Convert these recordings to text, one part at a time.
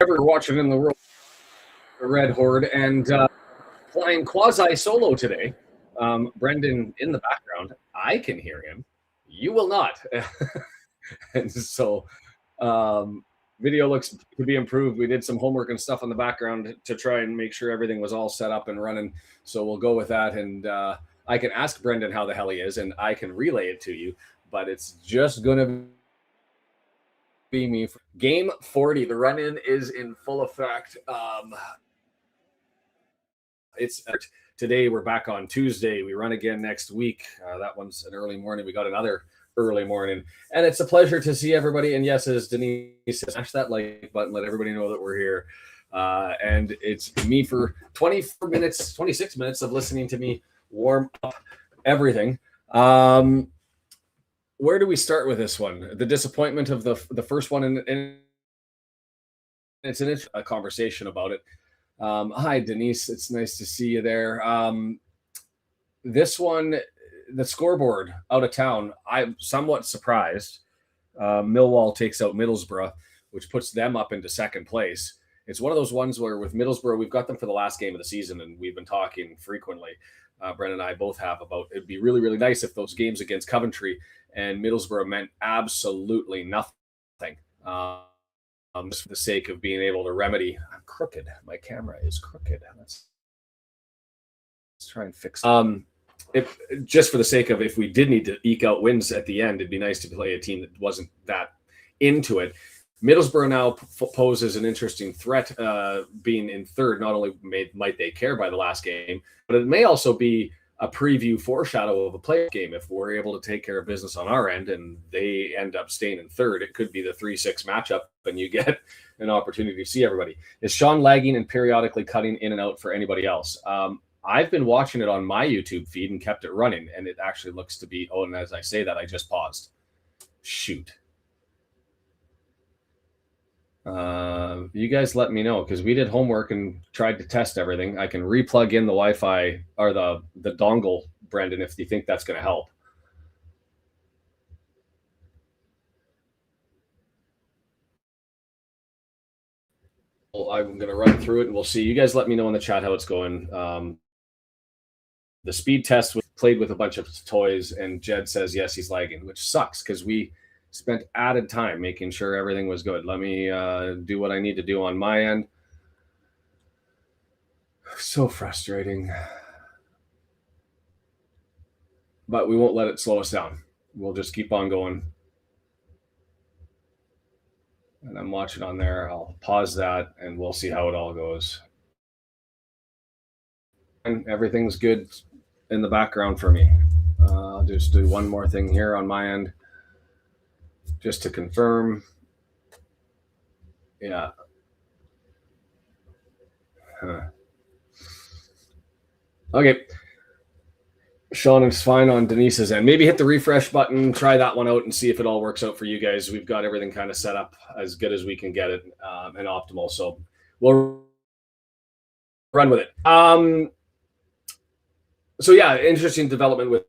ever watching in the world, the Red Horde, and flying quasi solo today. Brendan in the background. I can hear him. You will not. And so video looks to be improved. We did some homework and stuff on the background to try and make sure everything was all set up and running. So we'll go with that. And I can ask Brendan how the hell he is, and I can relay it to you. But it's just going to be me. Game 40. The run-in is in full effect. It's today. We're back on Tuesday. We run again next week. That one's an early morning. We got another early morning, and it's a pleasure to see everybody. And yes, as Denise says, smash that like button, let everybody know that we're here. And it's me for 24 minutes, 26 minutes of listening to me warm up everything. Where do we start with this one? The disappointment of the first one, and it's a conversation about it. Hi, Denise. It's nice to see you there. This one, the scoreboard out of town, I'm somewhat surprised. Millwall takes out Middlesbrough, which puts them up into second place. It's one of those ones where with Middlesbrough, we've got them for the last game of the season, and we've been talking frequently. Brendan and I both have about it'd be really, really nice if those games against Coventry and Middlesbrough meant absolutely nothing. Just for the sake of being able to remedy. I'm crooked. My camera is crooked. Let's try and fix it. If just for the sake of if we did need to eke out wins at the end, it'd be nice to play a team that wasn't that into it. Middlesbrough now poses an interesting threat, being in third. Not only might they care by the last game, but it may also be a preview foreshadow of a playoff game. If we're able to take care of business on our end and they end up staying in third, it could be the 3-6 matchup and you get an opportunity to see everybody. Is Sean lagging and periodically cutting in and out for anybody else? I've been watching it on my YouTube feed and kept it running, and it actually looks to be, and as I say that, I just paused. Shoot. You guys let me know, because we did homework and tried to test everything. I can replug in the Wi-Fi or the dongle, Brendan, if you think that's going to help. Well, I'm going to run through it and we'll see. You guys let me know in the chat how it's going. The speed test was played with a bunch of toys, and Jed says, yes, he's lagging, which sucks because we spent added time making sure everything was good. Let me do what I need to do on my end. So frustrating. But we won't let it slow us down. We'll just keep on going. And I'm watching on there. I'll pause that, and we'll see how it all goes. And everything's good in the background for me. I'll just do one more thing here on my end, just to confirm. Yeah. Okay. Sean is fine on Denise's end. Maybe hit the refresh button, try that one out, and see if it all works out for you guys. We've got everything kind of set up as good as we can get it, and optimal. So we'll run with it. So yeah, interesting development with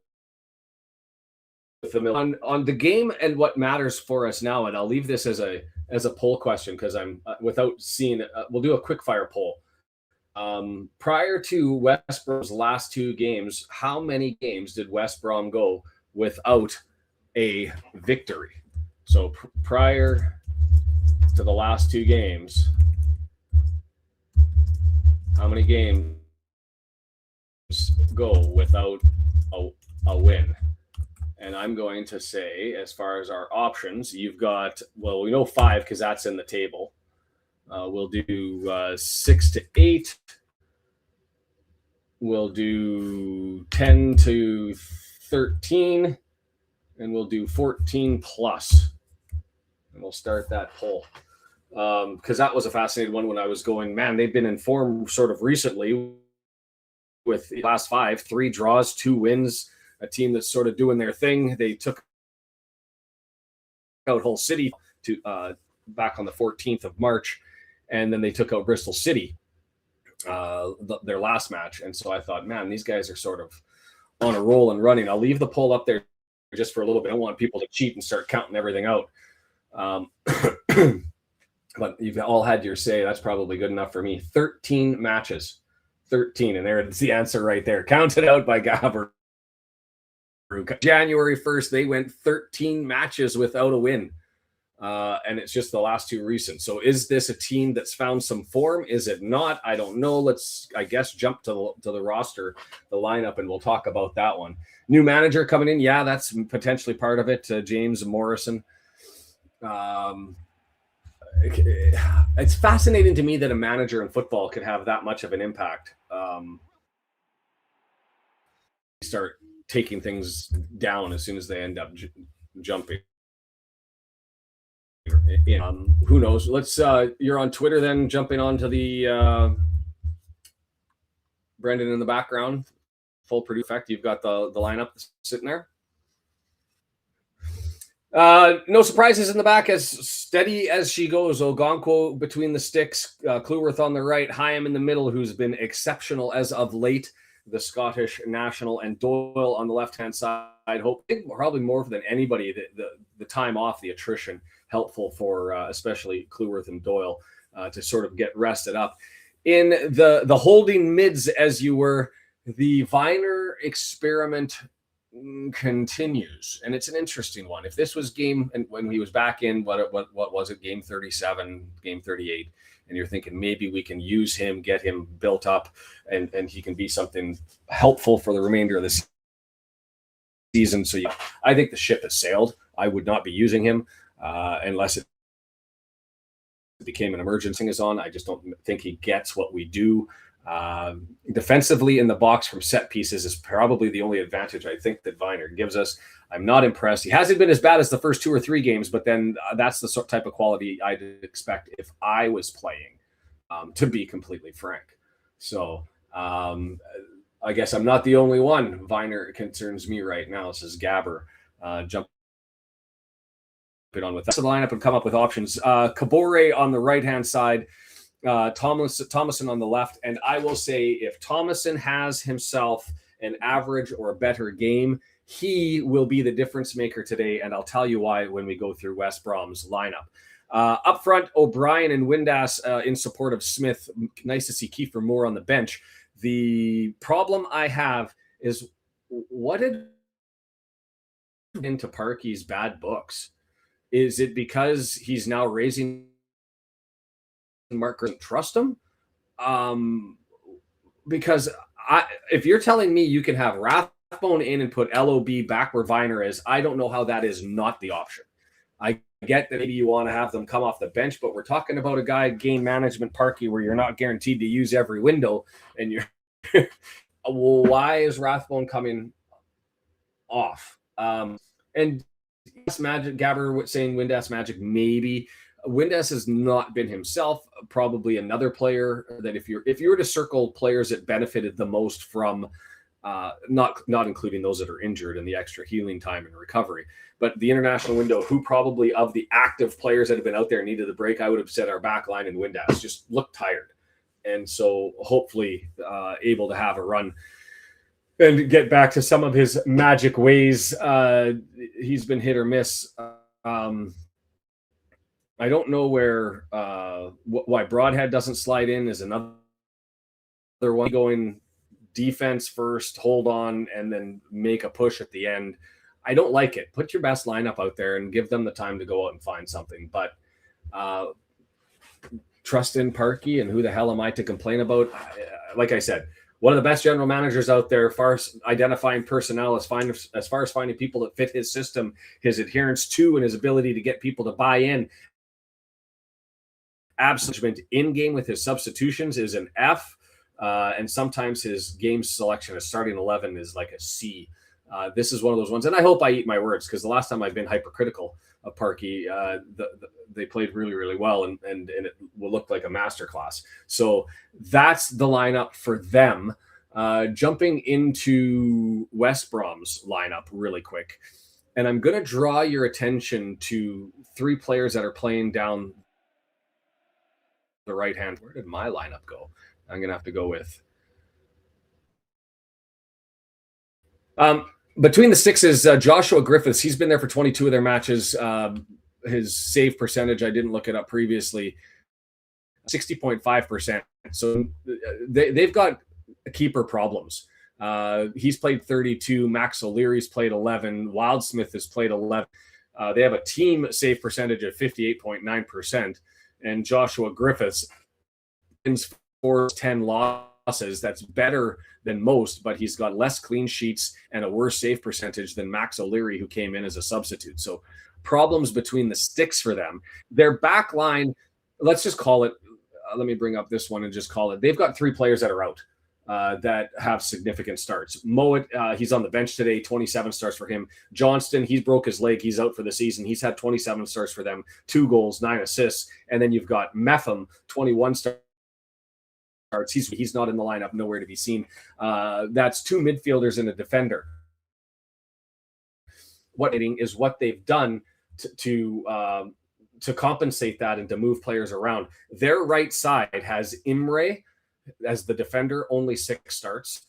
the mill on the game and what matters for us now. And I'll leave this as a poll question because I'm without seeing it. We'll do a quick fire poll. Prior to West Brom's last two games, how many games did West Brom go without a victory? So prior to the last two games, how many games go without a win? And I'm going to say, as far as our options, you've got, well, we know 5 because that's in the table. We'll do 6 to 8. We'll do 10 to 13. And we'll do 14 plus. And we'll start that poll. Because that was a fascinating one when I was going, man, they've been in form sort of recently with the last 5, 3 draws, 2 wins, a team that's sort of doing their thing. They took out Hull City to back on the 14th of March, and then they took out Bristol City, their last match. And so I thought, man, these guys are sort of on a roll and running. I'll leave the poll up there just for a little bit. I don't want people to cheat and start counting everything out. But you've all had your say. That's probably good enough for me. 13 matches. 13. And there's the answer right there. Counted out by Gabber. January 1st, they went 13 matches without a win. And it's just the last two recent. So is this a team that's found some form? Is it not? I don't know. Let's, I guess, jump to the roster, the lineup, and we'll talk about that one. New manager coming in. Yeah, that's potentially part of it. James Morrison. It's fascinating to me that a manager in football could have that much of an impact. Start taking things down as soon as they end up jumping. Who knows? Let's. You're on Twitter, then jumping on to the Brendan in the background, full produce effect. You've got the lineup sitting there. No surprises in the back, as steady as she goes. Ogonkwo between the sticks, Cleworth on the right, Hyam in the middle, who's been exceptional as of late, the Scottish national, and Doyle on the left-hand side. Hoping probably more than anybody the time off, the attrition, helpful for especially Cleworth and Doyle to sort of get rested up. In the holding mids, as you were, the Viner experiment continues, and it's an interesting one. If this was game, and when he was back in, what was it, game 37, game 38, and you're thinking maybe we can use him, get him built up, and he can be something helpful for the remainder of the season. So I think the ship has sailed. I would not be using him unless it became an emergency is on. I just don't think he gets what we do. Defensively in the box from set pieces is probably the only advantage I think that Viner gives us. I'm not impressed. He hasn't been as bad as the first 2 or 3 games, but then that's the sort type of quality I'd expect if I was playing, to be completely frank. So I guess I'm not the only one. Viner concerns me right now. This is Gabber. Jump on with that. So the lineup and come up with options. Kabore on the right-hand side. Thomason on the left, and I will say if Thomason has himself an average or a better game, he will be the difference maker today, and I'll tell you why when we go through West Brom's lineup. Up front, O'Brien and Windass in support of Smith. Nice to see Kiefer Moore on the bench. The problem I have is what did into Parky's bad books? Is it because he's now raising Mark doesn't trust him? Because if you're telling me you can have Rathbone in and put LOB back where Viner is, I don't know how that is not the option. I get that maybe you want to have them come off the bench, but we're talking about a guy, game management, Parky, where you're not guaranteed to use every window, and you're well, why is Rathbone coming off? And Magic, Gabber saying Windass Magic, maybe. Windass has not been himself. Probably another player that if you were to circle players that benefited the most from not including those that are injured and the extra healing time and recovery, but the international window, who probably of the active players that have been out there needed the break, I would have said our back line and Windass just looked tired, and so hopefully able to have a run and get back to some of his magic ways. He's been hit or miss. I don't know where why Broadhead doesn't slide in is another one. Going defense first, hold on, and then make a push at the end. I don't like it. Put your best lineup out there and give them the time to go out and find something. But trust in Parky, and who the hell am I to complain about? Like I said, one of the best general managers out there, as far as identifying personnel, as far as finding people that fit his system, his adherence to, and his ability to get people to buy in. Absolutely in game with his substitutions is an F, and sometimes his game selection as starting 11 is like a C. This is one of those ones, and I hope I eat my words, because the last time I've been hypercritical of Parky, they played really, really well, and it will look like a masterclass. So that's the lineup for them. Jumping into West Brom's lineup really quick, and I'm going to draw your attention to 3 players that are playing down the right hand. Where did my lineup go? I'm gonna have to go with between the sixes, Joshua Griffiths. He's been there for 22 of their matches. his save percentage, I didn't look it up previously, 60.5%. So they've got keeper problems. He's played 32. Max O'Leary's played 11. Wildsmith has played 11. They have a team save percentage of 58.9%. And Joshua Griffiths for 10 losses. That's better than most, but he's got less clean sheets and a worse save percentage than Max O'Leary, who came in as a substitute. So problems between the sticks for them. Their back line, let's just call it, let me bring up this one and just call it. They've got 3 players that are out that have significant starts. Mowat, he's on the bench today, 27 starts for him. Johnston, he's broke his leg. He's out for the season. He's had 27 starts for them, 2 goals, 9 assists. And then you've got Metham, 21 starts. He's not in the lineup, nowhere to be seen. That's 2 midfielders and a defender. What is what they've done to compensate that and to move players around. Their right side has Imre as the defender, only 6 starts.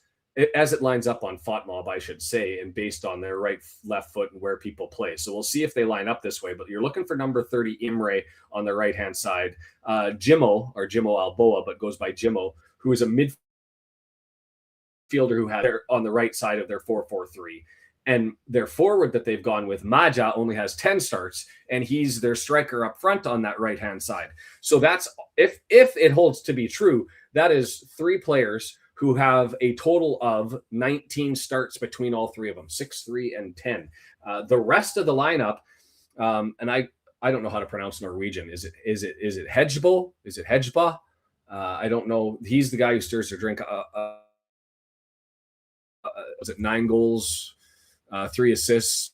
As it lines up on FOTMOB, I should say, and based on their right, left foot and where people play. So we'll see if they line up this way, but you're looking for number 30, Imre, on the right-hand side. Jimmo Alboa, but goes by Jimmo, who is a midfielder who had on the right side of their 4-4-3. And their forward that they've gone with, Maja, only has 10 starts, and he's their striker up front on that right-hand side. So that's, if it holds to be true, that is 3 players who have a total of 19 starts between all 3 of them, 6, 3, and 10. The rest of the lineup, and I don't know how to pronounce Norwegian. Is it Hedgebo? Is it Hedgeba? I don't know. He's the guy who stirs their drink. Was it 9 goals, 3 assists,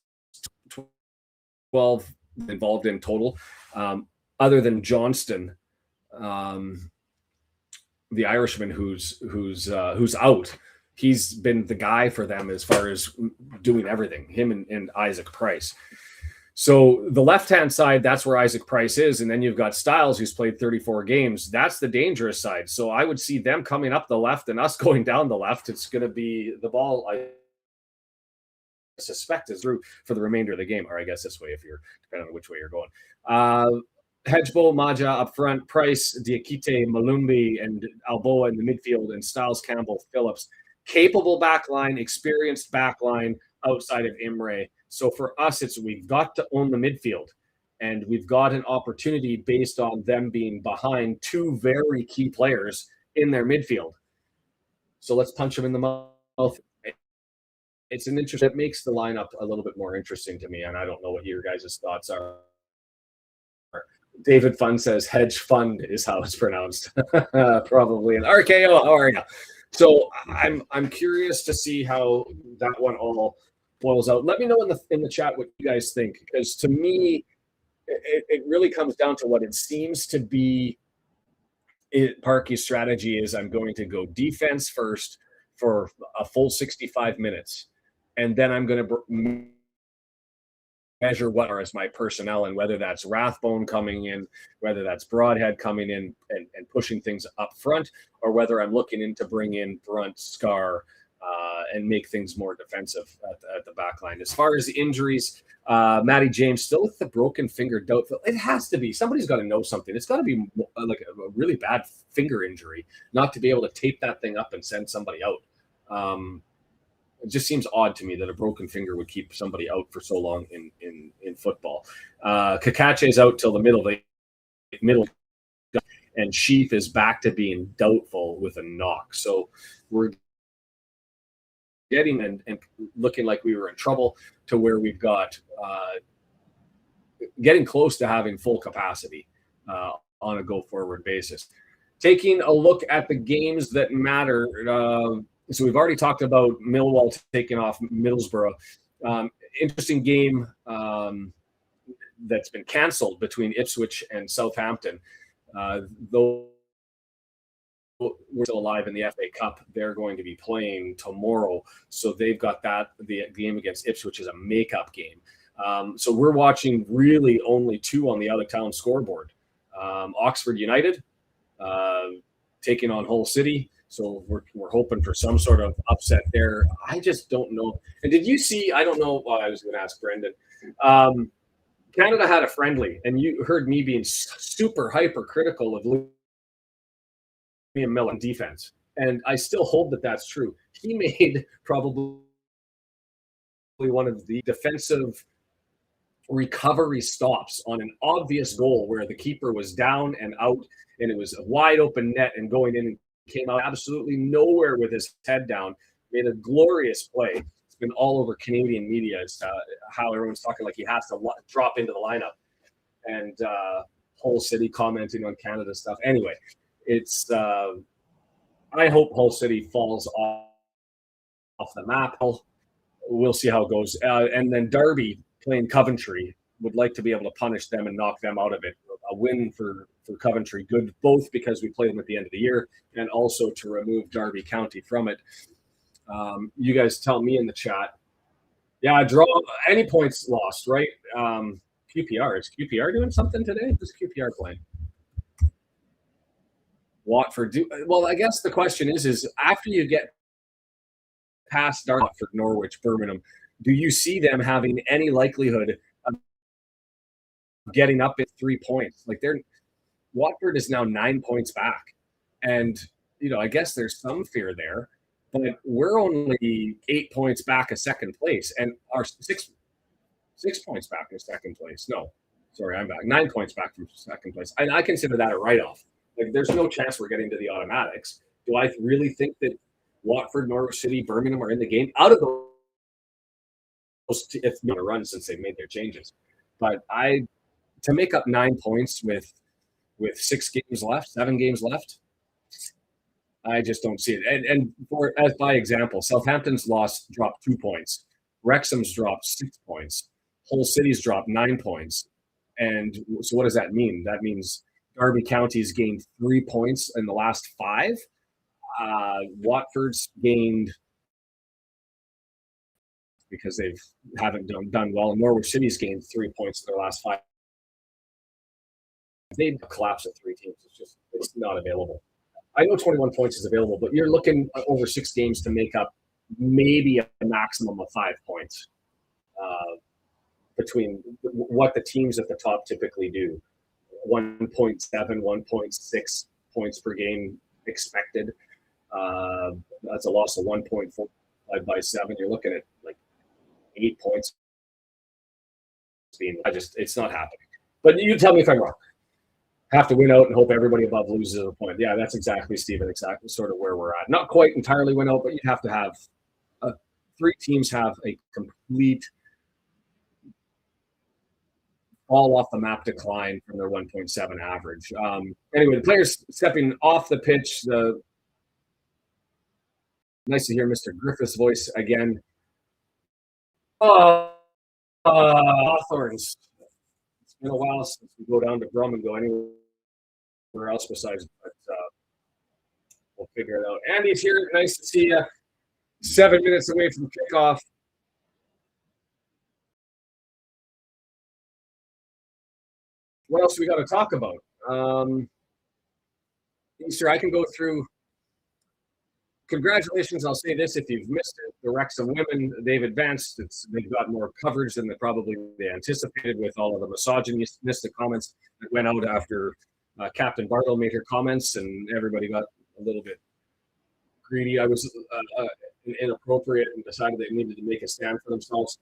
12 involved in total? Other than Johnston, the Irishman who's out, he's been the guy for them as far as doing everything, him and Isaac Price. So the left-hand side, that's where Isaac Price is. And then you've got Styles, who's played 34 games. That's the dangerous side. So I would see them coming up the left and us going down the left. It's going to be the ball, I suspect, is through for the remainder of the game. Or I guess this way, if you're depending on which way you're going. Hedgebo, Maja up front, Price, Diakite, Malumbi, and Alboa in the midfield, and Styles, Campbell, Phillips. Capable backline, experienced backline outside of Imre. So for us, we've got to own the midfield, and we've got an opportunity based on them being behind 2 very key players in their midfield. So let's punch them in the mouth. It's an interest that makes the lineup a little bit more interesting to me, and I don't know what your guys' thoughts are. David Fund says hedge fund is how it's pronounced. Probably an RKO. How are you? So I'm curious to see how that one all boils out. Let me know in the chat what you guys think, because to me, it really comes down to what it seems to be. Parky's strategy is I'm going to go defense first for a full 65 minutes, and then I'm going to measure what are as my personnel, and whether that's Rathbone coming in, whether that's Broadhead coming in and pushing things up front, or whether I'm looking in to bring in Brunt, Scar, and make things more defensive at the back line. As far as the injuries, Matty James still with the broken finger, doubtful. It has to be. Somebody's got to know something. It's got to be like a really bad finger injury, not to be able to tape that thing up and send somebody out. It just seems odd to me that a broken finger would keep somebody out for so long in football. Kakache's out till the middle, and Sheaf is back to being doubtful with a knock. So we're getting and looking like we were in trouble to where we've got getting close to having full capacity on a go-forward basis. Taking a look at the games that matter. So we've already talked about Millwall taking off Middlesbrough. Interesting game that's been canceled between Ipswich and Southampton. Though we're still alive in the FA Cup, they're going to be playing tomorrow. So they've got the game against Ipswich is a makeup game. So we're watching really only 2 on the out of town scoreboard. Oxford United taking on Hull City. So we're hoping for some sort of upset there. I just don't know. And did you see? I don't know. Well, I was going to ask Brendan. Canada had a friendly, and you heard me being super hypercritical of Liam Miller defense, and I still hold that that's true. He made probably one of the defensive recovery stops on an obvious goal where the keeper was down and out, and it was a wide open net and going in and came out absolutely nowhere with his head down. Made a glorious play. It's been all over Canadian media as to how everyone's talking like he has to drop into the lineup, and Hull City commenting on Canada stuff. Anyway, it's I hope Hull City falls off the map. We'll see how it goes. And then Derby playing Coventry, would like to be able to punish them and knock them out of it. A win for Coventry, good both because we play them at the end of the year and also to remove Derby County from it. You guys tell me in the chat. Yeah, draw. Any points lost, right? QPR. Is QPR doing something today? Who's QPR playing? Watford. Well, I guess the question is after you get past Watford, Norwich, Birmingham, do you see them having any likelihood of getting up at 3 points? Like Watford is now 9 points back, and I guess there's some fear there, but we're only 8 points back of second place, and our 6 points back in second place. No, sorry, I'm back 9 points back from second place, and I consider that a write-off. Like, there's no chance we're getting to the automatics. Do I really think that Watford, Norwich City, Birmingham are in the game? Out of those, it's been a run since they've made their changes. But to make up 9 points with 6 games left, 7 games left, I just don't see it. And as by example, Southampton's dropped 2 points. Wrexham's dropped 6 points. Hull City's dropped 9 points. And so what does that mean? That means Derby County's gained 3 points in the last 5. Watford's gained, because they haven't done well, and Norwich City's gained 3 points in their last 5. They'd collapse at 3 teams. It's not available. I know 21 points is available, but you're looking over 6 games to make up maybe a maximum of 5 points between what the teams at the top typically do. 1.7, 1.6 points per game expected. That's a loss of 1.4 by 7. You're looking at like 8 points. It's not happening. But you tell me if I'm wrong. Have to win out and hope everybody above loses a point. Yeah, that's exactly, Stephen, exactly sort of where we're at. Not quite entirely win out, but you'd have to have 3 teams have a complete fall off the map decline from their 1.7 average. Anyway, the players stepping off the pitch. Nice to hear Mr. Griffith's voice again. Hawthorns. It's been a while since we go down to Brum and go anywhere else besides, but we'll figure it out. Andy's here. Nice to see you. 7 minutes away from kickoff. What else we got to talk about? Easter, I can go through. Congratulations, I'll say this if you've missed it. The Wrexham women, they've advanced. They've got more coverage than they anticipated with all of the misogynistic comments that went out after Captain Bartle made her comments, and everybody got a little bit greedy. I was inappropriate and decided they needed to make a stand for themselves.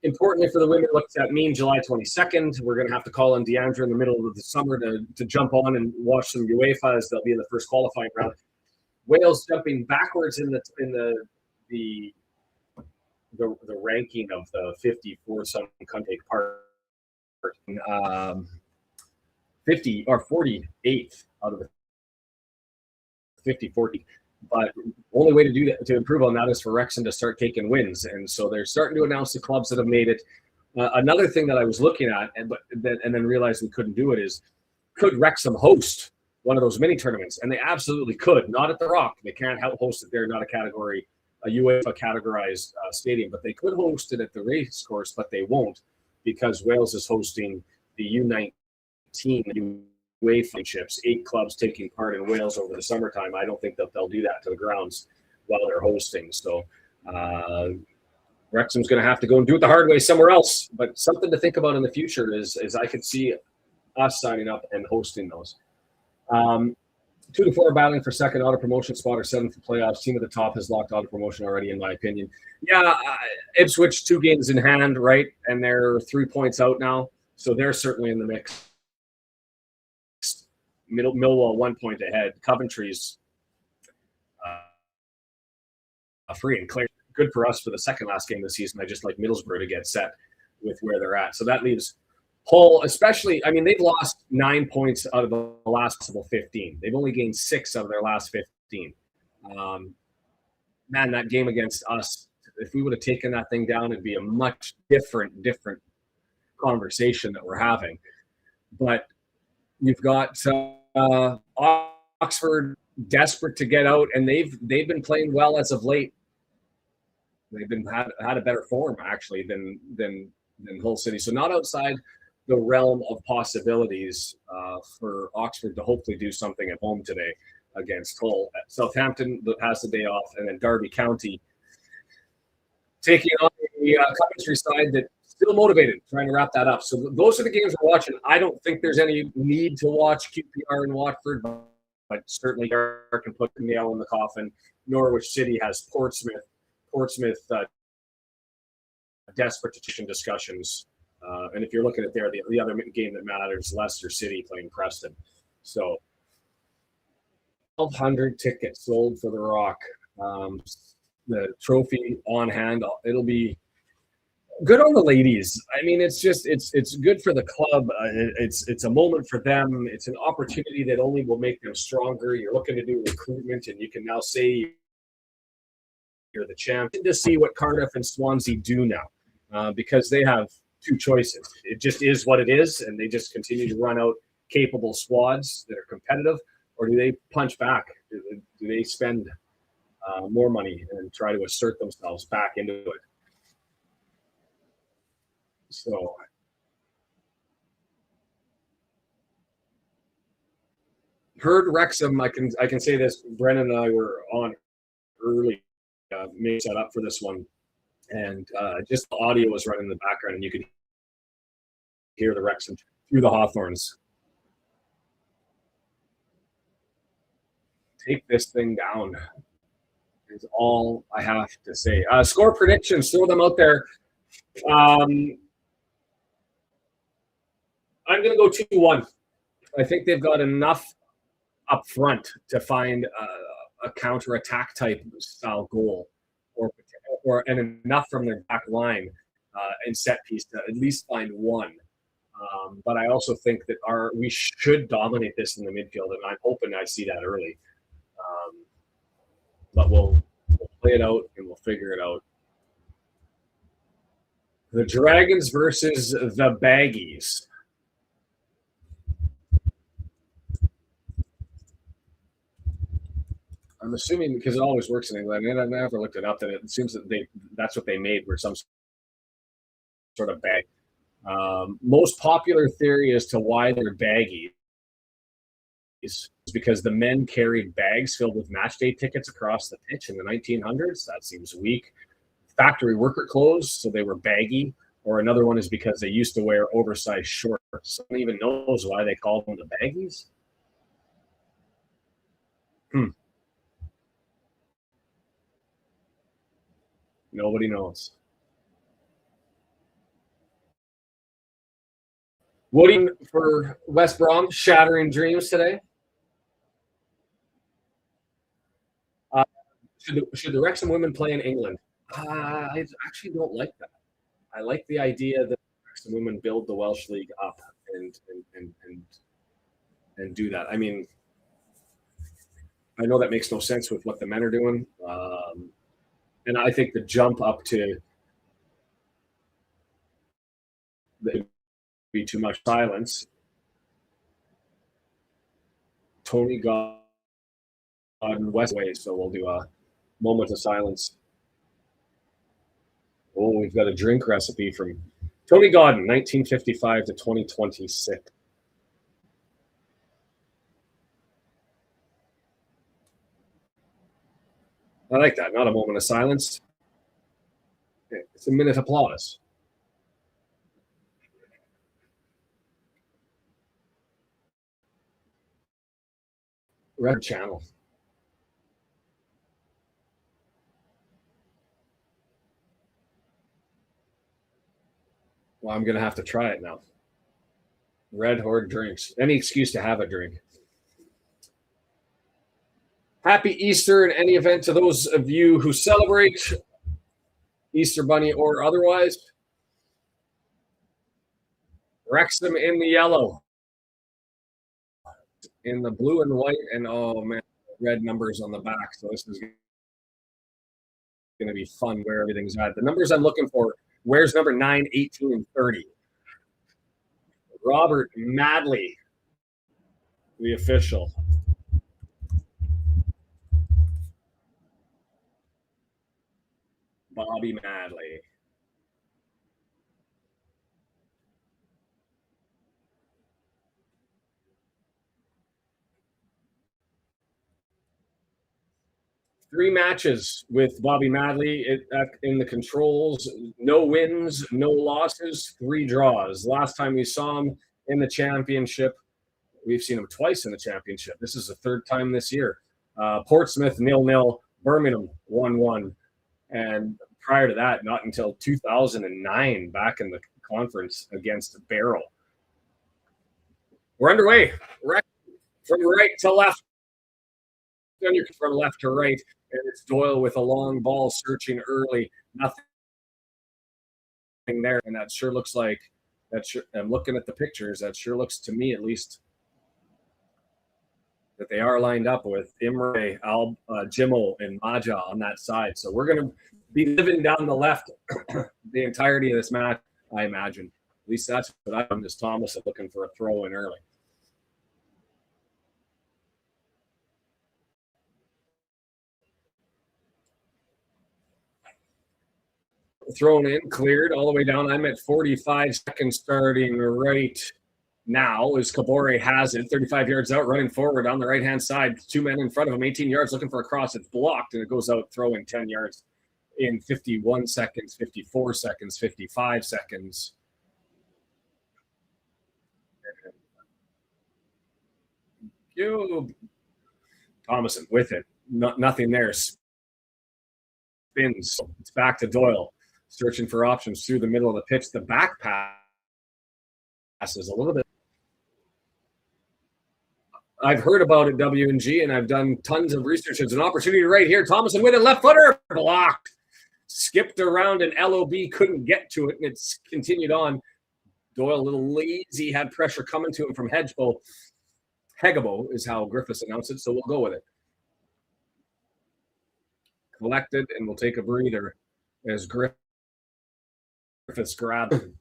Importantly for the women, look at that mean July 22nd. We're going to have to call on Deandra in the middle of the summer to jump on and watch some UEFA, as they'll be in the first qualifying round. Wales jumping backwards in the ranking of the 54 some country part, 50 or 48th out of the 50-40. But only way to do that, to improve on that, is for Wrexham to start taking wins, and so they're starting to announce the clubs that have made it. Another thing that I was looking at, and then realized we couldn't do it, is could Wrexham host one of those mini tournaments? And they absolutely could. Not at the Rock. They can't host it there. Not a UEFA categorized stadium, but they could host it at the racecourse, but they won't, because Wales is hosting the U19 UEFA Championships. 8 clubs taking part in Wales over the summertime. I don't think that they'll do that to the grounds while they're hosting. So Wrexham's going to have to go and do it the hard way somewhere else. But something to think about in the future is I could see us signing up and hosting those. 2 to 4 battling for second auto promotion spot or 7 for playoffs. Team at the top has locked auto promotion already, in my opinion. Yeah, Ipswich 2 games in hand, right? And they're 3 points out now. So they're certainly in the mix. Millwall 1 point ahead. Coventry's free and clear. Good for us for the second last game of the season. I just like Middlesbrough to get set with where they're at. So that leaves Hull, especially, I mean, they've lost 9 points out of the last possible 15. They've only gained 6 out of their last 15. Man, that game against us, if we would have taken that thing down, it'd be a much different conversation that we're having. But you've got Oxford desperate to get out, and they've been playing well as of late. They've been had a better form actually than Hull City. So not outside the realm of possibilities for Oxford to hopefully do something at home today against Hull. Southampton has the day off, and then Derby County taking on the Coventry side that still motivated, trying to wrap that up. So those are the games we're watching. I don't think there's any need to watch QPR and Watford, but certainly Derby can put the nail in the coffin. Norwich City has Portsmouth desperate to discussions. And if you're looking at there, the other game that matters, Leicester City playing Preston. So 1,200 tickets sold for the Rock. The trophy on hand. It'll be good on the ladies. I mean, it's good for the club. It's a moment for them. It's an opportunity that only will make them stronger. You're looking to do recruitment, and you can now say you're the champion. To see what Cardiff and Swansea do now, because they have 2 choices. It just is what it is, and they just continue to run out capable squads that are competitive, or do they punch back? Do they spend more money and try to assert themselves back into it? So heard Wrexham. I can say this. Brennan and I were on early, made set up for this one, and just the audio was running in the background, and you could hear the Wrexham through the Hawthorns. Take this thing down is all I have to say. Score predictions, throw them out there. I'm going to go 2-1. I think they've got enough up front to find a counter-attack type style goal, and enough from their back line and set piece to at least find one. But I also think that we should dominate this in the midfield, and I'm hoping I see that early. But we'll play it out and we'll figure it out. The Dragons versus the Baggies. I'm assuming, because it always works in England, and I've never looked it up, that it seems that that's what they made, were some sort of bag. Most popular theory as to why they're baggies is because the men carried bags filled with match day tickets across the pitch in the 1900s. That seems weak. Factory worker clothes, so they were baggy. Or another one is because they used to wear oversized shorts. Someone even knows why they called them the baggies? Nobody knows. Woody for West Brom, shattering dreams today. Should the Wrexham women play in England? I actually don't like that. I like the idea that the Wrexham women build the Welsh League up and do that. I mean, I know that makes no sense with what the men are doing, and I think the jump up to be too much silence. Tony Godden Westway, so we'll do a moment of silence. Oh, we've got a drink recipe from Tony Godden, 1955 to 2026. I like that. Not a moment of silence. It's a minute applause. Red channel. Well, I'm going to have to try it now. Red Horde drinks. Any excuse to have a drink. Happy Easter in any event to those of you who celebrate Easter Bunny or otherwise. Wrexham in the yellow, in the blue and white, and oh man, red numbers on the back. So this is going to be fun where everything's at. The numbers I'm looking for, where's number 9, 18, and 30? Robert Madley, the official. Bobby Madley. Three matches with Bobby Madley in the controls. No wins, no losses, 3 draws. Last time we saw him in the championship, we've seen him twice in the championship. This is the 3rd time this year. Portsmouth 0-0, Birmingham 1-1, and prior to that, not until 2009, back in the conference against Barrow. We're underway. From right to left. From left to right, and it's Doyle with a long ball searching early. Nothing there, and that sure looks like that. I'm looking at the pictures. That sure looks to me, at least, that they are lined up with Imre, Jimmo, and Maja on that side. So we're going to be living down the left the entirety of this match, I imagine. At least that's what I'm. Is Thomas looking for a throw in early. Thrown in, cleared all the way down. I'm at 45 seconds starting right now as Kabore has it. 35 yards out, running forward on the right-hand side. 2 men in front of him, 18 yards, looking for a cross. It's blocked, and it goes out throwing 10 yards in 51 seconds, 54 seconds, 55 seconds. Thomason with it. Nothing there. Spins. It's back to Doyle. Searching for options through the middle of the pitch. The back pass is a little bit. I've heard about it, W&G, and I've done tons of research. There's an opportunity right here. Thomason with a left footer. Blocked. Skipped around, and LOB couldn't get to it, and it's continued on. Doyle, a little lazy, had pressure coming to him from Hedgebo. Hegebo is how Griffiths announced it, so we'll go with it. Collected, and we'll take a breather as Griffiths grabs him.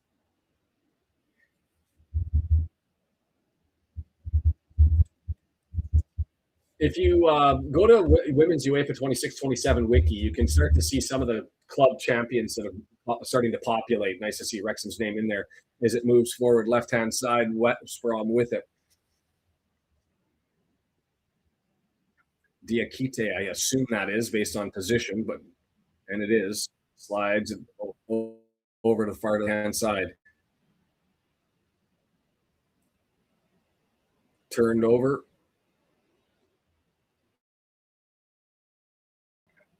If you go to Women's UEFA 26-27 wiki, you can start to see some of the club champions that are starting to populate. Nice to see Wrexham's name in there as it moves forward. Left-hand side, West Brom with it. Diakite, I assume that is based on position, and it is. Slides over to the far hand side. Turned over.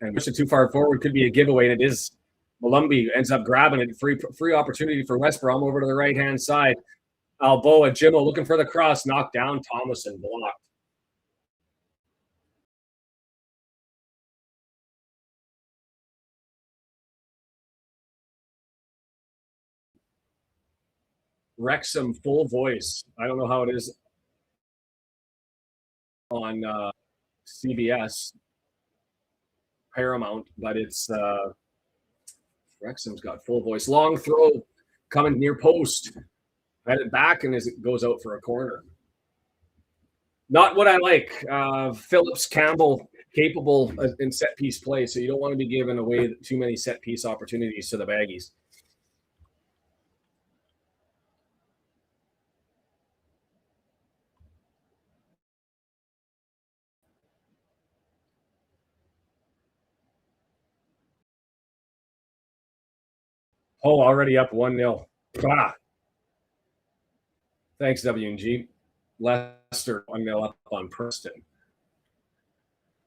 And push it too far forward could be a giveaway, and it is. Malumbi ends up grabbing it. Free opportunity for West Brom over to the right-hand side. Alboa, Jimmo looking for the cross. Knocked down. Thomason blocked. Wrexham full voice. I don't know how it is on CBS Paramount, but it's Wrexham's got full voice. Long throw coming near post. Headed back, and as it goes out for a corner. Not what I like. Phillips Campbell capable in set piece play, so you don't want to be giving away too many set piece opportunities to the Baggies. Oh, already up 1-0. Ah, thanks, W&G. Leicester 1-0 up on Preston.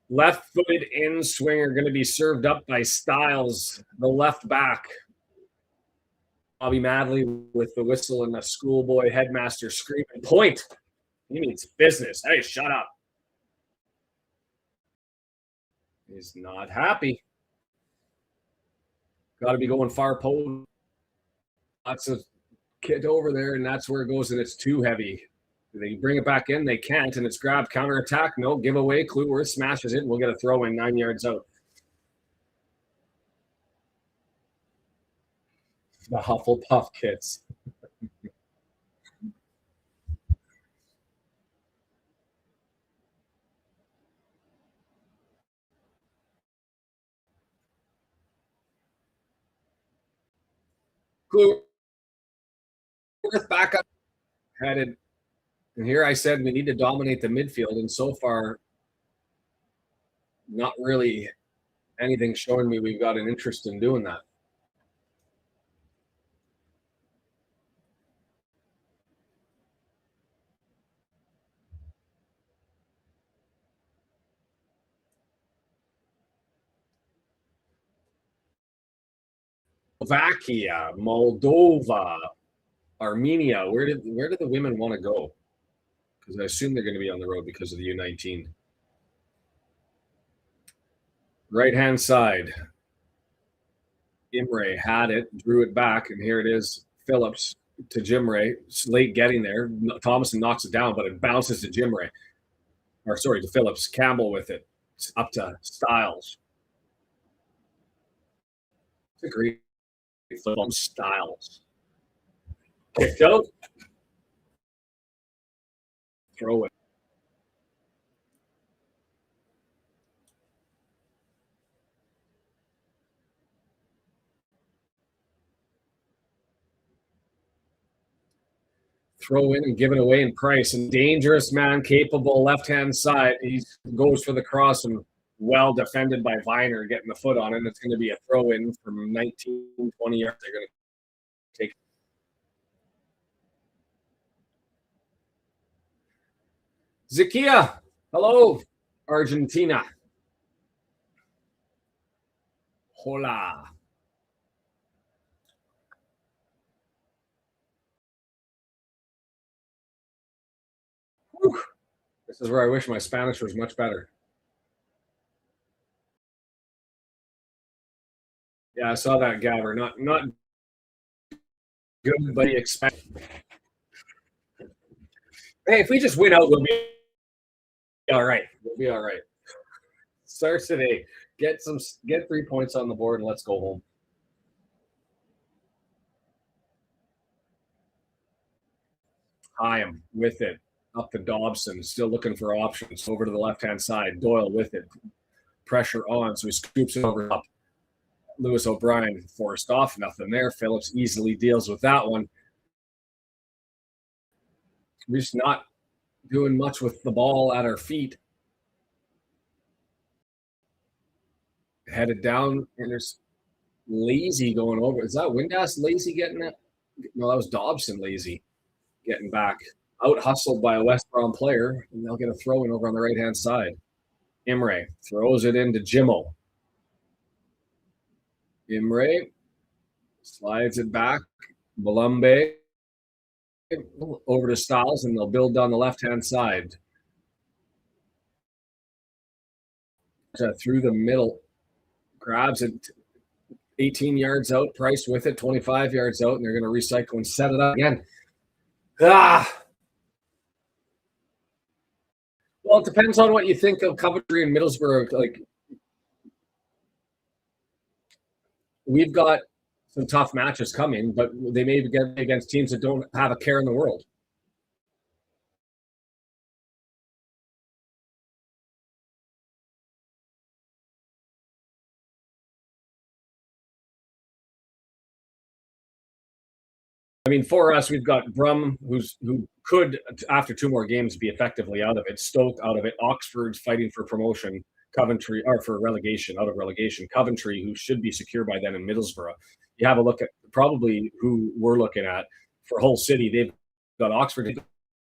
Left-footed in swinger going to be served up by Styles, the left back. Bobby Madley with the whistle and the schoolboy headmaster screaming, point. He means business. Hey, shut up. He's not happy. Got to be going far post. Lots of kid over there, and that's where it goes, and it's too heavy. They bring it back in. They can't, and it's grabbed. Counterattack. No, giveaway. Kluwer smashes it. We'll get a throw in 9 yards out. The Hufflepuff kids. Kluwer back up. Headed. And here I said we need to dominate the midfield, and so far, not really anything showing me we've got an interest in doing that. Slovakia, Moldova, Armenia. Where did the women want to go? Because I assume they're going to be on the road because of the U19. Right-hand side. Imre had it, drew it back, and here it is. Phillips to Jimre. It's late getting there. Thomason knocks it down, but it bounces to Jimre. Or sorry, to Phillips. Campbell with it. It's up to Styles. It's a great football. Styles. Kicked out. Throw it. Throw in and give it away in Price. And dangerous man, capable left-hand side. He goes for the cross and well defended by Viner, getting the foot on it. And it's going to be a throw-in from 19, 20 yards. They're going to take. Zakia, hello, Argentina. Hola. Whew. This is where I wish my Spanish was much better. Yeah, I saw that, Gabber. Not good, but he expect. Hey, if we just win out, we'll be all right. We'll be all right. Start today. Get 3 points on the board and let's go home. Hyam with it. Up to Dobson, still looking for options. Over to the left-hand side. Doyle with it. Pressure on, so he scoops it over up. Lewis O'Brien forced off. Nothing there. Phillips easily deals with that one. We're just not doing much with the ball at our feet. Headed down, and there's Lazy going over. Is that Windass Lazy getting it? No, that was Dobson Lazy getting back. Out hustled by a West Brom player, and they'll get a throw in over on the right-hand side. Imre throws it into Jimmo. Imre slides it back. Malumbe over to Styles, and they'll build down the left-hand side. Through the middle. Grabs it 18 yards out. Price with it, 25 yards out, and they're going to recycle and set it up again. Well, it depends on what you think of Coventry and Middlesbrough. Like, we've got some tough matches coming, but they may get against teams that don't have a care in the world. I mean, for us, we've got Brum, who could, after 2 more games, be effectively out of it. Stoke out of it. Oxford's fighting for promotion. Coventry, or for relegation, out of relegation. Coventry, who should be secure by then, in Middlesbrough. you have a look at probably who we're looking at for Hull City. They've got Oxford, they've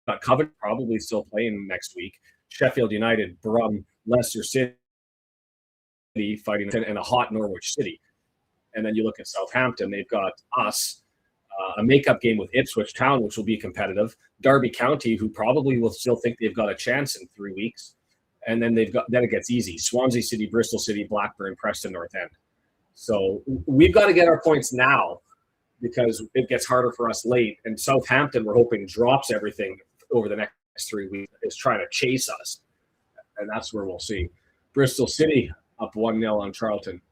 got Coventry probably still playing next week. Sheffield United, Brum, Leicester City fighting, and a hot Norwich City. And then you look at Southampton, they've got us, a makeup game with Ipswich Town, which will be competitive. Derby County, who probably will still think they've got a chance in 3 weeks. And then then it gets easy. Swansea City, Bristol City, Blackburn, Preston North End. So we've got to get our points now because it gets harder for us late. And Southampton, we're hoping, drops everything over the next 3 weeks, is trying to chase us. And that's where we'll see. Bristol City up 1-0 on Charlton.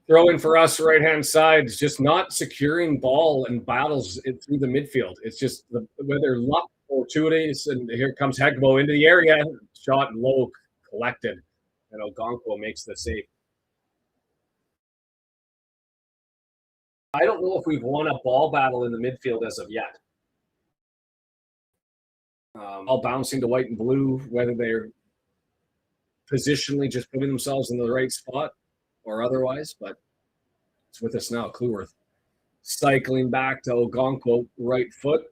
Throwing for us, right-hand side, is just not securing ball and battles through the midfield. It's just whether luck or fortuities, and here comes Hegbo into the area, shot low, collected, and Ogonkwo makes the save. I don't know if we've won a ball battle in the midfield as of yet. All bouncing to white and blue, whether they're positionally just putting themselves in the right spot or otherwise, but it's with us now. Kluworth cycling back to Ogonkwo, right foot,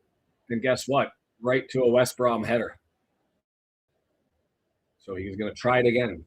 and guess what? Right to a West Brom header. So he's going to try it again.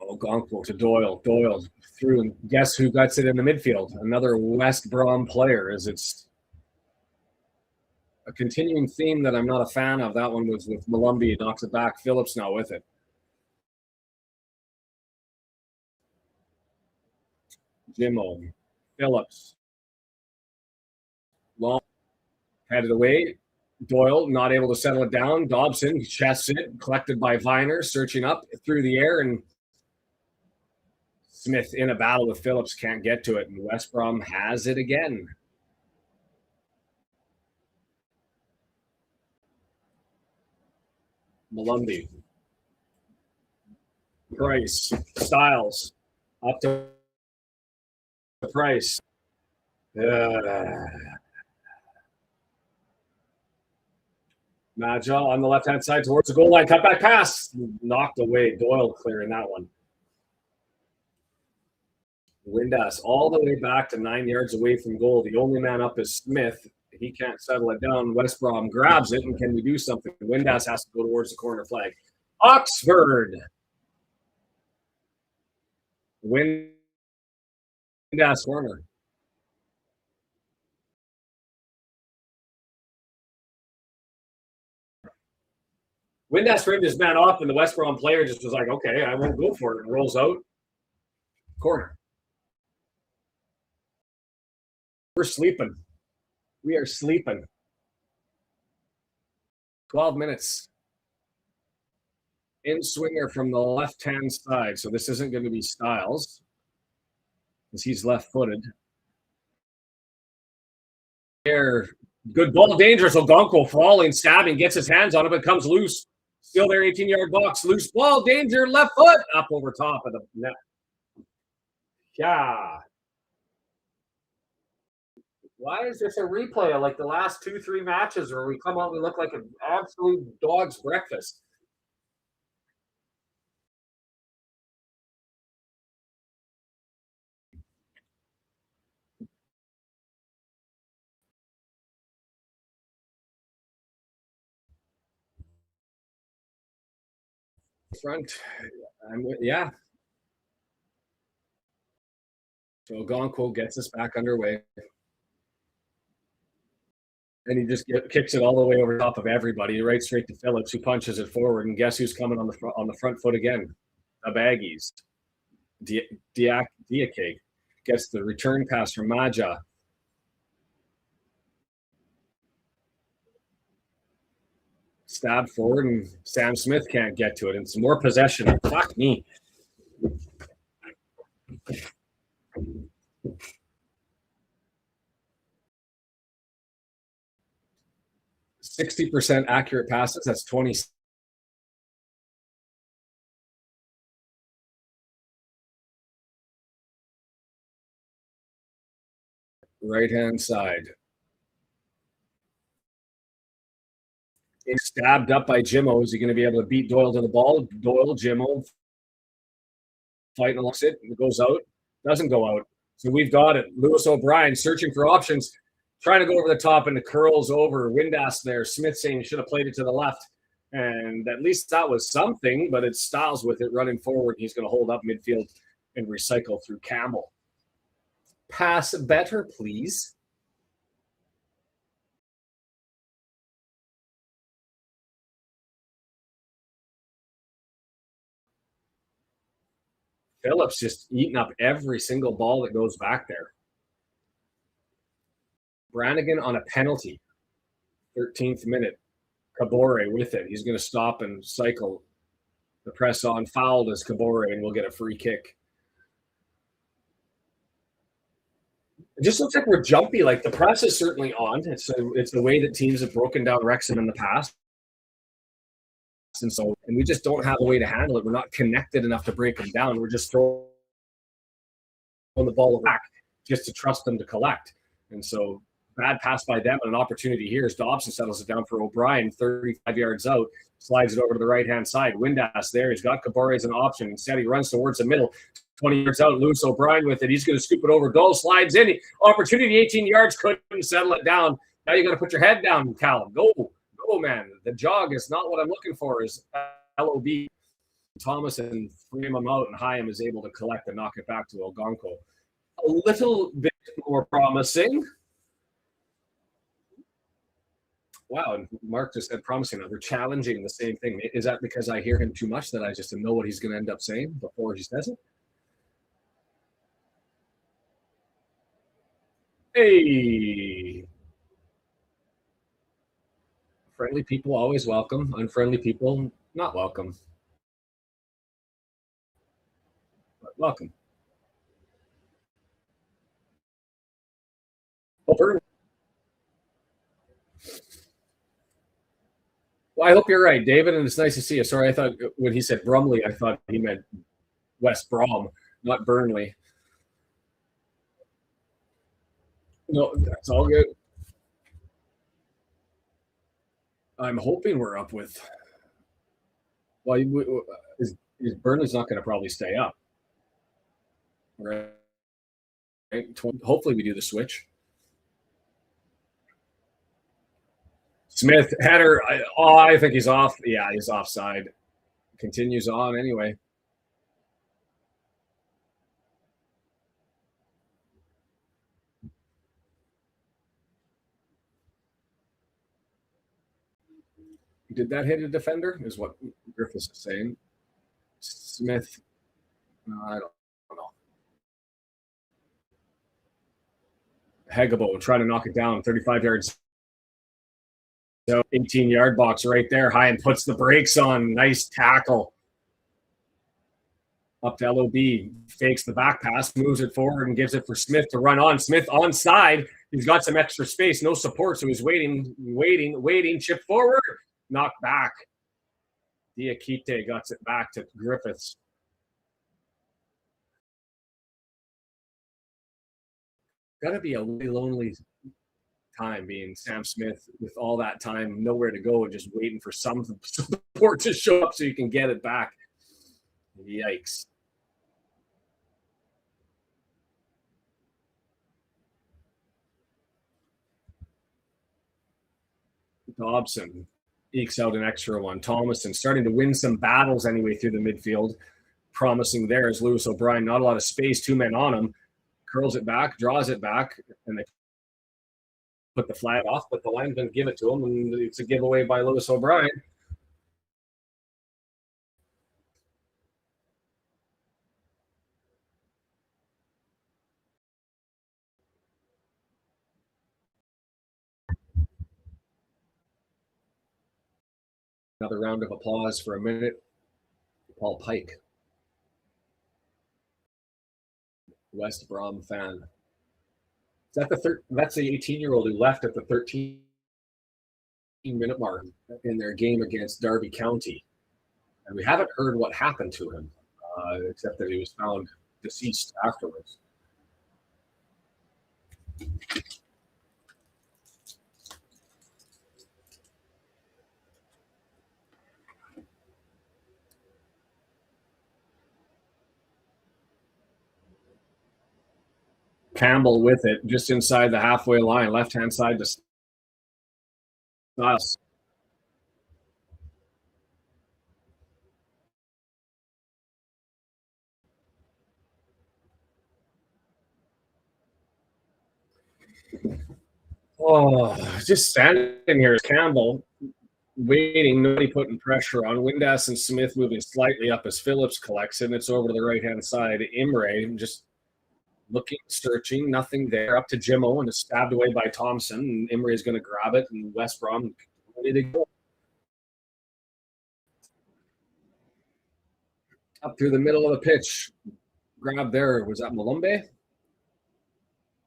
Ogonkwo to Doyle. Doyle through, and guess who gets it in the midfield? Another West Brom player. It's a continuing theme that I'm not a fan of. That one was with Malumbi, knocks it back. Phillips now with it. Jimmo, Phillips, long, headed away. Doyle not able to settle it down. Dobson chests it, collected by Viner, searching up through the air, and Smith in a battle with Phillips can't get to it, and West Brom has it again. Malumbi, Price, Styles, up to Price. Maja on the left-hand side towards the goal line. Cut back pass. Knocked away. Doyle clearing that one. Windass all the way back to 9 yards away from goal. The only man up is Smith. He can't settle it down. West Brom grabs it, and can we do something? Windass has to go towards the corner flag. Oxford. Windass corner. Windass framed his man off, and the West Brom player just was like, okay, I won't go for it, and rolls out. Corner. We're sleeping. We are sleeping. 12 minutes. In swinger from the left-hand side. So this isn't going to be Styles, because he's left-footed. There. Good ball, dangerous. Ogonkwo falling, stabbing, gets his hands on it, but comes loose. Still there, 18-yard box. Loose ball, danger, left foot, up over top of the net. Yeah. Why is this a replay of like the last 2-3 matches where we come out, we look like an absolute dog's breakfast? Front, yeah. So Ogonkwo gets us back underway. And he just kicks it all the way over top of everybody, right straight to Phillips, who punches it forward. And guess who's coming on the front foot again? The Baggies. Diakake gets the return pass from Maja. Stabbed forward, and Sam Smith can't get to it. And some more possession. Fuck me. 60% accurate passes. That's 20. Right-hand side. It's stabbed up by Jimmo. Is he going to be able to beat Doyle to the ball? Doyle, Jimmo, fighting looks it. It goes out. Doesn't go out. So we've got it. Lewis O'Brien searching for options, trying to go over the top, and it curls over. Windass there. Smith saying he should have played it to the left. And at least that was something, but it's Styles with it running forward. He's going to hold up midfield and recycle through Campbell. Pass better, please. Phillips just eating up every single ball that goes back there. Brannigan on a penalty. 13th minute. Kabore with it. He's going to stop and cycle. The press on, fouled as Kabore, and we'll get a free kick. It just looks like we're jumpy. Like the press is certainly on. It's the way that teams have broken down Wrexham in the past. And we just don't have a way to handle it. We're not connected enough to break them down. We're just throwing the ball back just to trust them to collect. And so bad pass by them, and an opportunity here as Dobson settles it down for O'Brien, 35 yards out, slides it over to the right-hand side. Windass there. He's got Kabore as an option. Instead, he runs towards the middle. 20 yards out, Lewis O'Brien with it. He's going to scoop it over. Goal slides in. Opportunity, 18 yards, couldn't settle it down. Now you got to put your head down, Callum. Go, man. The jog is not what I'm looking for. Is LOB. Thomas and frame him out, and Hyam is able to collect and knock it back to Ogonko. A little bit more promising. Wow, and Mark just said promising. We're challenging the same thing. Is that because I hear him too much that I just know what he's going to end up saying before he says it? Hey. Friendly people always welcome. Unfriendly people not welcome. But welcome. Over. Well, I hope you're right, David, and it's nice to see you. Sorry, I thought when he said Brumley, I thought he meant West Brom, not Burnley. No, that's all good. I'm hoping we're up with. Well, is Burnley's not going to probably stay up, right? Hopefully, we do the switch. Smith header. I think he's off. Yeah, he's offside. Continues on anyway. Did that hit a defender? Is what Griffiths is saying. Smith. I don't know. Hegebo trying to knock it down. 35 yards. So 18-yard box right there. High puts the brakes on. Nice tackle. Up to LOB. Fakes the back pass, moves it forward, and gives it for Smith to run on. Smith onside. He's got some extra space, no support, so he's waiting. Chip forward. Knocked back. Diakite got it back to Griffiths. Got to be a really lonely time being Sam Smith with all that time, nowhere to go, and just waiting for some support to show up so you can get it back. Yikes. Dobson ekes out an extra one. Thomason starting to win some battles anyway through the midfield. Promising there is Lewis O'Brien. Not a lot of space, two men on him. Curls it back, draws it back, and they put the flag off, but the linesman give it to him, and it's a giveaway by Lewis O'Brien. Another round of applause for a minute. Paul Pike, West Brom fan. Is that the that's the 18-year-old who left at the 13 minute mark in their game against Derby County. And we haven't heard what happened to him, except that he was found deceased afterwards. Campbell with it, just inside the halfway line, left-hand side to Styles. Oh, just standing here is Campbell, waiting, nobody putting pressure on. Windass and Smith moving slightly up as Phillips collects it, and it's over to the right-hand side. Imre just looking, searching, nothing there. Up to Jimmo, and it's stabbed away by Thompson. And Imre is going to grab it, and West Brom ready to go. Up through the middle of the pitch. Grab there. Was that Malumbe?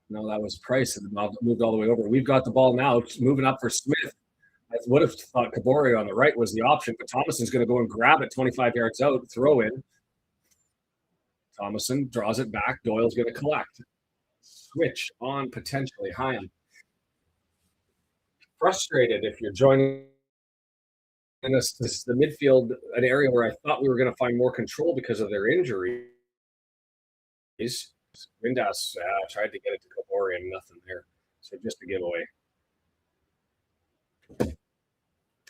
No, that was Price, and moved all the way over. We've got the ball now. It's moving up for Smith. I would have thought Kabori on the right was the option, but Thomason's going to go and grab it 25 yards out, throw in. Thomason draws it back. Doyle's going to collect. Switch on potentially. Hyam. Frustrated if you're joining this is the midfield, an area where I thought we were going to find more control because of their injuries. Windass tried to get it to Kabori and nothing there. So just a giveaway.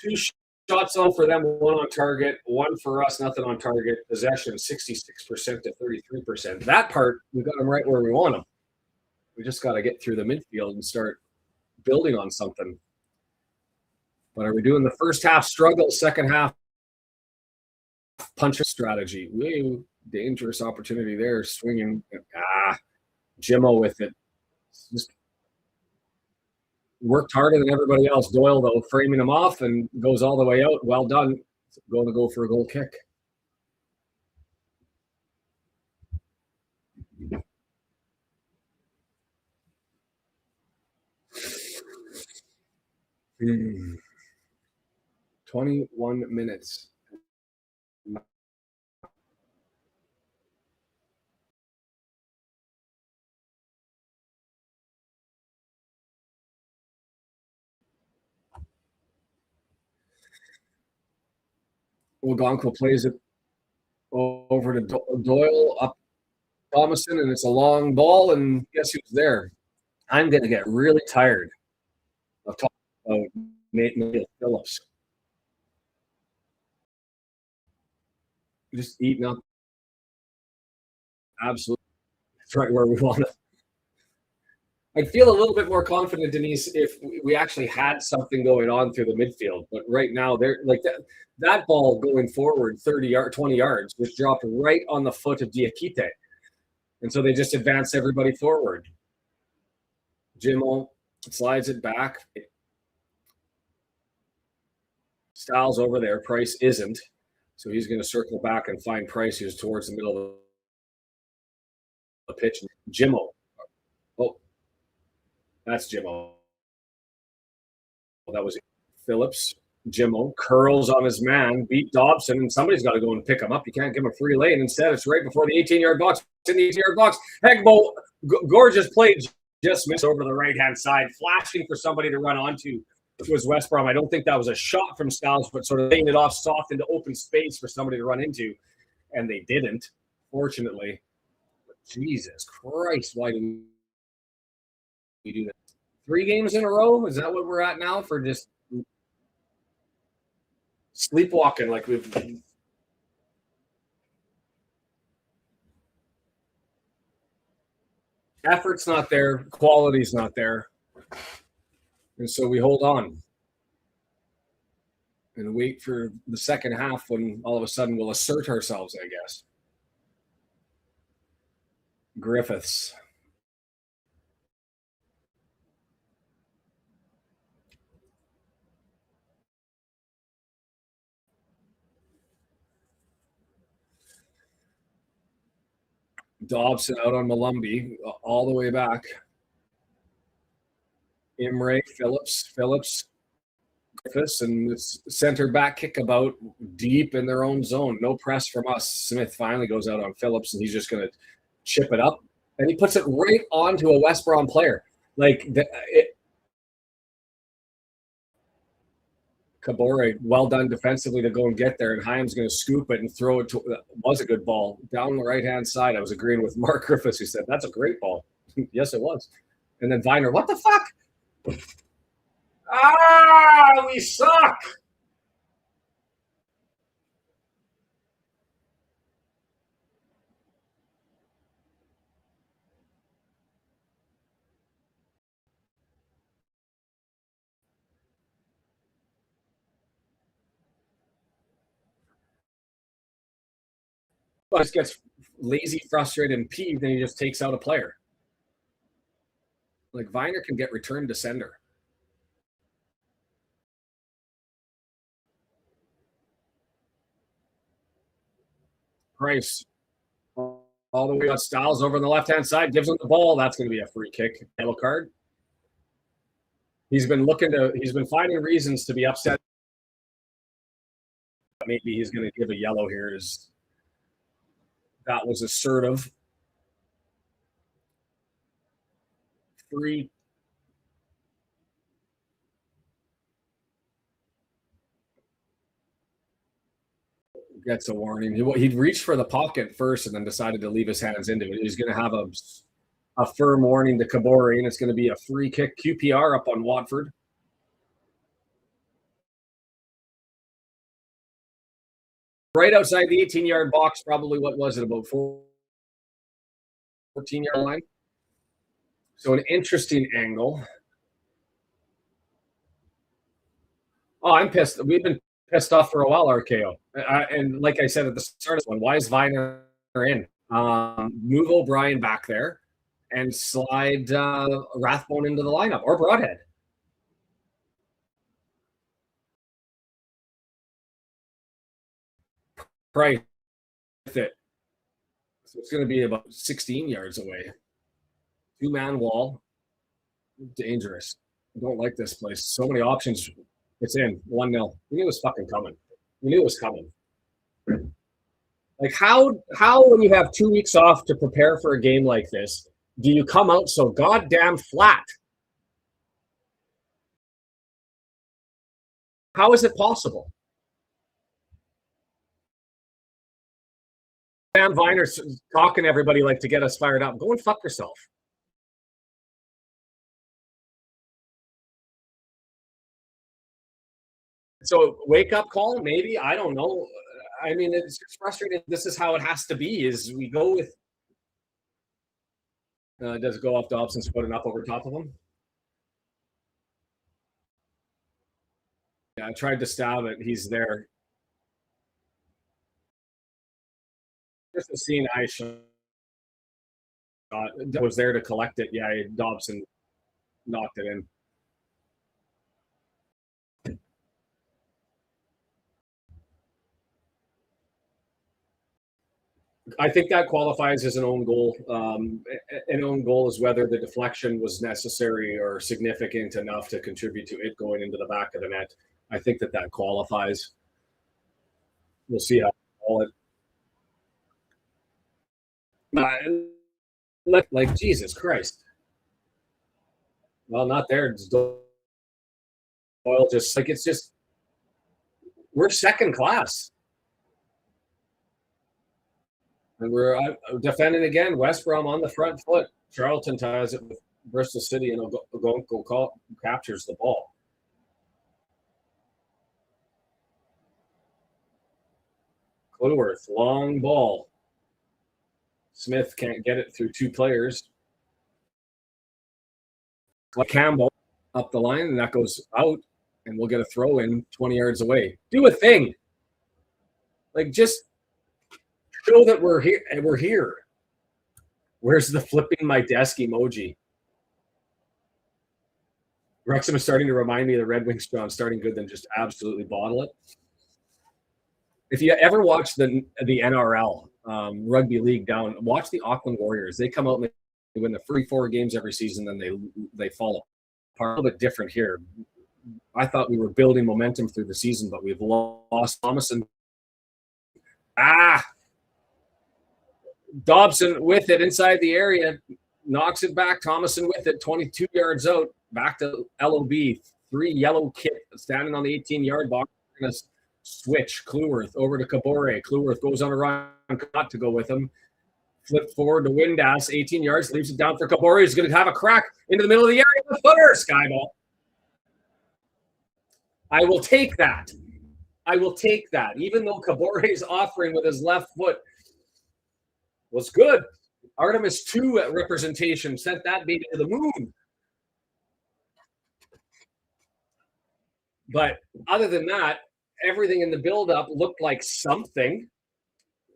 2 shots on for them, 1 on target, 1 for us, nothing on target. Possession 66% to 33%. That part, we got them right where we want them. We just got to get through the midfield and start building on something. But are we doing the first half struggle, second half punch strategy? Woo, dangerous opportunity there, swinging. Jimmo with it. Just worked harder than everybody else. Doyle, though, framing him off and goes all the way out. Well done. Going to go for a goal kick. Hmm. 21 minutes. Ogonko plays it over to Doyle, up Thomason, and it's a long ball, and guess who's there? I'm going to get really tired of talking about Nate Phillips. Just eating up. Absolutely. That's right where we want to. I'd feel a little bit more confident, Denise, if we actually had something going on through the midfield. But right now, they're like that ball going forward 20 yards was dropped right on the foot of Diakite. And so they just advance everybody forward. Jimmo slides it back. Styles over there. Price isn't. So he's going to circle back and find Price, who's towards the middle of the pitch. Jimmo. Oh, that's Jimmo. That was Phillips. Jimmo curls on his man, beat Dobson, and somebody's got to go and pick him up. You can't give him a free lane. Instead, it's right before the 18-yard box. In the 18-yard box. Hegbo, gorgeous play, just missed over the right-hand side, flashing for somebody to run onto. It was West Brom. I don't think that was a shot from Styles, but sort of laying it off soft into open space for somebody to run into, and they didn't, fortunately. But Jesus Christ, why do we do that? 3 games in a row? Is that what we're at now for just sleepwalking like we've been? Effort's not there, quality's not there. And so we hold on and wait for the second half when all of a sudden we'll assert ourselves, I guess. Griffiths. Dobson out on Malumbi, all the way back. Imre, Phillips and it's center back kickabout deep in their own zone. No press from us. Smith finally goes out on Phillips, and he's just going to chip it up, and he puts it right onto a West Brom player. Kabore, well done defensively to go and get there, and Hyam's going to scoop it and throw it to. Was a good ball down the right-hand side. I was agreeing with Mark Griffiths, who said that's a great ball. Yes, it was. And then Viner, what the fuck? We suck. Just gets lazy, frustrated, and peeved, and he just takes out a player. Like Viner can get returned to sender. Price all the way out. Styles over on the left-hand side, gives him the ball. That's going to be a free kick. Yellow card. He's been finding reasons to be upset. Maybe he's going to give a yellow here. That was assertive. Free. Gets a warning. He'd reached for the pocket first and then decided to leave his hands into it. He's going to have a firm warning to Kabore, and it's going to be a free kick. QPR up on Watford. Right outside the 18-yard box, probably, what was it, about 14-yard line? So an interesting angle. Oh, I'm pissed. We've been pissed off for a while, RKO. And like I said at the start of this one, why is Viner in? Move O'Brien back there and slide Rathbone into the lineup, or Broadhead. Price it. So it's going to be about 16 yards away. Two-man wall. Dangerous. I don't like this place. So many options. It's in 1-0. We knew it was fucking coming. We knew it was coming. Like how when you have 2 weeks off to prepare for a game like this, do you come out so goddamn flat? How is it possible? Sam Viner's talking to everybody like to get us fired up. Go and fuck yourself. So wake up call, maybe. I don't know. I mean, it's frustrating. This is how it has to be. Is we go with. Does it go off Dobson's foot and up over top of him? Yeah, I tried to stab it. He's there. Just a scene I shot. Was there to collect it. Yeah, Dobson knocked it in. I think that qualifies as an own goal. An own goal is whether the deflection was necessary or significant enough to contribute to it going into the back of the net. I think that qualifies. We'll see how all it. Like Jesus Christ. Well, not there. It's Doyle just like it's just we're second class. And we're defending again. West Brom on the front foot. Charlton ties it with Bristol City, and Ogonko captures the ball. Clueworth, long ball. Smith can't get it through two players. Campbell up the line, and that goes out, and we'll get a throw in 20 yards away. Do a thing. Like, just show that we're here and we're here. Where's the flipping my desk emoji? Wrexham is starting to remind me of the Red Wings, John. Starting good, then just absolutely bottle it. If you ever watch the NRL rugby league down, watch the Auckland Warriors. They come out and they win the free 4 games every season, then they fall apart. A little bit different here. I thought we were building momentum through the season, but we've lost Thomason. Dobson with it inside the area, knocks it back. Thomason with it, 22 yards out, back to LOB. 3 yellow kit standing on the 18-yard box. We're going to switch Cleworth over to Kabore. Cleworth goes on a run, not to go with him. Flip forward to Windass, 18 yards, leaves it down for Kabore. He's going to have a crack into the middle of the area. The footer, Skyball. I will take that. I will take that. Even though Kabore's offering with his left foot was good. Artemis 2 representation sent that baby to the moon. But other than that, everything in the build-up looked like something.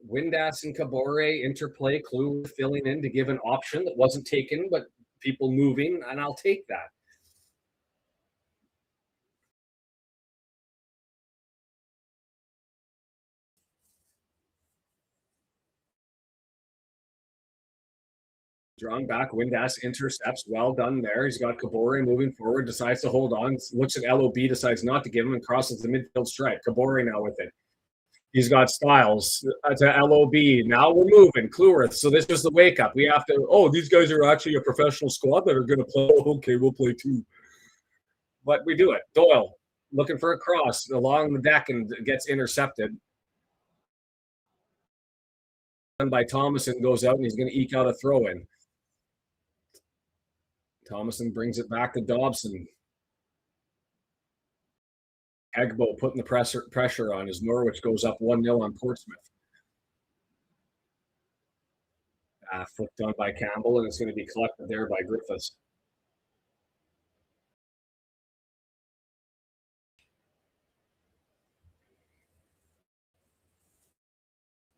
Windass and Kabore interplay, Clue filling in to give an option that wasn't taken, but people moving, and I'll take that. Drawn back, Windass intercepts. Well done there. He's got Kabore moving forward, decides to hold on, looks at LOB, decides not to give him, and crosses the midfield stripe. Kabore now with it. He's got Styles to LOB. Now we're moving. Cleworth. So this was the wake up. We have to, these guys are actually a professional squad that are going to play. Okay, we'll play too. But we do it. Doyle looking for a cross along the deck and gets intercepted. By Thomason goes out and he's going to eke out a throw in. Thomason brings it back to Dobson. Egbo putting the pressure on as Norwich goes up 1-0 on Portsmouth. Flipped on by Campbell, and it's going to be collected there by Griffiths.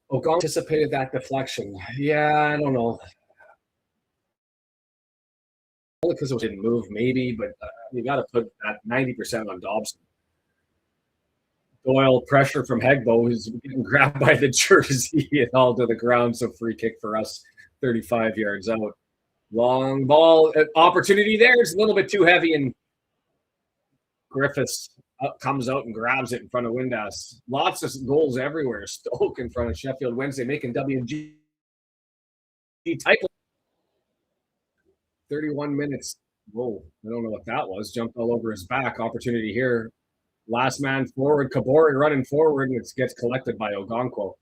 O'Gong anticipated that deflection. Yeah, I don't know. Only because it didn't move, maybe, but you got to put that 90% on Dobson. Doyle pressure from Hegbo, who's getting grabbed by the jersey and all to the ground. So free kick for us, 35 yards out. Long ball opportunity there. It's a little bit too heavy, and Griffiths comes out and grabs it in front of Windass. Lots of goals everywhere. Stoke in front of Sheffield Wednesday, making WG title. 31 minutes. Whoa, I don't know what that was. Jumped all over his back. Opportunity here. Last man forward, Kabore running forward, and it gets collected by Ogonkwo.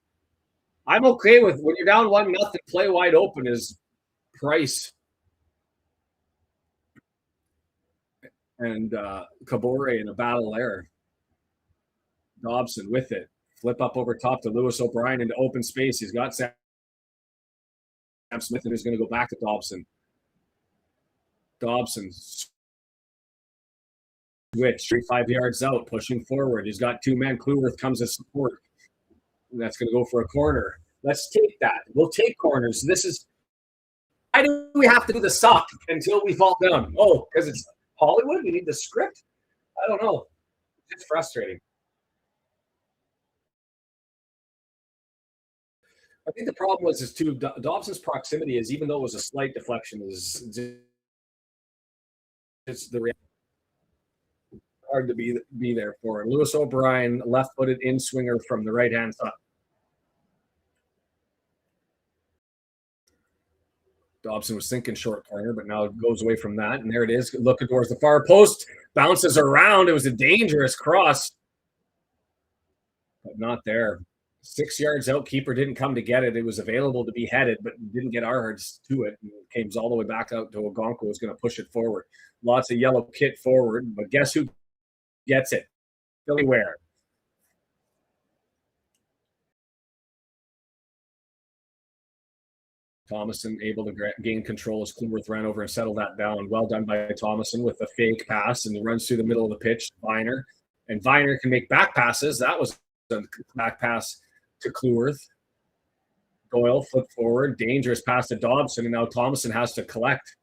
I'm okay with when you're down 1-0, play wide open is Price. And Kabore in a battle there. Dobson with it. Flip up over top to Lewis O'Brien into open space. He's got Sam Smith, and he's going to go back to Dobson. Dobson switch, 5 yards out, pushing forward. He's got 2 men. Cleworth comes as support. And that's going to go for a corner. Let's take that. We'll take corners. This is, why do we have to do the suck until we fall down? Oh, because it's Hollywood? We need the script? I don't know. It's frustrating. I think the problem was too, Dobson's proximity is, even though it was a slight deflection, it's the reality. Hard to be there for him. Lewis O'Brien, left-footed in-swinger from the right-hand side. Dobson was thinking short corner, but now it goes away from that, and there it is. Looking towards the far post, bounces around. It was a dangerous cross, but not there. 6 yards out, keeper didn't come to get it. It was available to be headed, but didn't get ours to it. And it came all the way back out to Ogonkwo, was going to push it forward. Lots of yellow kit forward, but guess who gets it? Billy Ware. Thomason able to gain control as Cleworth ran over and settled that down. Well done by Thomason with a fake pass, and he runs through the middle of the pitch. Viner. And Viner can make back passes. That was a back pass to Cleworth. Doyle flip forward. Dangerous pass to Dobson, and now Thomason has to collect.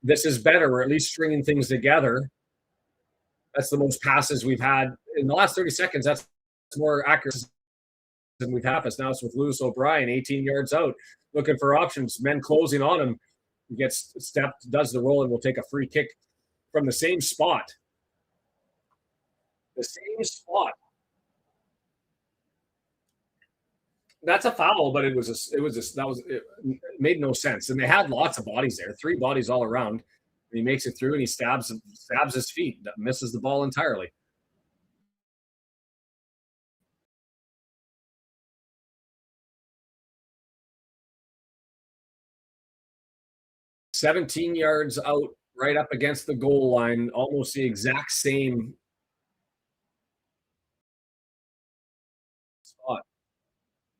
This is better. We're at least stringing things together. That's the most passes we've had in the last 30 seconds. That's more accurate than we've had. Now it's with Lewis O'Brien, 18 yards out, looking for options. Men closing on him. He gets stepped, does the roll, and will take a free kick from the same spot. The same spot. That's a foul, but it made no sense. And they had lots of bodies there, three bodies all around. And he makes it through and he stabs his feet, misses the ball entirely. 17 yards out, right up against the goal line, almost the exact same spot,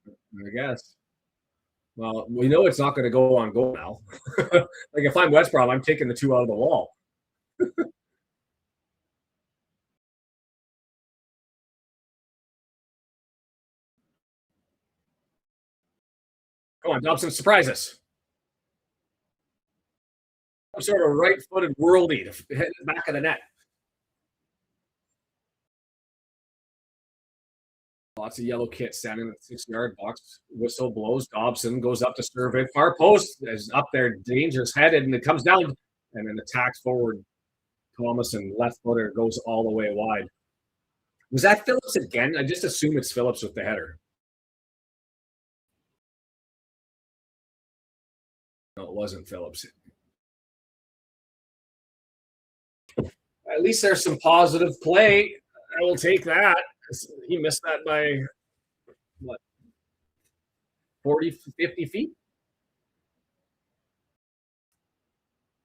I guess. Well, we know it's not going to go on goal now. Like if I'm West Brom, I'm taking the two out of the wall. Come on, Dobson, surprise us. Some sort of right-footed worldie to hit the back of the net. Lots of yellow kits standing in the 6-yard box. Whistle blows. Dobson goes up to serve it. Far post is up there, dangerous headed, and it comes down and then attacks forward. Thomas and left footer goes all the way wide. Was that Phillips again? I just assume it's Phillips with the header. No, it wasn't Phillips. At least there's some positive play. I will take that. He missed that by what, 40, 50 feet?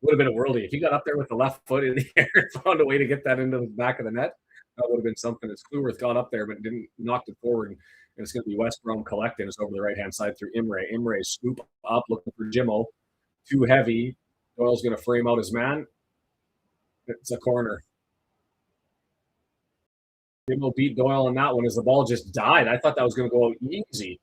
Would have been a worldie. If he got up there with the left foot in the air and found a way to get that into the back of the net, that would have been something. As Kluwerth got up there but didn't knock it forward. And it's going to be West Brom collecting. It's over the right-hand side through Imre. Imre scoop up looking for Jimmo. Too heavy. Doyle's going to frame out his man. It's a corner. Jimmo beat Doyle on that one as the ball just died. I thought that was going to go out easy.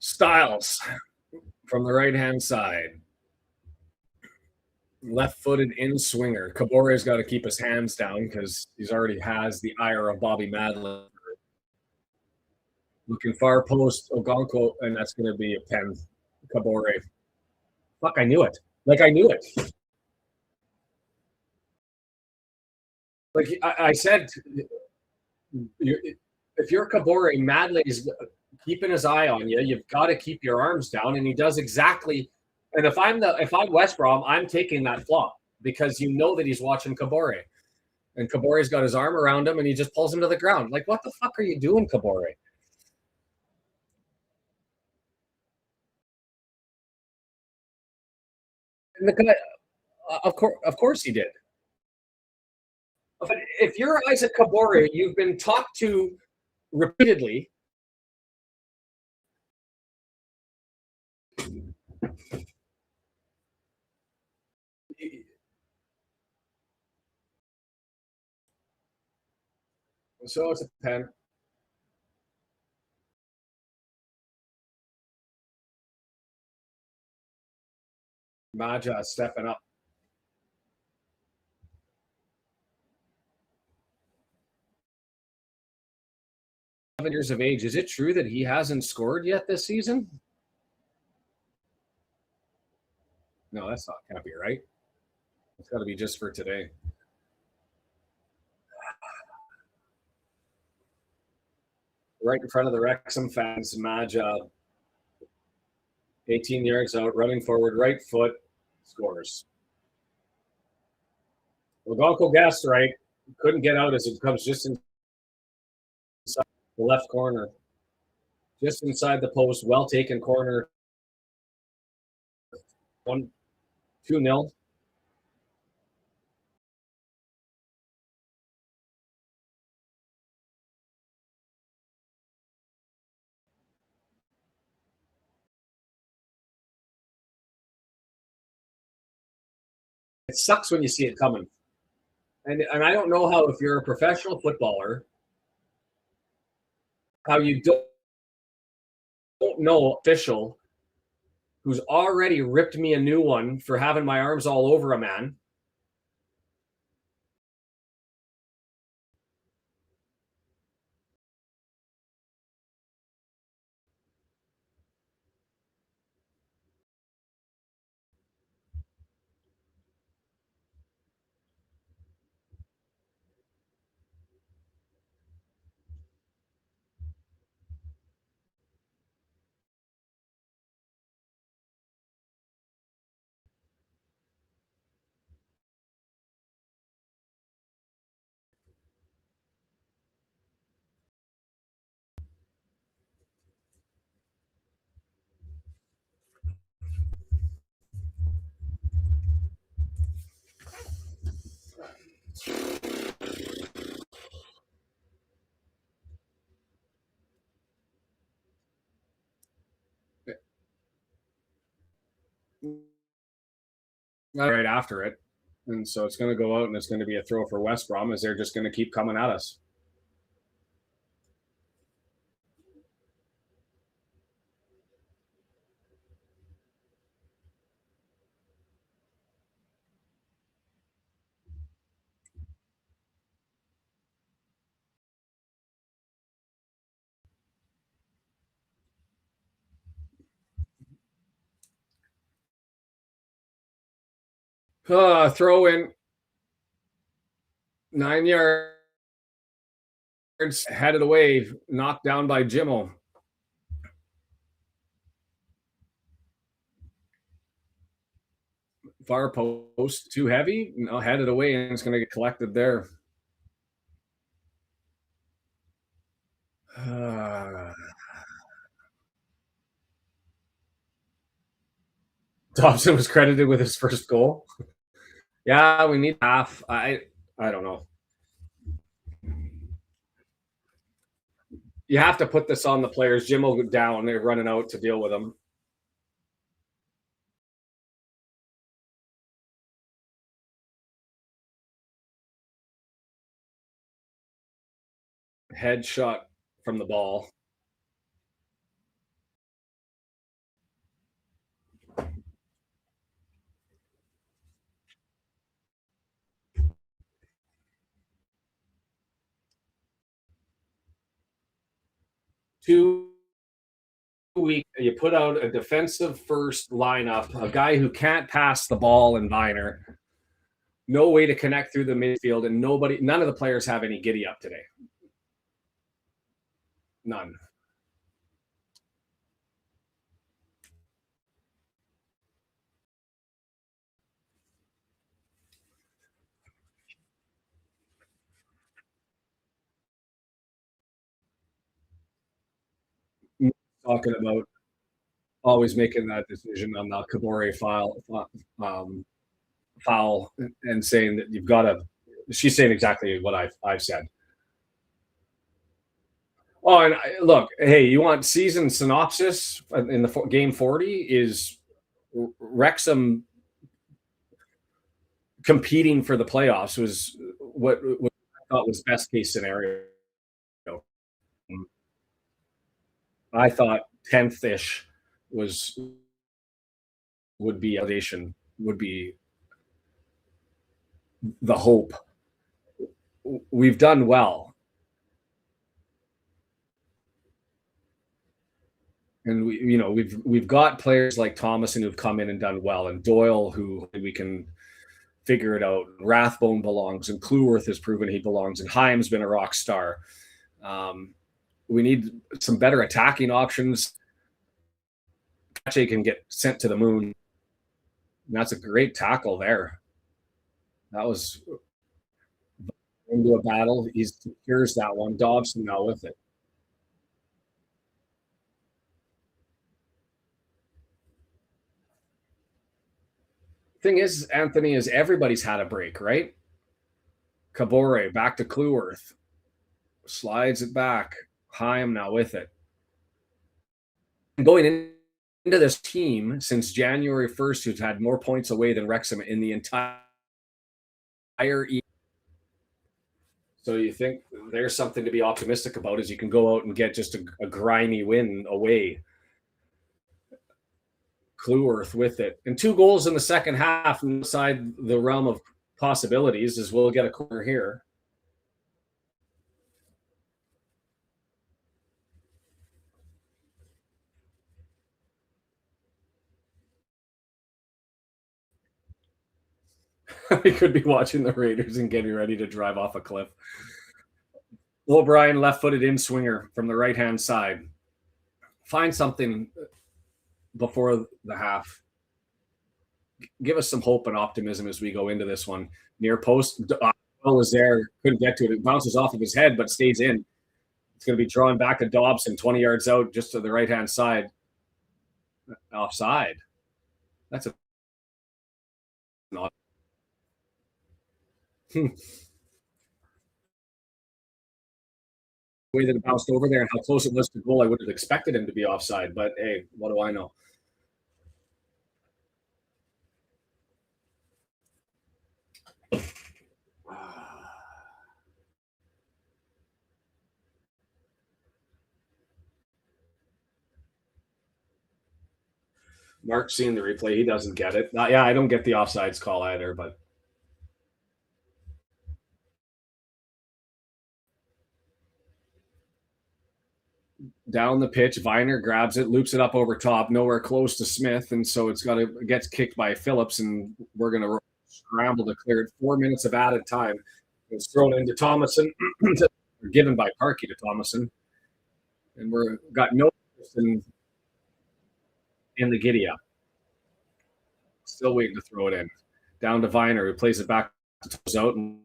Styles from the right-hand side. Left-footed in swinger. Cabore's got to keep his hands down because he's already has the ire of Bobby Madlin. Looking far post Ogonko, and that's going to be a pen. Cabore. Fuck, I knew it. Like I knew it. Like I said, if you're Cabore, Madley's keeping his eye on you. You've got to keep your arms down, and he does exactly. And if I'm West Brom, I'm taking that flop because you know that he's watching Cabore, and Cabore's got his arm around him, and he just pulls him to the ground. Like, what the fuck are you doing, Cabore? And the guy, of course, he did. But if you're Isaac Cabore, you've been talked to repeatedly. So it's a 10. Maja stepping up. 7 years of age. Is it true that he hasn't scored yet this season? No, that's not can't be right. It's got to be just for today. Right in front of the Wrexham fans, Maja, 18 yards out, running forward, right foot, scores. Logonko guessed right. Couldn't get out as it comes just inside the left corner. Just inside the post. Well taken corner. 2-0. It sucks when you see it coming. And I don't know how, if you're a professional footballer how you don't know official who's already ripped me a new one for having my arms all over a man. Right after it. And so it's going to go out and it's going to be a throw for West Brom as they're just going to keep coming at us. Throw in 9 yards, headed away, knocked down by Jimmo. Far post, too heavy. No, headed away, and it's going to get collected there. Dobson was credited with his first goal. Yeah, we need half. I don't know. You have to put this on the players. Jim will go down. They're running out to deal with him. Headshot from the ball. Two week, you put out a defensive first lineup, a guy who can't pass the ball in Viner, no way to connect through the midfield, and none of the players have any giddy up today. None. Talking about always making that decision on the Kabore foul and saying that you've got to. She's saying exactly what I've said. Oh, and look, hey, you want season synopsis in the game 40 is Wrexham competing for the playoffs was what I thought was best case scenario. I thought 10th ish was would be elevation, would be the hope. We've done well. And we've got players like Thomason who've come in and done well, and Doyle who we can figure it out. Rathbone belongs, and Kluworth has proven he belongs, and Haim's been a rock star. We need some better attacking options. Pache can get sent to the moon. And that's a great tackle there. That was into a battle. He secures that one. Dobson now with it. Thing is, Anthony, is everybody's had a break, right? Kabore back to Kluworth. Slides it back. Haim now with it. Going into this team since January 1st, who's had more points away than Wrexham in the entire So you think there's something to be optimistic about, is you can go out and get just a grimy win away. Clueworth with it. And 2 goals in the second half inside the realm of possibilities, as we'll get a corner here. We could be watching the Raiders and getting ready to drive off a cliff. O'Brien left-footed in swinger from the right-hand side. Find something before the half. Give us some hope and optimism as we go into this one. Near post, was there, couldn't get to it. It bounces off of his head, but stays in. It's going to be drawn back to Dobson, 20 yards out, just to the right-hand side. Offside. That's a not. The way that it bounced over there and how close it was to goal, I would have expected him to be offside. But hey, what do I know? Mark's seeing the replay. He doesn't get it. Yeah, I don't get the offsides call either, but down the pitch, Viner grabs it, loops it up over top, nowhere close to Smith, and so it gets kicked by Phillips, and we're going to scramble to clear it. 4 minutes of added time. It's thrown into Thomason, given by Parkey to Thomason, and we're got no interest in the giddy up. Still waiting to throw it in. Down to Viner, who plays it back to toes out, and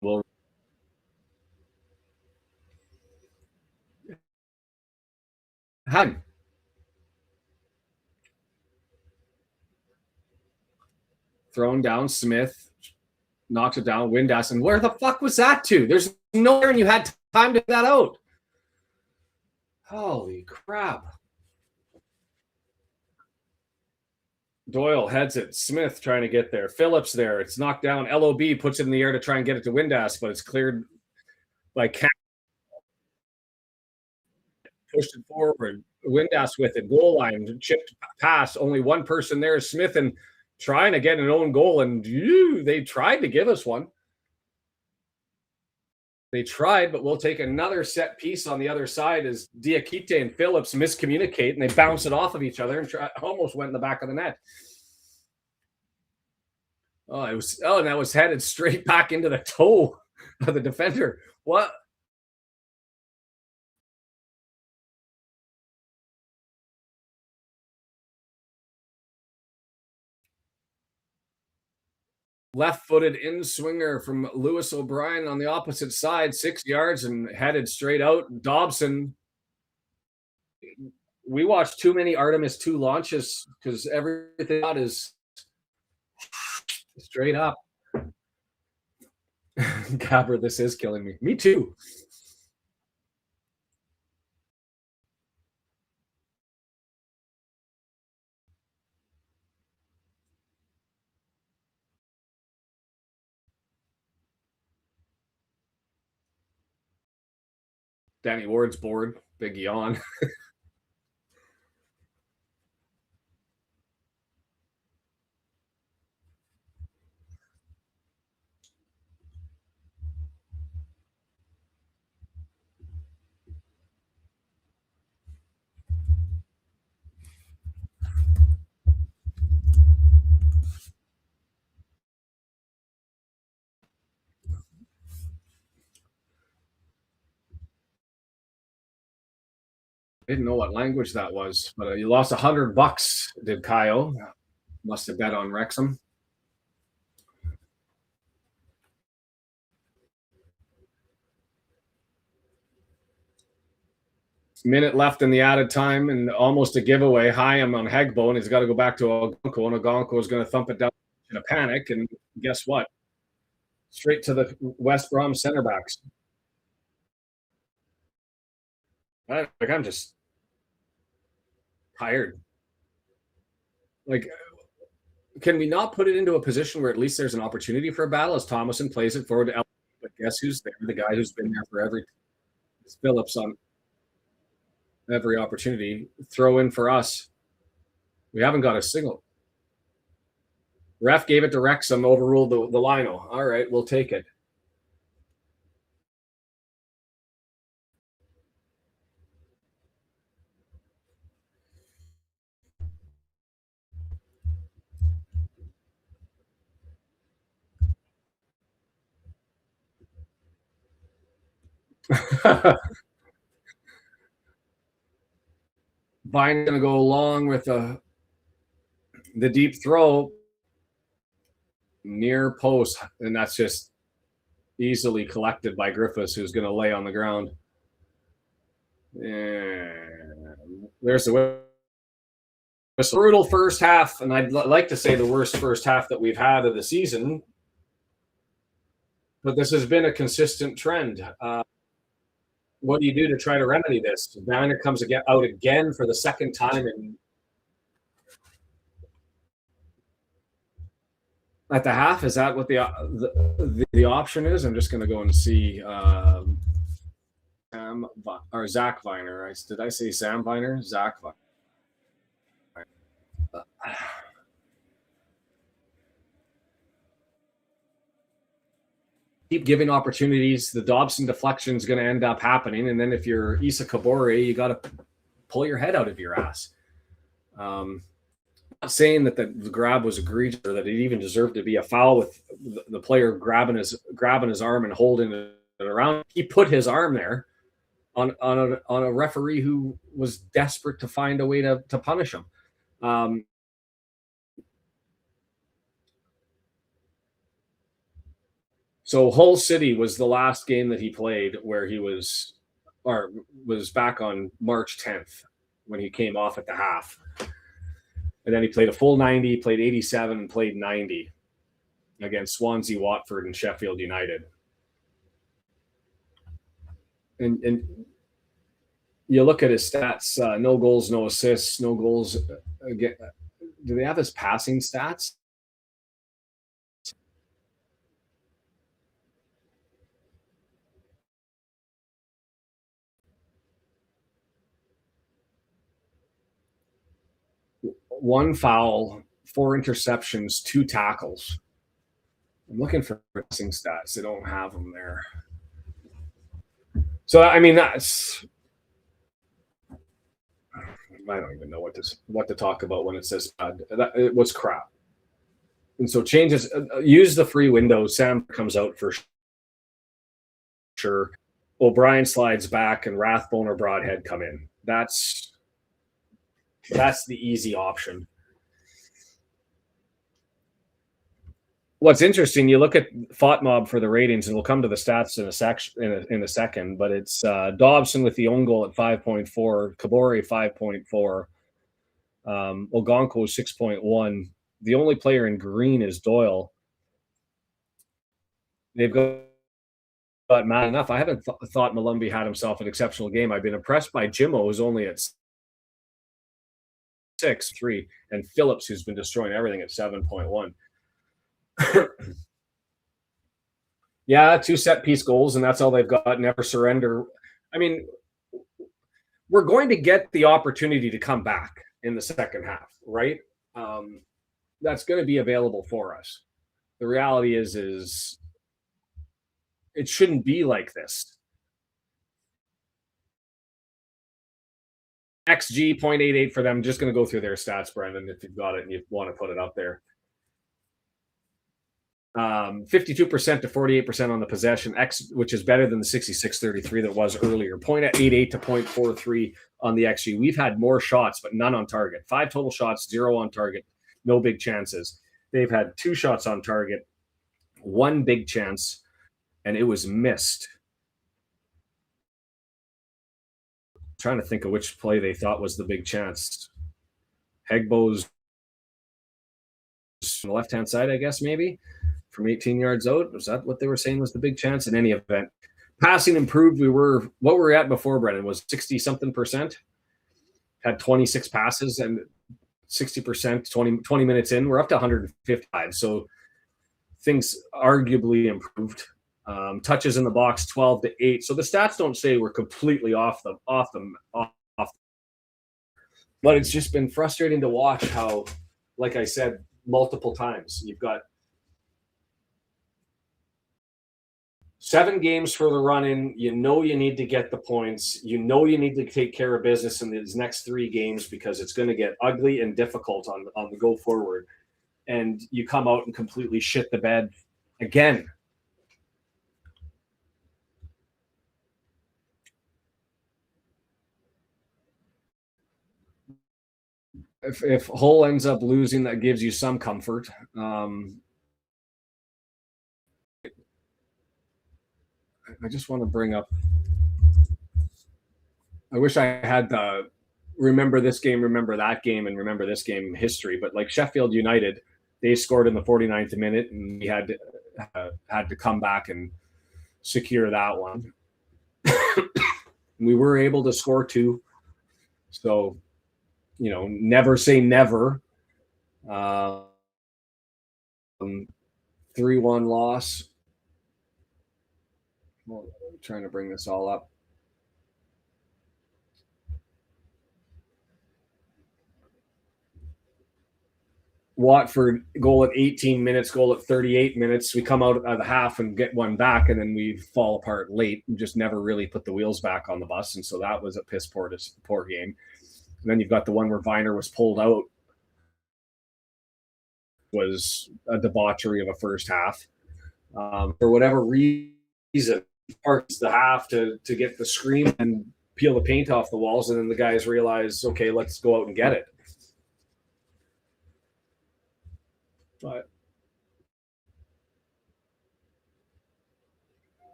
we'll hang. Thrown down, Smith knocks it down. Windass, and where the fuck was that to? There's nowhere, and you had time to get that out. Holy crap. Doyle heads it. Smith trying to get there. Phillips there. It's knocked down. LOB puts it in the air to try and get it to Windass, but it's cleared by Cam. Pushed it forward. Windass with it. Goal line. Chipped pass. Only one person there is Smith, and trying to get an own goal, and they tried to give us one. They tried, but we'll take another set piece on the other side as Diakite and Phillips miscommunicate, and they bounce it off of each other and almost went in the back of the net. And that was headed straight back into the toe of the defender. What? Left-footed in-swinger from Lewis O'Brien on the opposite side, 6 yards and headed straight out. Dobson. We watched too many Artemis 2 launches because everything out is straight up. Gabber, this is killing me. Me too. Danny Ward's bored. Big yawn. Didn't know what language that was, but you lost $100, did Kyle. Must have bet on Wrexham. Minute left in the added time and almost a giveaway. Hyam on Hegbone. He's got to go back to Ogonko, and Ogonko is going to thump it down in a panic. And guess what? Straight to the West Brom center backs. I'm just tired. Can we not put it into a position where at least there's an opportunity for a battle as Thomason plays it forward to L? But Guess who's there? The guy who's been there for Phillips on every opportunity. Throw in for us. We haven't got a single. Ref gave it to Wrexham, overruled the lino. All right, we'll take it. Vine going to go along with the deep throw near post, and that's just easily collected by Griffiths, who's going to lay on the ground. And there's the whistle. Brutal first half, and I'd like to say the worst first half that we've had of the season. But this has been a consistent trend. What do you do to try to remedy this? Viner comes out again for the second time at the half. Is that what the option is? I'm just going to go and see Sam or Zach Viner. Did I say Sam Viner? Zach Viner. Keep giving opportunities. The Dobson deflection is going to end up happening, and then if you're Issa Kabore, you got to pull your head out of your ass. Not saying that the grab was egregious or that it even deserved to be a foul with the player grabbing his arm and holding it around. He put his arm there on a referee who was desperate to find a way to punish him. So Hull City was the last game that he played where he was back on March 10th when he came off at the half. And then he played a full 90, played 87, and played 90 against Swansea, Watford, and Sheffield United. And you look at his stats, no goals, no assists, no goals. Again, do they have his passing stats? One foul, 4 interceptions, 2 tackles. I'm looking for passing stats. They don't have them there. So, I mean, that's... I don't even know what to talk about when it says bad. It was crap. And so changes, use the free window. Sam comes out for sure. O'Brien slides back and Rathbone or Broadhead come in. That's the easy option. What's interesting, you look at FOTMob for the ratings, and we'll come to the stats in a second, but it's Dobson with the own goal at 5.4, Kabore 5.4, Ogonko 6.1. The only player in green is Doyle. They've got mad enough. I haven't thought Malumbi had himself an exceptional game. I've been impressed by Jimmo, who's only at 6.3, and Phillips, who's been destroying everything at 7.1. Yeah, 2 set-piece goals, and that's all they've got. Never surrender. I mean, we're going to get the opportunity to come back in the second half, right? That's going to be available for us. The reality is it shouldn't be like this. XG 0.88 for them. Just going to go through their stats, Brendan, if you've got it and you want to put it up there. 52% to 48% on the possession, which is better than the 66-33 that was earlier. 0.88 to 0.43 on the XG. We've had more shots, but none on target. 5 total shots, 0 on target, no big chances. They've had 2 shots on target, 1 big chance, and it was missed. I'm trying to think of which play they thought was the big chance. Hegbo's on the left-hand side, I guess, maybe. From 18 yards out. Was that what they were saying was the big chance? In any event, passing improved. What were we at before, Brennan? Was 60-something%? Had 26 passes and 60%, 20 minutes in. We're up to 155. So things arguably improved. Touches in the box 12-8. So the stats don't say we're completely off. But it's just been frustrating to watch how, like I said multiple times, you've got 7 games for the run-in. You need to get the points. You need to take care of business in these next 3 games because it's going to get ugly and difficult on the go forward. And you come out and completely shit the bed again. If Hull ends up losing, that gives you some comfort. I just want to bring up. I wish I had the remember this game, remember that game, and remember this game history. But like Sheffield United, they scored in the 49th minute, and we had to come back and secure that one. We were able to score 2. So, never say never. 3-1 loss. Well, I'm trying to bring this all up. Watford goal at 18 minutes, goal at 38 minutes. We come out of the half and get one back, and then we fall apart late. We just never really put the wheels back on the bus, and so that was a piss poor game. And then you've got the one where Viner was pulled out. Was a debauchery of a first half. For whatever reason, parts the half to get the scream and peel the paint off the walls, and then the guys realize, okay, let's go out and get it. But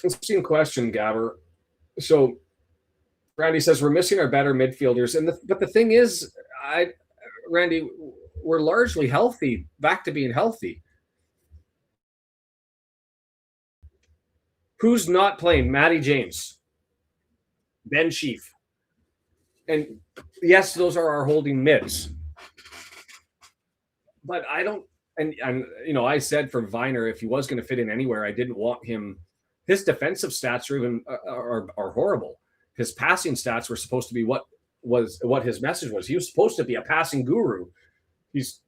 interesting question, Gabber. So Randy says we're missing our better midfielders, but the thing is, Randy, we're largely healthy, back to being healthy. Who's not playing? Matty James, Ben Sheaf, and yes, those are our holding mids. But I don't, and I said for Viner, if he was going to fit in anywhere, I didn't want him. His defensive stats are horrible. His passing stats were supposed to be what his message was. He was supposed to be a passing guru. He's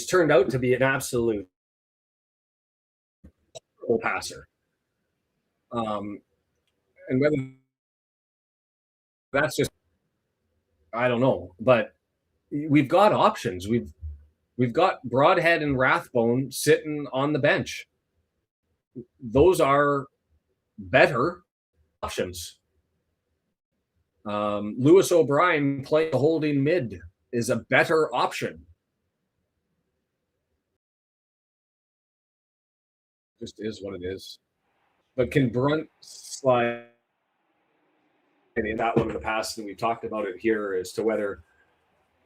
turned out to be an absolute passer. And whether that's just, I don't know, but we've got options. We've got Broadhead and Rathbone sitting on the bench. Those are better options. Lewis O'Brien playing the holding mid is a better option. Just is what it is. But can Brunt slide in that one in the past? And we've talked about it here as to whether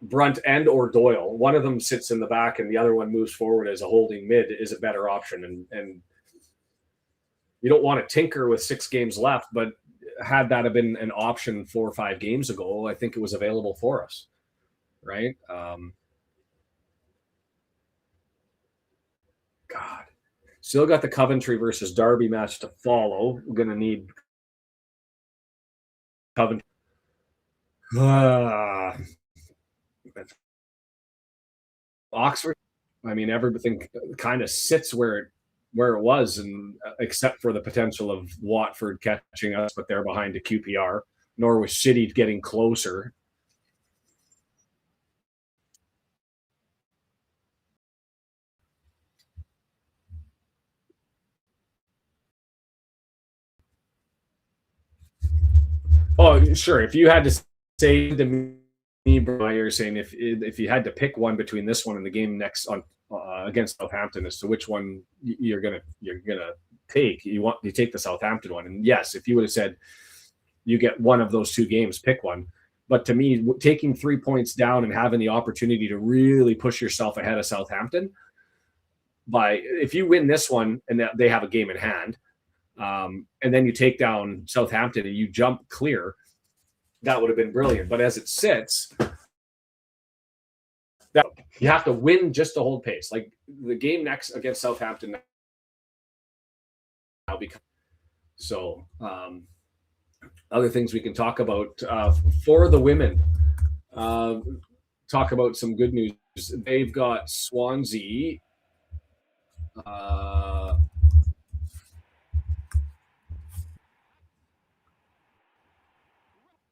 Brunt and or Doyle, one of them sits in the back and the other one moves forward as a holding mid, is a better option. And you don't want to tinker with 6 games left, but had that have been an option 4 or 5 games ago, I think it was available for us, right? God, still got the Coventry versus Derby match to follow. We're going to need Coventry. Oxford, I mean, everything kind of sits where it was, and except for the potential of Watford catching us, but they're behind a QPR. Norwich City getting closer. Oh, sure. If you had to say to me, you're saying if you had to pick one between this one and the game next on against Southampton as to which one you're gonna take, you take the Southampton one. And yes, if you would have said you get one of those 2 games, pick one. But to me, taking 3 points down and having the opportunity to really push yourself ahead of Southampton, if you win this one and they have a game in hand, and then you take down Southampton and you jump clear, that would have been brilliant. But as it sits, That you have to win just to hold pace. Like the game next against Southampton now becomes so. Other things we can talk about for the women. Talk about some good news. They've got Swansea.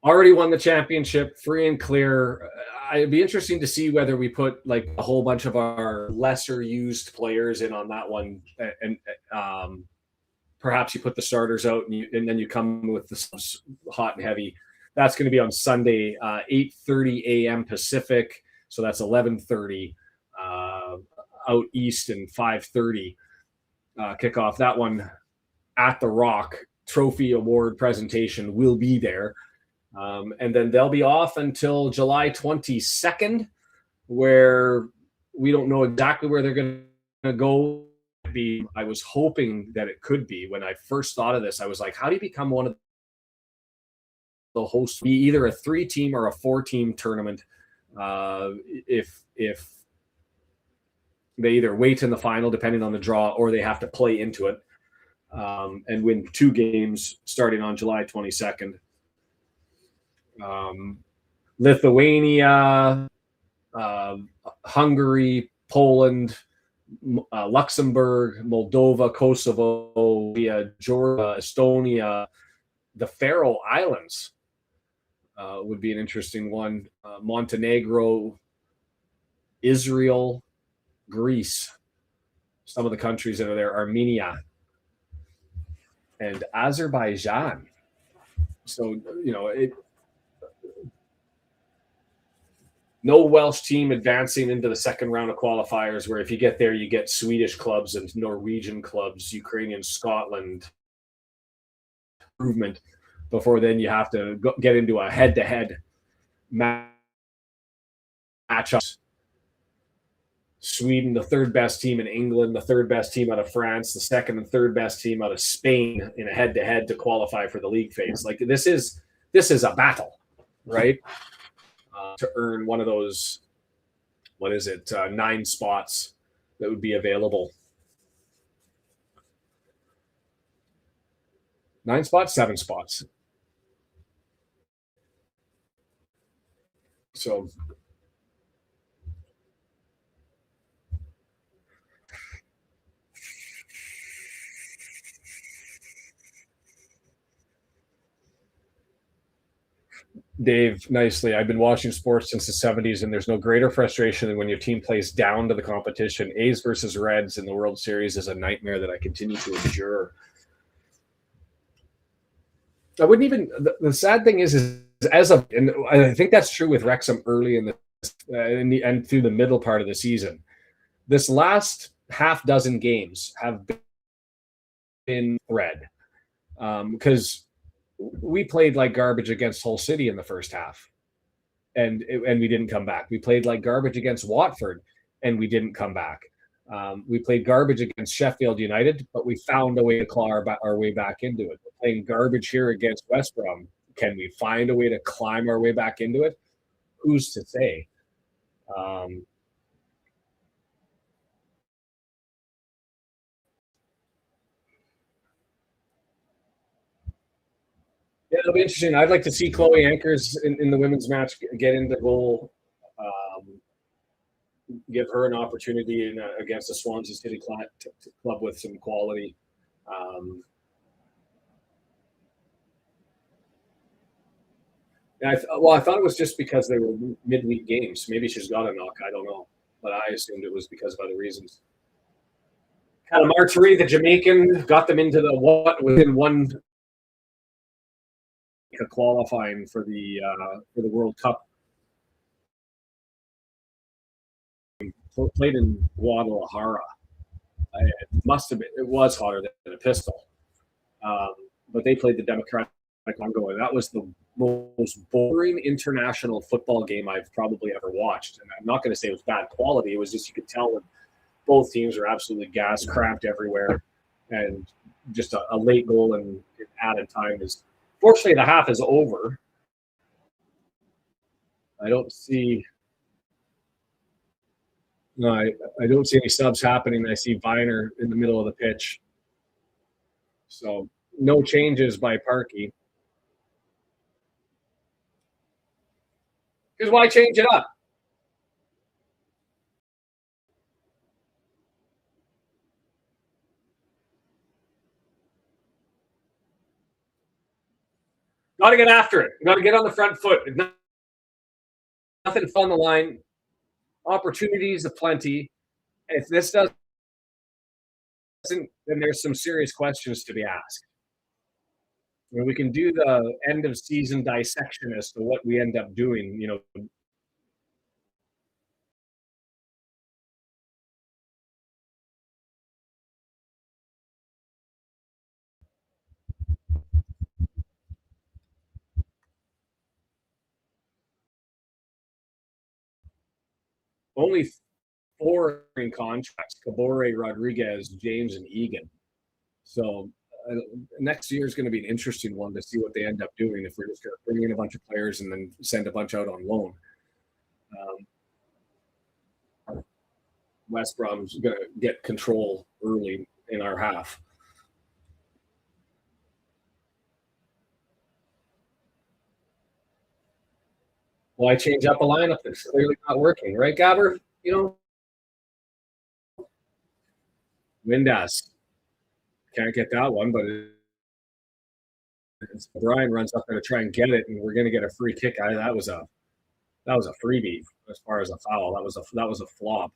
Already won the championship, free and clear. It'd be interesting to see whether we put like a whole bunch of our lesser used players in on that one, and perhaps you put the starters out and then you come with the subs hot and heavy. That's going to be on Sunday, 8:30 a.m. Pacific, so that's 11:30 out east and 5:30 kickoff. That one at the Rock Trophy Award presentation will be there. And then they'll be off until July 22nd, where we don't know exactly where they're going to go. I was hoping that it could be. When I first thought of this, I was like, how do you become one of the hosts? Be either a 3-team or a 4-team tournament. If they either wait in the final, depending on the draw, or they have to play into it and win 2 games starting on July 22nd. Lithuania, Hungary, Poland, Luxembourg, Moldova, Kosovo, Georgia, Estonia, the Faroe Islands would be an interesting one. Montenegro, Israel, Greece, some of the countries that are there, Armenia, and Azerbaijan. So, no Welsh team advancing into the second round of qualifiers, where if you get there, you get Swedish clubs and Norwegian clubs, Ukrainian, Scotland improvement. Before then, you have to get into a head-to-head matchup. Sweden, the third best team in England, the third best team out of France, the second and third best team out of Spain in a head-to-head to qualify for the league phase. Like this is a battle, right? To earn one of those, 9 spots that would be available. 9 spots, 7 spots. So Dave, nicely. I've been watching sports since the 70s, and there's no greater frustration than when your team plays down to the competition. A's versus Reds in the World Series is a nightmare that I continue to endure. I wouldn't even. The sad thing is and I think that's true with Wrexham early in and through the middle part of the season. This last half dozen games have been red because we played like garbage against Hull City in the first half, and we didn't come back. We played like garbage against Watford, and we didn't come back. We played garbage against Sheffield United, but we found a way to claw our way back into it. We're playing garbage here against West Brom. Can we find a way to climb our way back into it? Who's to say? Yeah, it'll be interesting. I'd like to see Chloe Anchors in the women's match get into goal. Give her an opportunity against the Swansea City club with some quality. I thought it was just because they were midweek games. Maybe she's got a knock. I don't know, but I assumed it was because of other reasons. Martiri, the Jamaican, got them into within one qualifying for the World Cup. Played in Guadalajara. It was hotter than a pistol. But they played the Democratic Congo, and that was the most boring international football game I've probably ever watched. And I'm not going to say it was bad quality. It was just, you could tell that both teams are absolutely gas cramped everywhere, and just a late goal and added time is. Fortunately, the half is over. I don't see No, I don't see any subs happening. I see Viner in the middle of the pitch. So no changes by Parkey. Because why change it up? Got to get after it. Got to get on the front foot. Nothing fun the line. Opportunities aplenty. If this doesn't, then there's some serious questions to be asked. I mean, we can do the end of season dissection as to what we end up doing. Only 4 in contracts: Cabore, Rodriguez, James, and Egan. So next year is going to be an interesting one to see what they end up doing if we're just going to bring in a bunch of players and then send a bunch out on loan. West Brom's going to get control early in our half. Why change up a lineup that's clearly not working, right, Gabber? Windass can't get that one, but Brian runs up there to try and get it, and we're going to get a free kick. That was a freebie as far as a foul. That was a flop.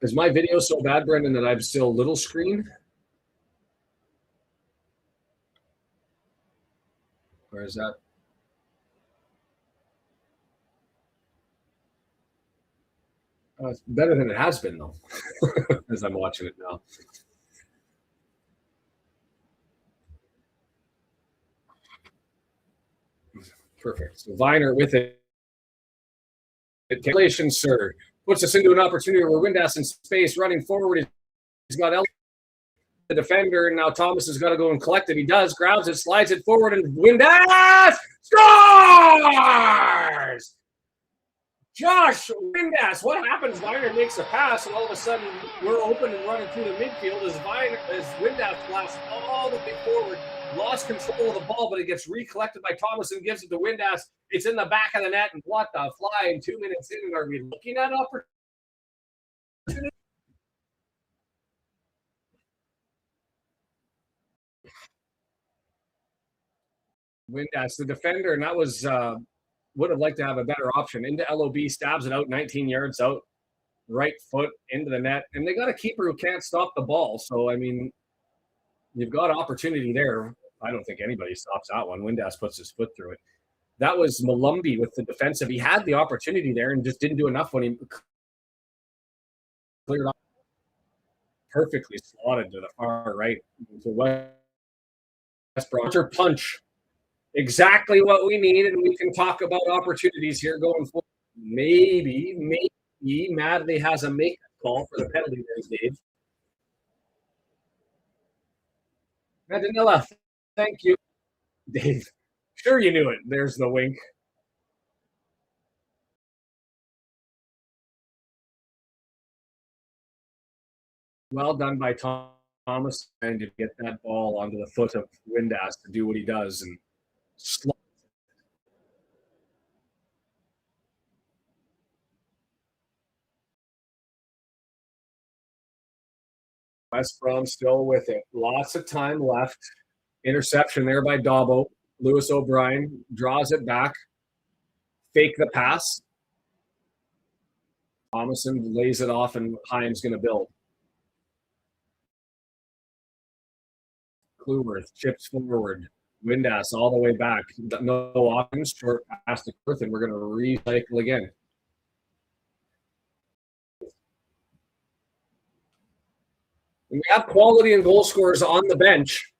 Is my video so bad, Brendan, that I'm still little screen? Or is that? It's better than it has been, though, as I'm watching it now. Perfect. So Viner with it. Congratulations, sir. Puts us into an opportunity where Windass in space running forward. He's got the defender, and now Thomas has got to go and collect it. He does, grabs it, slides it forward, and Windass scores! Josh Windass, what happens? Viner makes a pass, and all of a sudden we're open and running through the midfield as Windass blasts all the way forward. Lost control of the ball, but it gets recollected by Thomas and gives it to Windass. It's in the back of the net, and what the fly in 2 minutes in, and are we looking at opportunity? Windass, the defender, and that was would have liked to have a better option. Into LOB, stabs it out 19 yards out, right foot into the net, and they got a keeper who can't stop the ball. So I mean, you've got opportunity there. I don't think anybody stops that one. Windass puts his foot through it. That was Malumbi with the defensive. He had the opportunity there and just didn't do enough when he cleared off. Perfectly slotted to the far right. To West Brom. Punch. Exactly what we need, and we can talk about opportunities here going forward. Maybe Madley has a make-up call for the penalty there, Dave. Danila, thank you. Dave, sure you knew it. There's the wink. Well done by Thomas trying to get that ball onto the foot of Windass to do what he does and slot. West Brom still with it. Lots of time left. Interception there by Dabo. Lewis O'Brien draws it back. Fake the pass. Thomason lays it off, and Hines going to build. Kluworth chips forward. Windass all the way back. No options. Short pass to Kurth, and we're going to recycle again. And we have quality and goal scorers on the bench.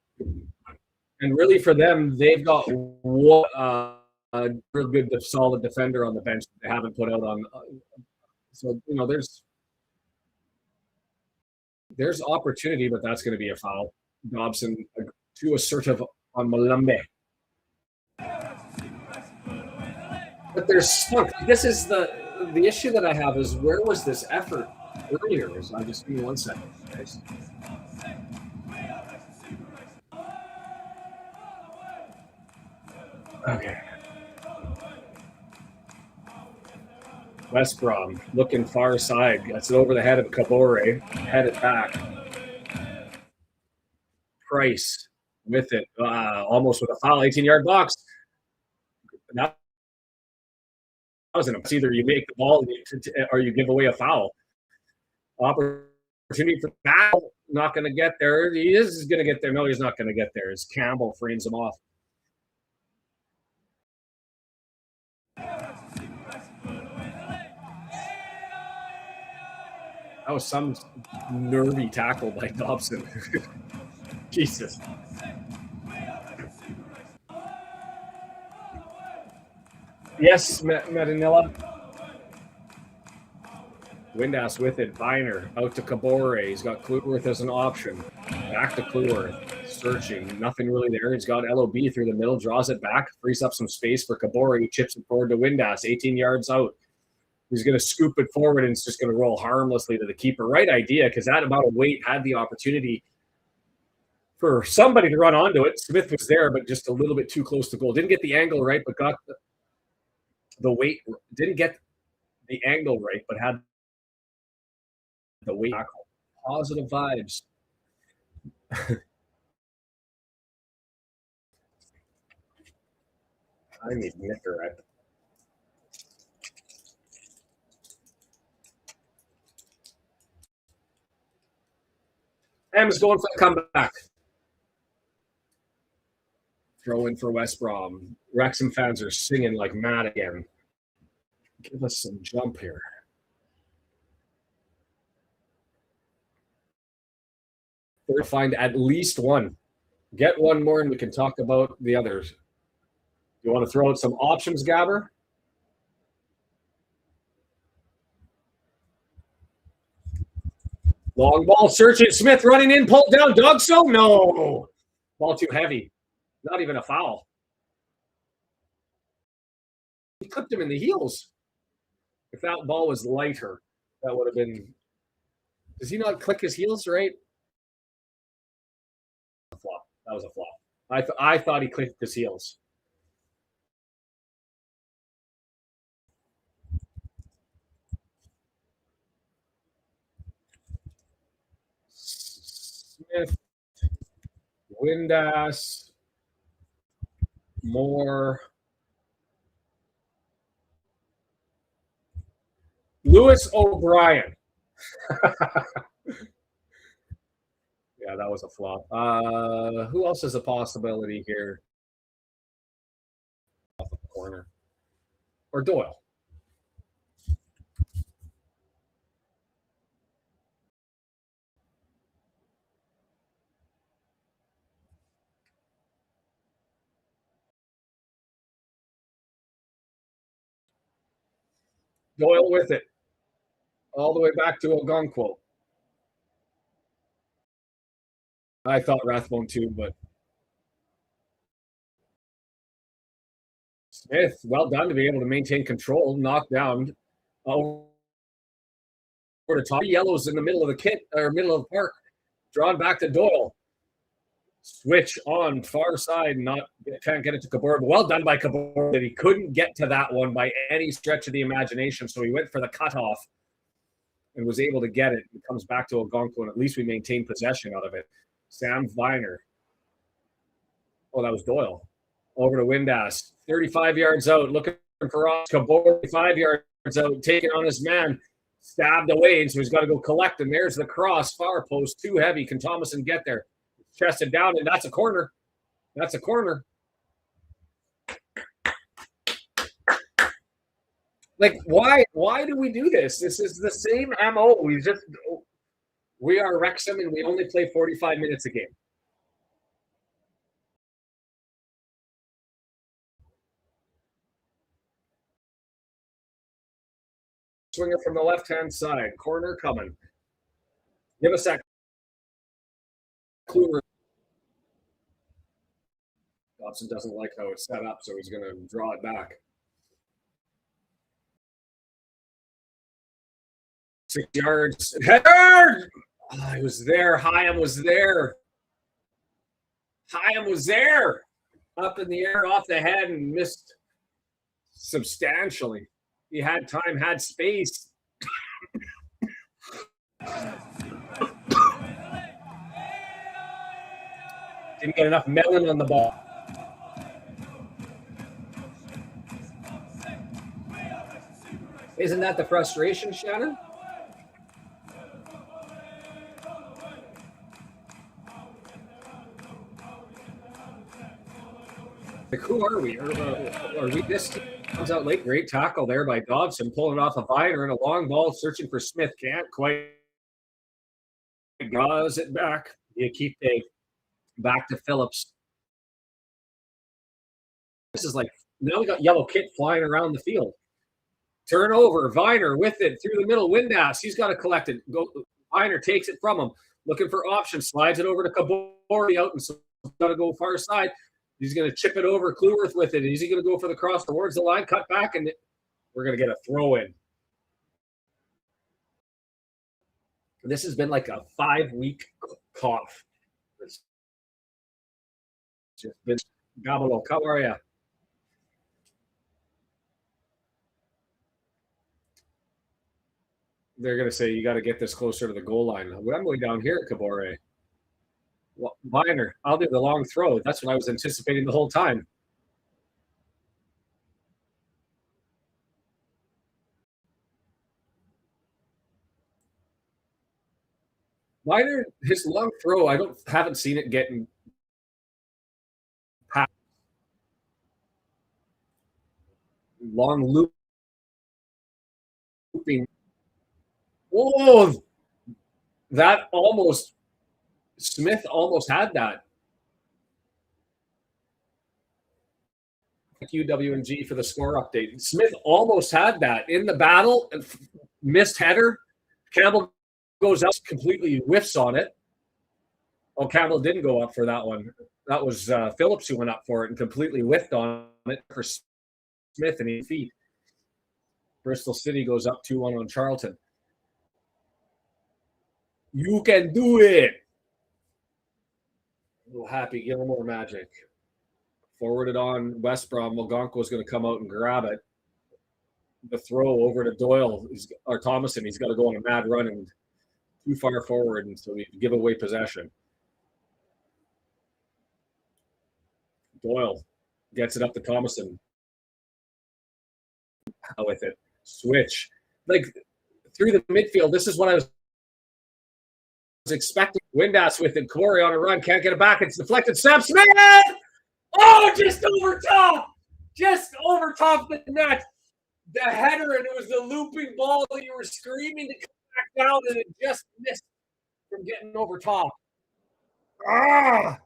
And really for them, they've got one a real good, solid defender on the bench that they haven't put out on. So there's opportunity, but that's going to be a foul. Dobson too assertive on Malambe. But they're stuck. This is the issue that I have is where was this effort earlier? I just give me 1 second, guys. Okay. West Brom looking far side. Gets it over the head of Kabore. Headed back. Price with it. Almost with a foul. 18-yard box. That wasn't. It's either you make the ball or you give away a foul. Opportunity for foul. Not going to get there. He is going to get there. No, he's not going to get there. As Campbell frames him off. That was some nervy tackle by Dobson. Jesus. Yes, Medinilla. Windass with it. Viner out to Kabore. He's got Kluworth as an option. Back to Kluworth. Searching. Nothing really there. He's got LOB through the middle. Draws it back. Frees up some space for Kabore. He chips it forward to Windass. 18 yards out. He's going to scoop it forward and it's just going to roll harmlessly to the keeper. Right idea, because that amount of weight had the opportunity for somebody to run onto it. Smith was there, but just a little bit too close to goal. Didn't get the angle right, but got the weight. Didn't get the angle right, but had the weight. Positive vibes. I need Nicker at Ham's going for the comeback. Throw in for West Brom. Wrexham fans are singing like mad again. Give us some jump here. We'll find at least one. Get one more and we can talk about the others. You want to throw out some options, Gabber? Long ball searching. Smith running in, pulled down. Dugso? No. Ball too heavy. Not even a foul. He clipped him in the heels. If that ball was lighter, that would have been. Does he not click his heels right? A flop. That was a flop. I thought he clicked his heels. Smith, Windass, Moore, Lewis O'Brien. Yeah, that was a flop. Who else is a possibility here? Off the corner. Or Doyle. Doyle with it. All the way back to Ogonkwo. I thought Rathbone too, but Smith, well done to be able to maintain control. Knocked down over to top. Yellows in the middle of the kit or middle of the park. Drawn back to Doyle. Switch on far side. Can't get it to Kabor, but well done by Kabor that he couldn't get to that one by any stretch of the imagination. So he went for the cutoff and was able to get it. It comes back to Ogonkwo, and at least we maintain possession out of it. Sam Viner. Oh, that was Doyle. Over to Windass. 35 yards out. Looking for Ross Kabor. 5 yards out. Taking on his man. Stabbed away, and so he's got to go collect. And there's the cross. Far post. Too heavy. Can Thomason get there? Chested down, and that's a corner. That's a corner. Like, why do we do this? This is the same MO. We are Wrexham, and we only play 45 minutes a game. Swinger from the left-hand side. Corner coming. Give us that clue. Dobson doesn't like how it's set up, so he's going to draw it back. 6 yards. Header! Oh, he was there. Hyam was there. Hyam was there. Up in the air, off the head, and missed substantially. He had time, had space. Didn't get enough melon on the ball. Isn't that the frustration, Shannon? Like, who are we? Are we this team? Comes out late. Great tackle there by Dobson, pulling it off a Viner and a long ball, searching for Smith. Can't quite. Draws it back. You keep it back to Phillips. This is like, now we got yellow kit flying around the field. Turnover. Viner with it through the middle. Windass. He's got to collect it. Viner takes it from him. Looking for options. Slides it over to Kabori out, and so got to go far side. He's going to chip it over. Kluworth with it. Is he going to go for the cross towards the line? Cut back, and we're going to get a throw in. This has been like a 5-week cough. It's just been Gabalo. How are you? They're going to say you got to get this closer to the goal line. I'm way down here at Kabore. Well, Viner, I'll do the long throw. That's what I was anticipating the whole time. Viner, his long throw, haven't seen it getting past. Long looping. Whoa! That almost, Smith almost had that. Thank you, WNG, for the score update. Smith almost had that in the battle. Missed header. Campbell goes up, completely whiffs on it. Oh, Campbell didn't go up for that one. That was Phillips who went up for it and completely whiffed on it for Smith and 8 feet. Bristol City goes up 2-1 on Charlton. You can do it. A little Happy Gilmore magic. Forwarded on West Brom. Mogonko is going to come out and grab it. The throw over to Doyle or Thomason. He's got to go on a mad run and too far forward, and so we give away possession. Doyle gets it up to Thomason. With it. Switch. Like through the midfield, this is what I was expecting. Windass with it. Corey on a run. Can't get it back. It's deflected. Sam Smith! Oh, just over top. Just over top the net. The header, and it was the looping ball that you were screaming to come back down, and it just missed from getting over top. Ah!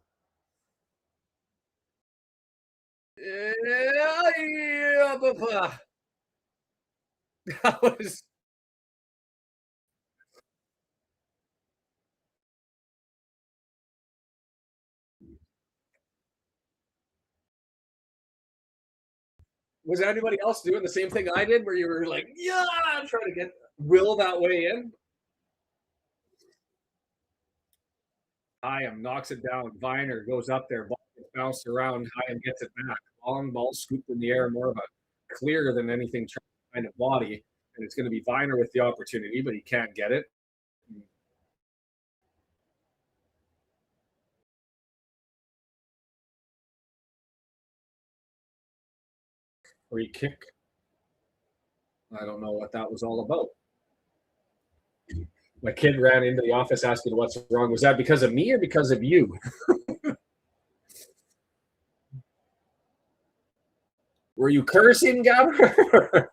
That was. Was anybody else doing the same thing I did where you were like, yeah, I'm trying to get Will that way in? Hyam knocks it down. Viner goes up there. Ball gets bounced around. Hyam gets it back. Long ball scooped in the air. More of a clear than anything kind of body. And it's going to be Viner with the opportunity, but he can't get it. Free kick. I don't know what that was all about. My kid ran into the office asking what's wrong. Was that because of me or because of you? Were you cursing, Gabber?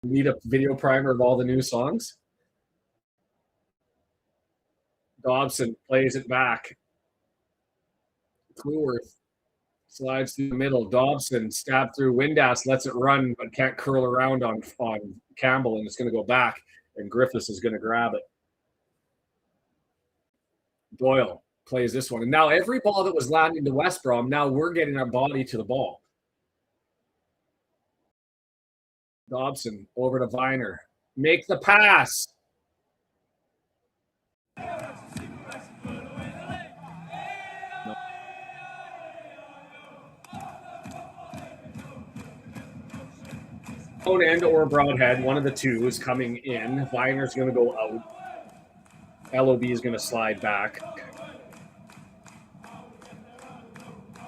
Need a video primer of all the new songs? Dobson plays it back. Kluworth Slides through the middle. Dobson stabbed through. Windass lets it run, but can't curl around on Campbell, and it's going to go back, and Griffiths is going to grab it. Doyle plays this one. And now every ball that was landing to West Brom, now we're getting our body to the ball. Dobson over to Viner. Make the pass. And or Broadhead, one of the two is coming in. Viner's going to go out. LOB is going to slide back.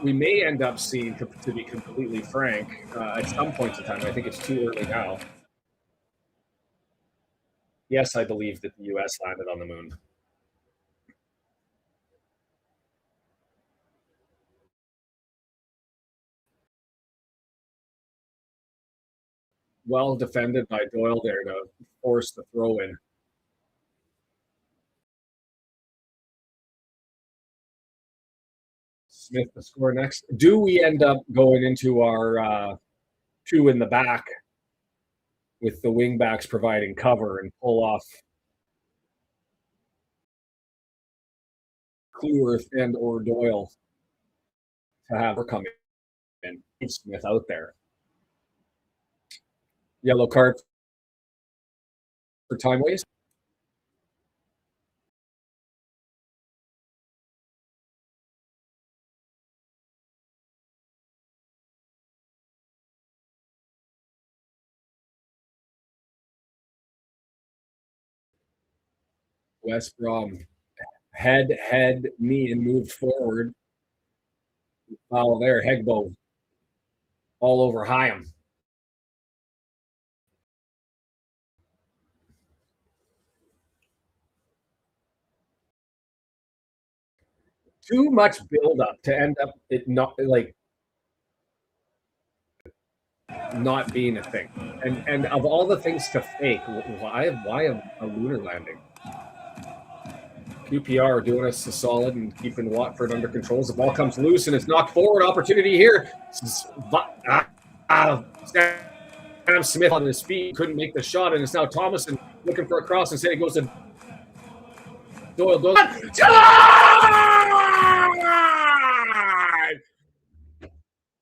We may end up seeing, to be completely frank, at some point in time. I think it's too early now. Yes, I believe that the U.S. landed on the moon. Well defended by Doyle there to force the throw in. Smith to score next. Do we end up going into our two in the back with the wing backs providing cover and pull off Cleworth and or Doyle to have her come in? Smith out there. Yellow card for time waste. West Brom head, knee, and moved forward. Foul there. Hegbo all over Hyam. Too much build-up to end up it not like not being a thing. And of all the things to fake, why a lunar landing? QPR doing us a solid and keeping Watford under control. As the ball comes loose and it's knocked forward. Opportunity here. Sam Smith on his feet couldn't make the shot, and it's now Thomason looking for a cross. Instead, it goes to Doyle.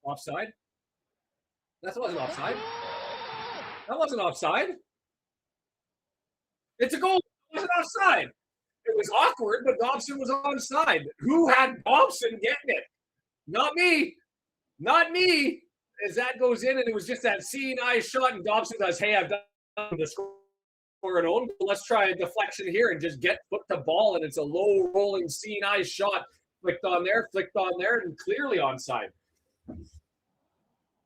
Offside? That wasn't offside. That wasn't offside. It's a goal. It wasn't offside. It was awkward, but Dobson was onside. Who had Dobson getting it? Not me. Not me. As that goes in, and it was just that seeing eye shot, and Dobson does, hey, I've done the score an own. Let's try a deflection here and just get foot to ball, and it's a low rolling seeing eye shot. Flicked on there, and clearly onside.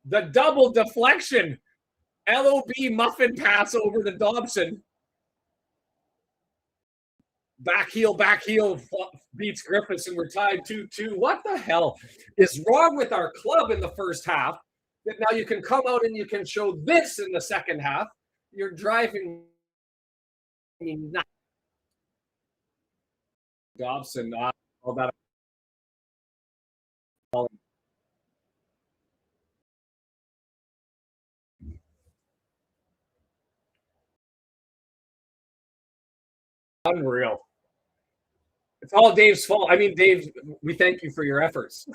The double deflection. LOB muffin pass over to Dobson. Back heel beats Griffiths, and we're tied 2-2. What the hell is wrong with our club in the first half? That now you can come out and you can show this in the second half. You're driving me nuts. Dobson, all that. Unreal. It's all Dave's fault. I mean, Dave, we thank you for your efforts.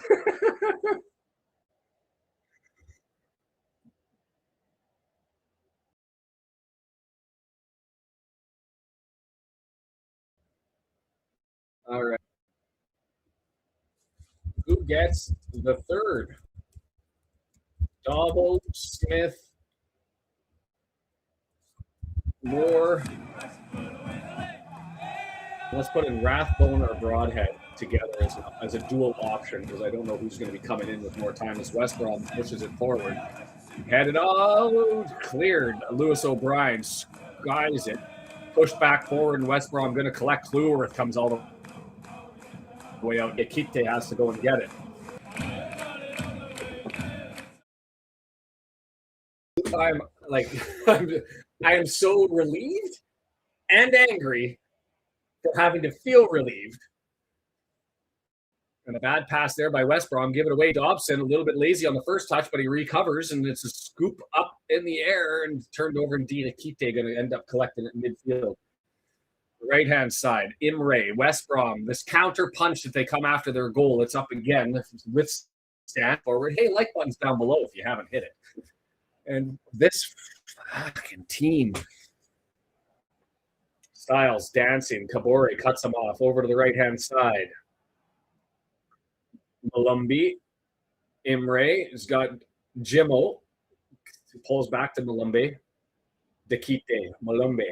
All right. Who gets the third? Dobble, Smith, Moore. Let's put in Rathbone or Broadhead together as a dual option, because I don't know who's going to be coming in with more time as West Brom pushes it forward. Headed out, cleared. Lewis O'Brien skies it. Pushed back forward, and West Brom going to collect. Cleworth comes all the way out. Yakite has to go and get it. I am so relieved and angry for having to feel relieved And a bad pass there by West Brom. Give it away. Dobson, a little bit lazy on the first touch, but he recovers, and it's a scoop up in the air and turned over. And Dina Kite going to end up collecting it in midfield. Right-hand side, Imre, West Brom. This counter punch that they come after their goal. It's up again with stand forward. Hey, like buttons down below if you haven't hit it. And this fucking team. Styles dancing. Kabore cuts him off over to the right-hand side. Malumbi. Imre has got Jimmo. Pulls back to Malumbi. Dekite. Malumbi.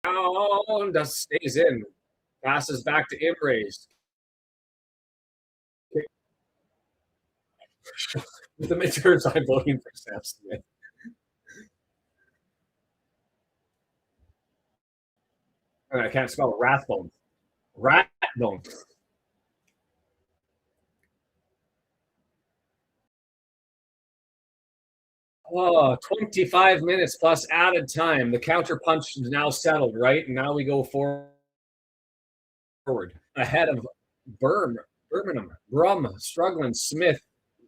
Down, stays in. Passes back to Imre's. With the midterms, I'm voting for Sam Smith. And I can't spell Rathbone. Rathbone. Oh, 25 minutes plus added time. The counter punch is now settled, right? And now we go forward ahead of Birmingham. Brum struggling. Smith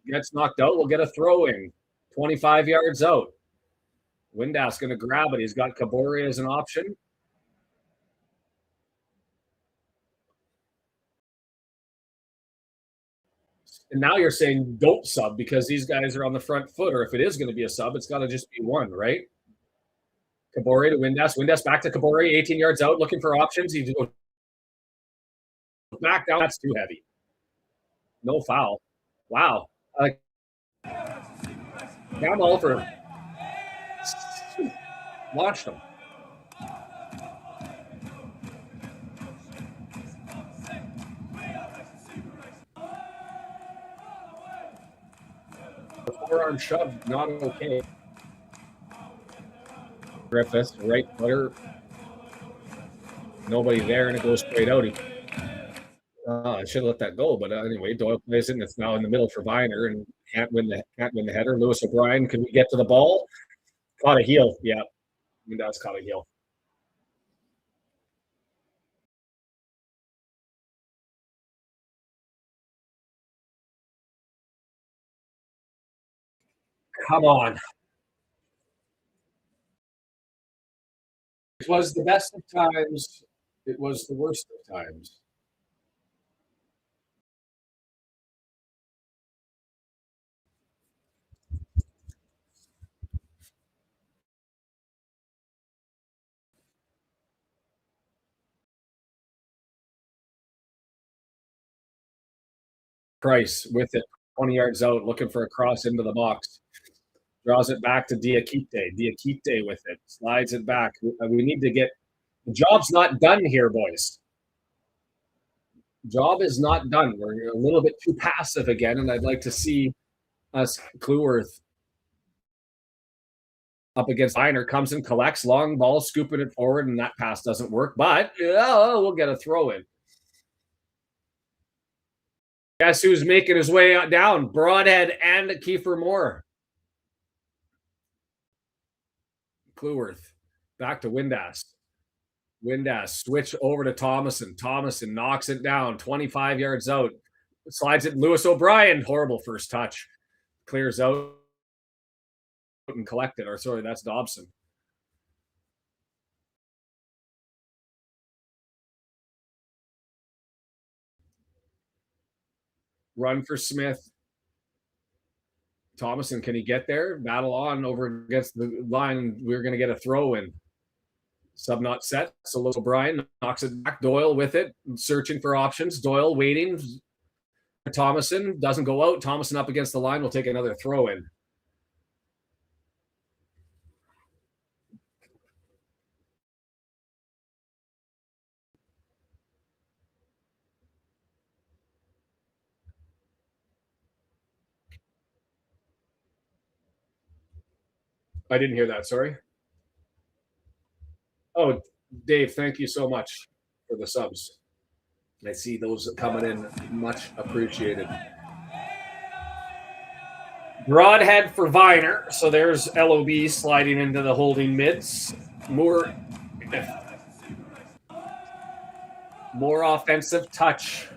gets knocked out. We'll get a throw in. 25 yards out. Windass going to grab it. He's got Kabore as an option. And now you're saying don't sub because these guys are on the front foot, or if it is going to be a sub, it's got to just be one, right? Kabore to Windass. Windass back to Kabore, 18 yards out, looking for options. He goes back down. That's too heavy. No foul. Wow. Down all for launched him. The forearm shove, not okay. Griffith, right footer. Nobody there, and it goes straight out. I should have let that go, but anyway, Doyle plays it, and it's now in the middle for Viner, and can't win the header. Lewis O'Brien, can we get to the ball? Caught a heel, yeah. That's caught a heel. Come on. It was the best of times. It was the worst of times. Price with it, 20 yards out, looking for a cross into the box. Draws it back to Diakite. Diakite with it. Slides it back. We need to get the job's not done here, boys. Job is not done. We're a little bit too passive again, and I'd like to see us Cluworth up against Viner, comes and collects, long ball, scooping it forward, and that pass doesn't work, but we'll get a throw in. Guess who's making his way down? Broadhead and Kiefer Moore. Cluworth back to Windass. Windass switch over to Thomason. Thomason knocks it down 25 yards out. Slides it. Lewis O'Brien. Horrible first touch. Clears out and collect it. Or sorry, that's Dobson. Run for Smith. Thomason, can he get there? Battle on over against the line. We're going to get a throw in. Sub not set. So Lewis O'Brien knocks it back. Doyle with it, searching for options. Doyle waiting. Thomason doesn't go out. Thomason up against the line. We'll take another throw in. I didn't hear that. Sorry. Oh, Dave, thank you so much for the subs. I see those coming in. Much appreciated. Broadhead for Viner. So there's LOB sliding into the holding mids. More offensive touch.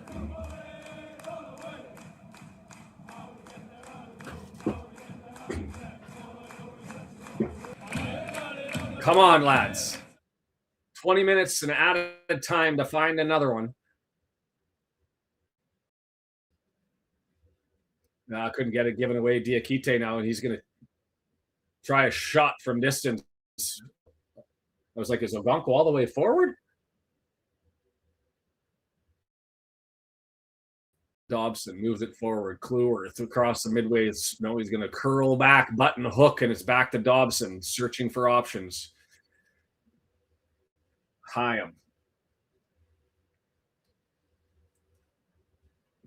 Come on, lads. 20 minutes and added time to find another one. No, couldn't get it given away. Diakite now, and he's going to try a shot from distance. I was like, is Ogonko all the way forward? Dobson moves it forward. Kluwer across the midway. No, he's going to curl back, button hook, and it's back to Dobson, searching for options. Hyam.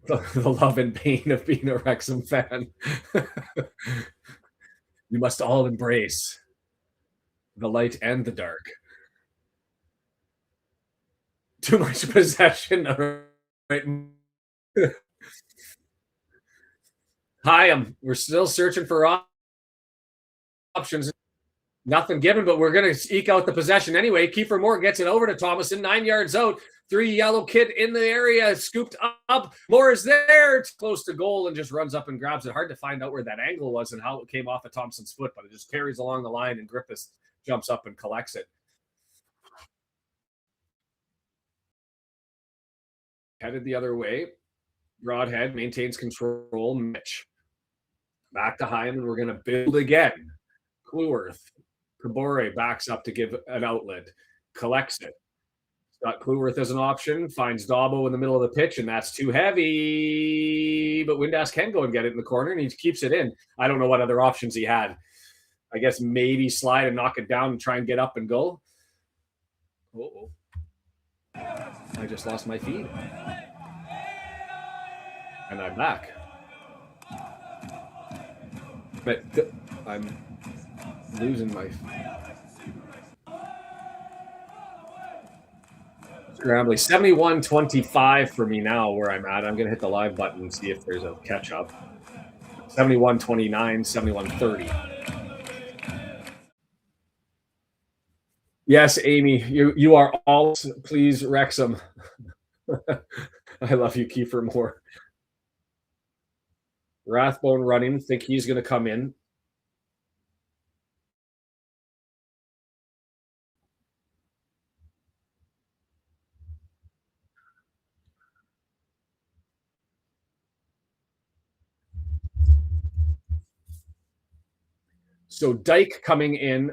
The love and pain of being a Wrexham fan. You must all embrace the light and the dark. Too much possession. Right. Hyam. We're still searching for options. Nothing given, but we're going to eke out the possession anyway. Kiefer Moore gets it over to Thomason, 9 yards out. 3 yellow kid in the area, scooped up. Moore is there. It's close to goal and just runs up and grabs it. Hard to find out where that angle was and how it came off of Thompson's foot, but it just carries along the line and Griffiths jumps up and collects it. Headed the other way. Broadhead maintains control. Mitch. Back to Hyman, and we're going to build again. Kluwer. Kabore backs up to give an outlet. Collects it. Got Kluwer as an option. Finds Dabo in the middle of the pitch, and that's too heavy. But Windass can go and get it in the corner, and he keeps it in. I don't know what other options he had. I guess maybe slide and knock it down and try and get up and go. Uh-oh. I just lost my feed. And I'm back. But I'm losing my... Scrambly. 71-25 for me now where I'm at. I'm going to hit the live button and see if there's a catch-up. 71-29, 71-30. Yes, Amy, you are all please Wrexham. I love you, Kiefer Moore. Rathbone running. Think he's going to come in. So Dyke coming in.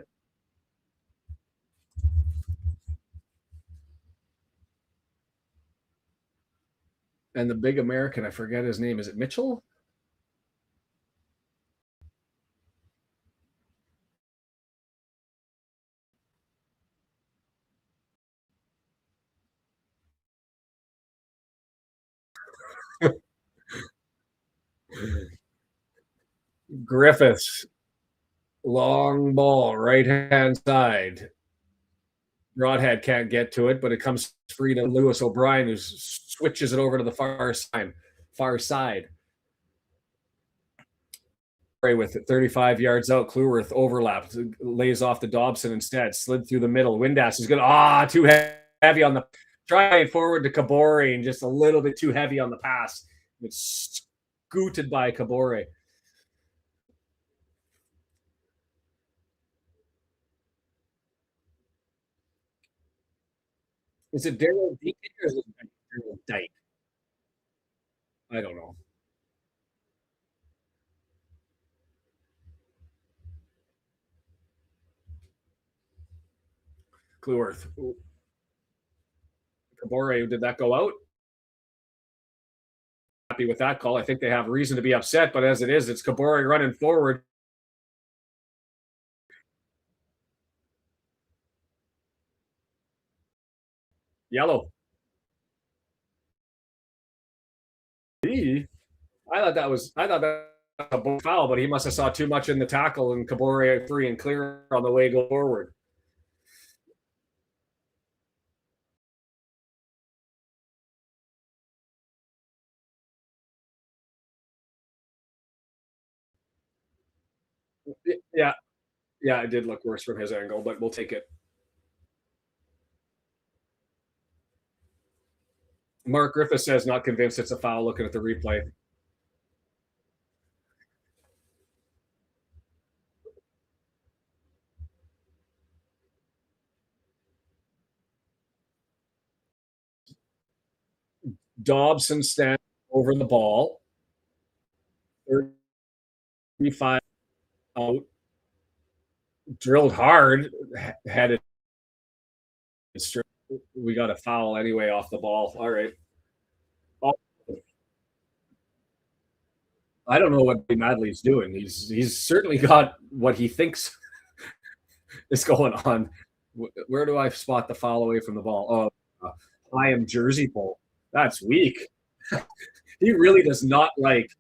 And the big American, I forget his name. Is it Mitchell? Griffiths. Long ball, right-hand side. Broadhead can't get to it, but it comes free to Lewis O'Brien, who switches it over to the far side. With it, 35 yards out. Kluwer overlapped, lays off the Dobson instead, slid through the middle. Windass is going too heavy on the try forward to Kabore and just a little bit too heavy on the pass. It's scooted by Kabore. Is it Daryl Deacon or is it Daryl Dyke? I don't know. Kluwer. Kabore, did that go out? Happy with that call. I think they have reason to be upset, but as it is, it's Kabore running forward. Yellow. I thought that was a foul, but he must have saw too much in the tackle and Kabore free and clear on the way go forward. Yeah, yeah, it did look worse from his angle, but we'll take it. Mark Griffith says not convinced it's a foul looking at the replay. Dobson stands over the ball. 35 out. Drilled hard. Headed straight. We got a foul anyway off the ball. All right. Oh, I don't know what Madley's doing. He's certainly got what he thinks is going on. Where do I spot the foul away from the ball? Oh, I am jersey pull. That's weak. He really does not like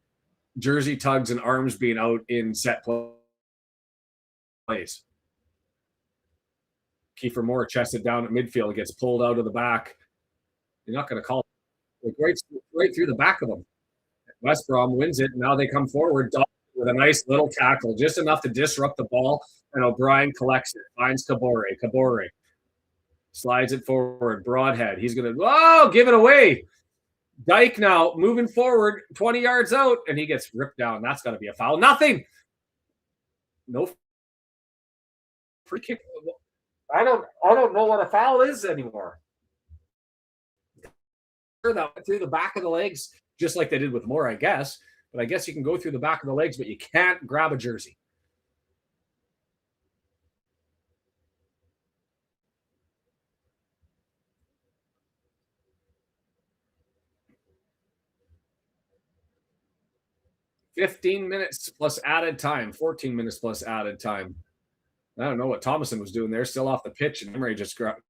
jersey tugs and arms being out in set plays. Kiefer Moore chested down at midfield, gets pulled out of the back. You're not going to call it right through the back of them. West Brom wins it. Now they come forward with a nice little tackle, just enough to disrupt the ball. And O'Brien collects it, finds Kabore. Kabore slides it forward. Broadhead. He's going to, give it away. Dyke now moving forward 20 yards out, and he gets ripped down. That's got to be a foul. Nothing. No free kick. I don't know what a foul is anymore. That went through the back of the legs, just like they did with Moore, I guess. But I guess you can go through the back of the legs, but you can't grab a jersey. $15 minutes plus added time, 14 minutes plus added time. I don't know what Thomason was doing there, still off the pitch, and Emery just grabbed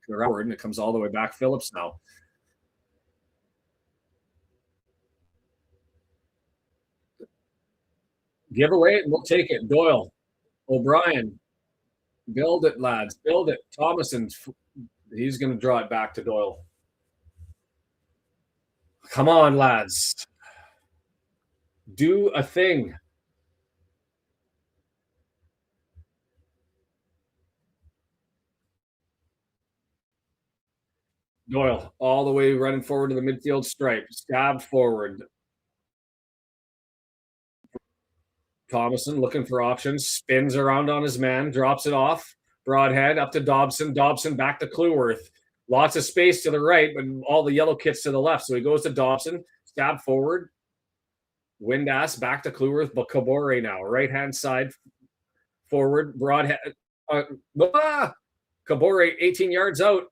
forward, and it comes all the way back. Phillips now. Give away it, and we'll take it. Doyle, O'Brien, build it, lads, build it. Thomason, he's going to draw it back to Doyle. Come on, lads. Do a thing. Doyle all the way running forward to the midfield stripe. Stab forward. Thomason looking for options. Spins around on his man. Drops it off. Broadhead up to Dobson. Dobson back to Clueworth. Lots of space to the right, but all the yellow kits to the left. So he goes to Dobson. Stab forward. Windass back to Clueworth. But Kabore now. Right-hand side. Forward. Broadhead. Kabore 18 yards out.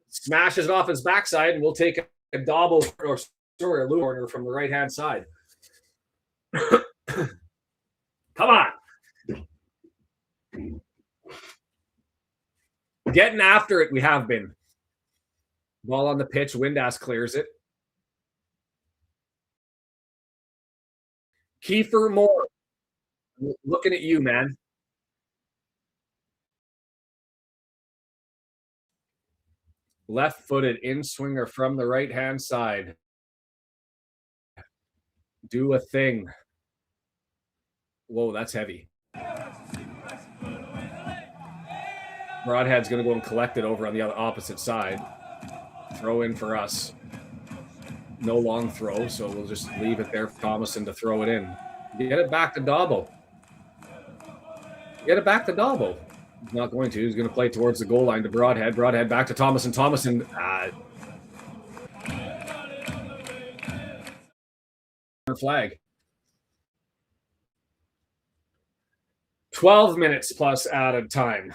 Smashes it off his backside, and we'll take a double or a loop corner from the right hand side. Come on. Getting after it, we have been. Ball on the pitch, Windass clears it. Kiefer Moore, looking at you, man. Left-footed in-swinger from the right-hand side. Do a thing. Whoa, that's heavy. Broadhead's going to go and collect it over on the other opposite side. Throw in for us. No long throw, so we'll just leave it there for Thomason to throw it in. Get it back to Dabo. Get it back to Dabo. He's not going to. He's going to play towards the goal line to Broadhead. Broadhead back to Thomason. Thomason. Flag. 12 minutes plus added time.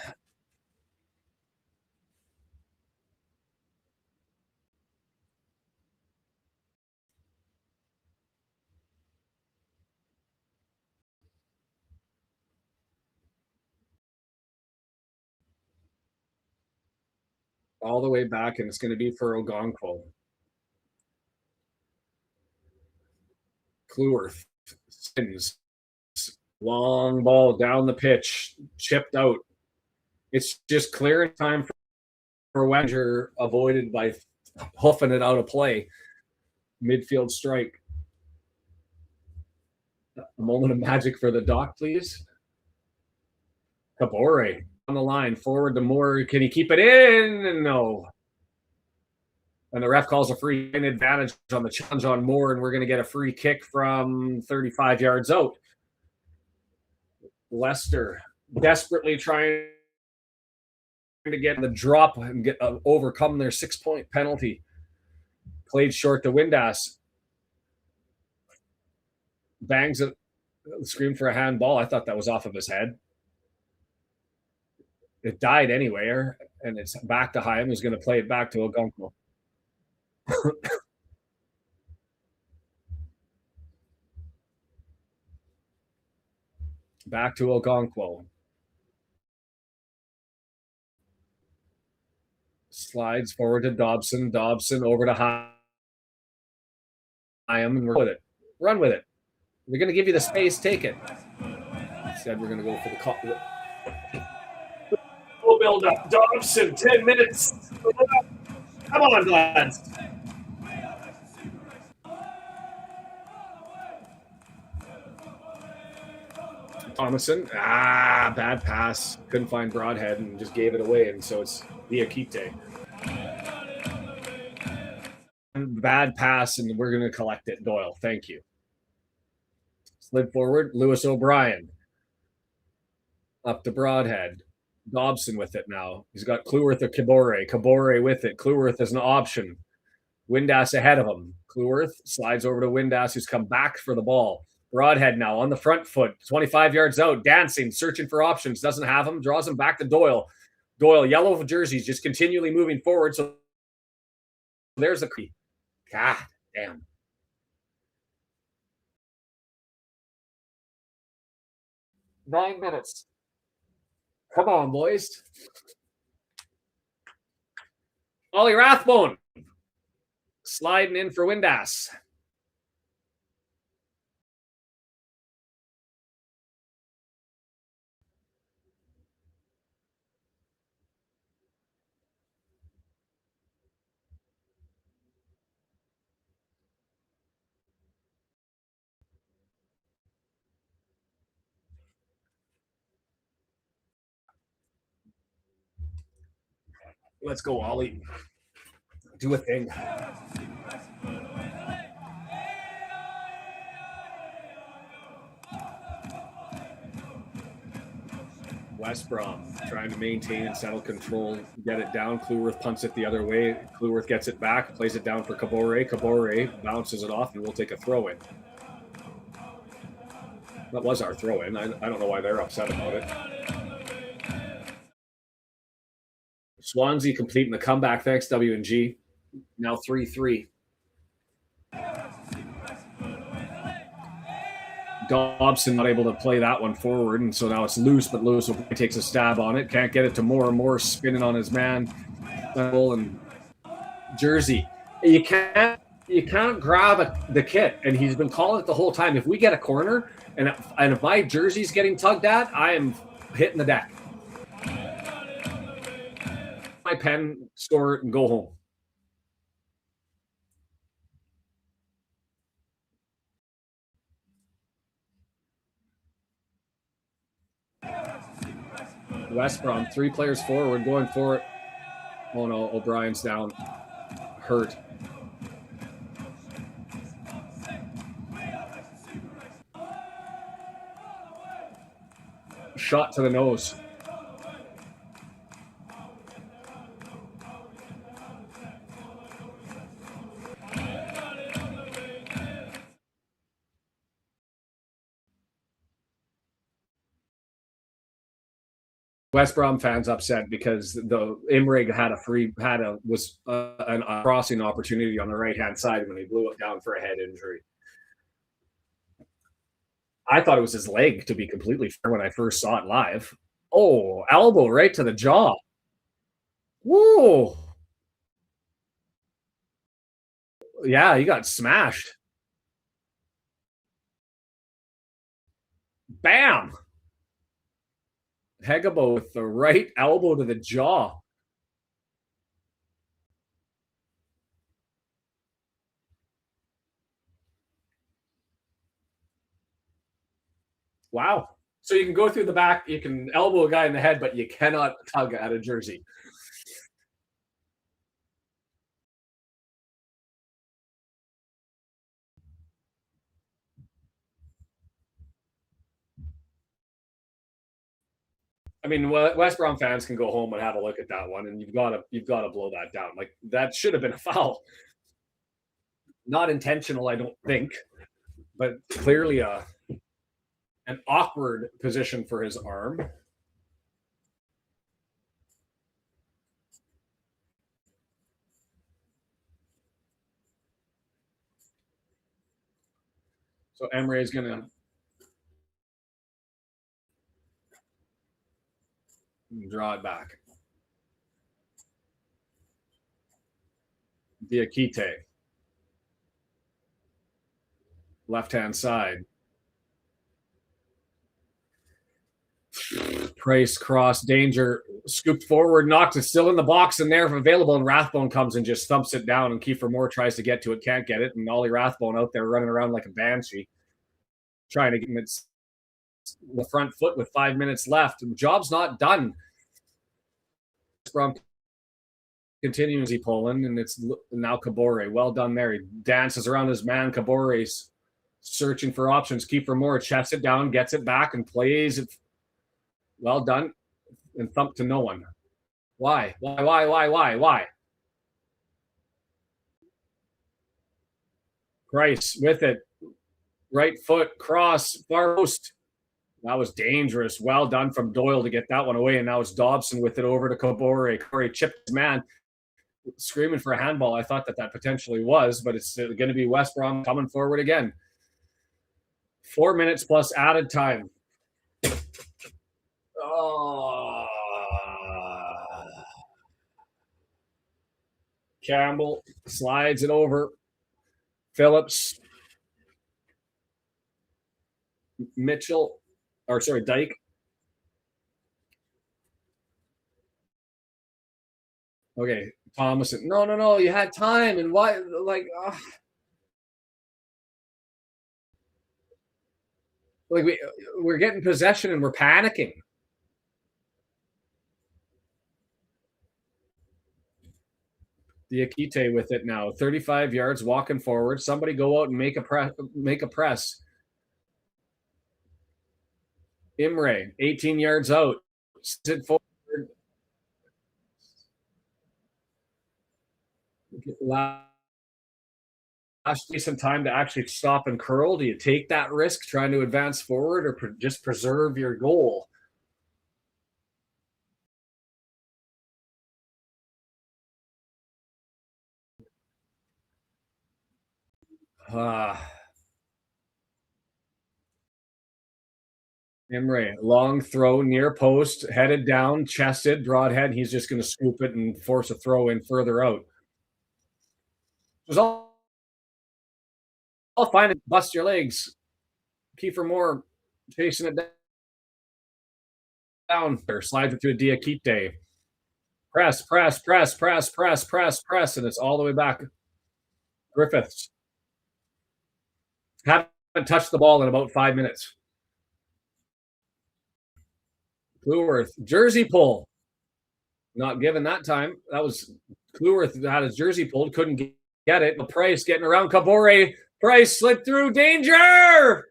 All the way back, and it's going to be for Ogonkwo. Clueworth spins. Long ball down the pitch, chipped out. It's just clearing time for Wenger, avoided by hoofing it out of play. Midfield strike. A moment of magic for the doc, please. Kabore on the line, forward to Moore. Can he keep it in? No. And the ref calls a free advantage on the challenge on Moore, and we're going to get a free kick from 35 yards out. Leicester desperately trying to get the drop and get overcome their 6-point penalty. Played short to Windass. Bangs it, screamed for a handball. I thought that was off of his head. It died anyway, and it's back to Chaim, who's going to play it back to Ogunko. Back to Ogunko. Slides forward to Dobson. Dobson over to Chaim, and we're with it. Run with it. We're going to give you the space. Take it. Instead, we're going to go for the call. Full build up. Dobson, 10 minutes. Come on, lads. Thomason. Bad pass. Couldn't find Broadhead and just gave it away. And so it's Diakite. Bad pass, and we're going to collect it. Doyle, thank you. Slid forward. Lewis O'Brien. Up to Broadhead. Dobson with it now. He's got Cleworth or Kabore. Kabore with it. Cleworth is an option. Windass ahead of him. Cleworth slides over to Windass, who's come back for the ball. Broadhead now on the front foot, 25 yards out, dancing, searching for options. Doesn't have him, draws him back to Doyle. Doyle, yellow jerseys, just continually moving forward. So there's the key. God damn. Nine minutes. Come on, boys. Ollie Rathbone sliding in for Windass. Let's go, Ollie. Do a thing. West Brom trying to maintain and settle control, get it down. Cleworth punts it the other way. Cleworth gets it back, plays it down for Kabore. Kabore bounces it off, and we'll take a throw in. That was our throw in. I don't know why they're upset about it. Swansea completing the comeback. Thanks, W&G. Now 3-3. Dobson not able to play that one forward, and so now it's loose, but Lewis takes a stab on it. Can't get it to Moore. Moore spinning on his man. And Jersey. You can't grab the kit, and he's been calling it the whole time. If we get a corner, and if my jersey's getting tugged at, I am hitting the deck. My pen, score it, and go home. West Brom, 3 players forward, going for it. Oh no, O'Brien's down. Hurt. Shot to the nose. West Brom fans upset because the Imrig was a crossing opportunity on the right hand side when he blew it down for a head injury. I thought it was his leg, to be completely fair, when I first saw it live. Oh, elbow right to the jaw. Whoa. Yeah, he got smashed. Bam. Hegebo with the right elbow to the jaw. Wow. So you can go through the back, you can elbow a guy in the head, but you cannot tug at a jersey. I mean, West Brom fans can go home and have a look at that one, and you've got to blow that down. Like that should have been a foul, not intentional, I don't think, but clearly an awkward position for his arm. So Emre is going to draw it back. Diakite, left-hand side. Price, cross, danger, scooped forward, knocked it, still in the box and there available, and Rathbone comes and just thumps it down, and Kiefer Moore tries to get to it, can't get it, and Ollie Rathbone out there running around like a banshee, trying to get him the front foot with 5 minutes left. The job's not done. Brom continues he pulling, and it's now Kabore. Well done there. He dances around his man. Kabore's searching for options. Kiefer Moore chests it down, gets it back, and plays it. Well done. And thump to no one. Why? Why? Price with it. Right foot, cross, far post. That was dangerous. Well done from Doyle to get that one away. And now it's Dobson with it over to Kabore. Corey chipped his man, screaming for a handball. I thought that potentially was, but it's going to be West Brom coming forward again. 4 minutes plus added time. Oh. Campbell slides it over. Phillips. Mitchell. Or sorry, Dyke. Okay, Thomason. No. You had time, and why? Like we're getting possession and we're panicking. Diakite with it now. 35 yards, walking forward. Somebody go out and make a press. Imre, 18 yards out. Sit forward. Last decent time to actually stop and curl. Do you take that risk trying to advance forward, or just preserve your goal? Imre, long throw near post, headed down, chested, broadhead. He's just going to scoop it and force a throw in further out. It was all fine. Bust your legs. Kiefer Moore chasing it down. Slides it to a Diakite. Press, and it's all the way back. Griffiths. Haven't touched the ball in about 5 minutes. Kluworth, jersey pull. Not given that time. That was Kluworth had his jersey pulled, couldn't get it. Price getting around Kabore. Price slid through. Danger!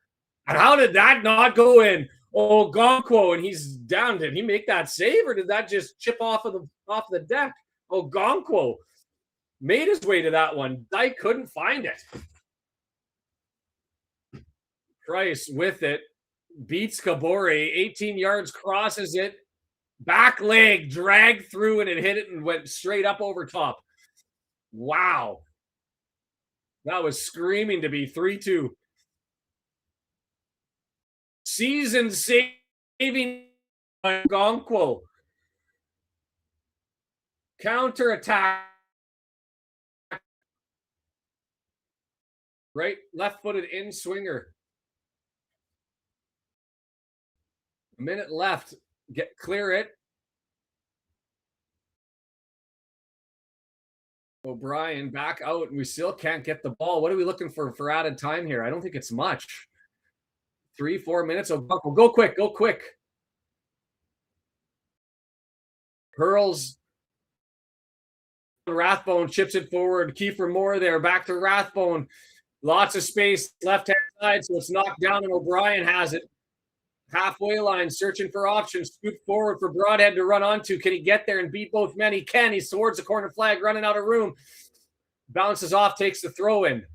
And how did that not go in? Oh, Gonkwo, and he's down. Did he make that save, or did that just chip off the deck? Oh, Gonkwo made his way to that one. Dyke couldn't find it. Price with it. Beats Kabore. 18 yards, crosses it. Back leg, dragged through, and it hit it and went straight up over top. Wow. That was screaming to be 3-2. Season saving Gonkwo. Counter attack. Right, left-footed in swinger. A minute left. Clear it. O'Brien back out, and we still can't get the ball. What are we looking for added time here? I don't think it's much. 3-4 minutes. Oh, go quick, go quick. Hurls. Rathbone chips it forward. Kiefer Moore there. Back to Rathbone. Lots of space left hand side, so it's knocked down, and O'Brien has it. Halfway line, searching for options. Scoot forward for Broadhead to run onto. Can he get there and beat both men? He can. He's towards the corner flag, running out of room. Bounces off, takes the throw in.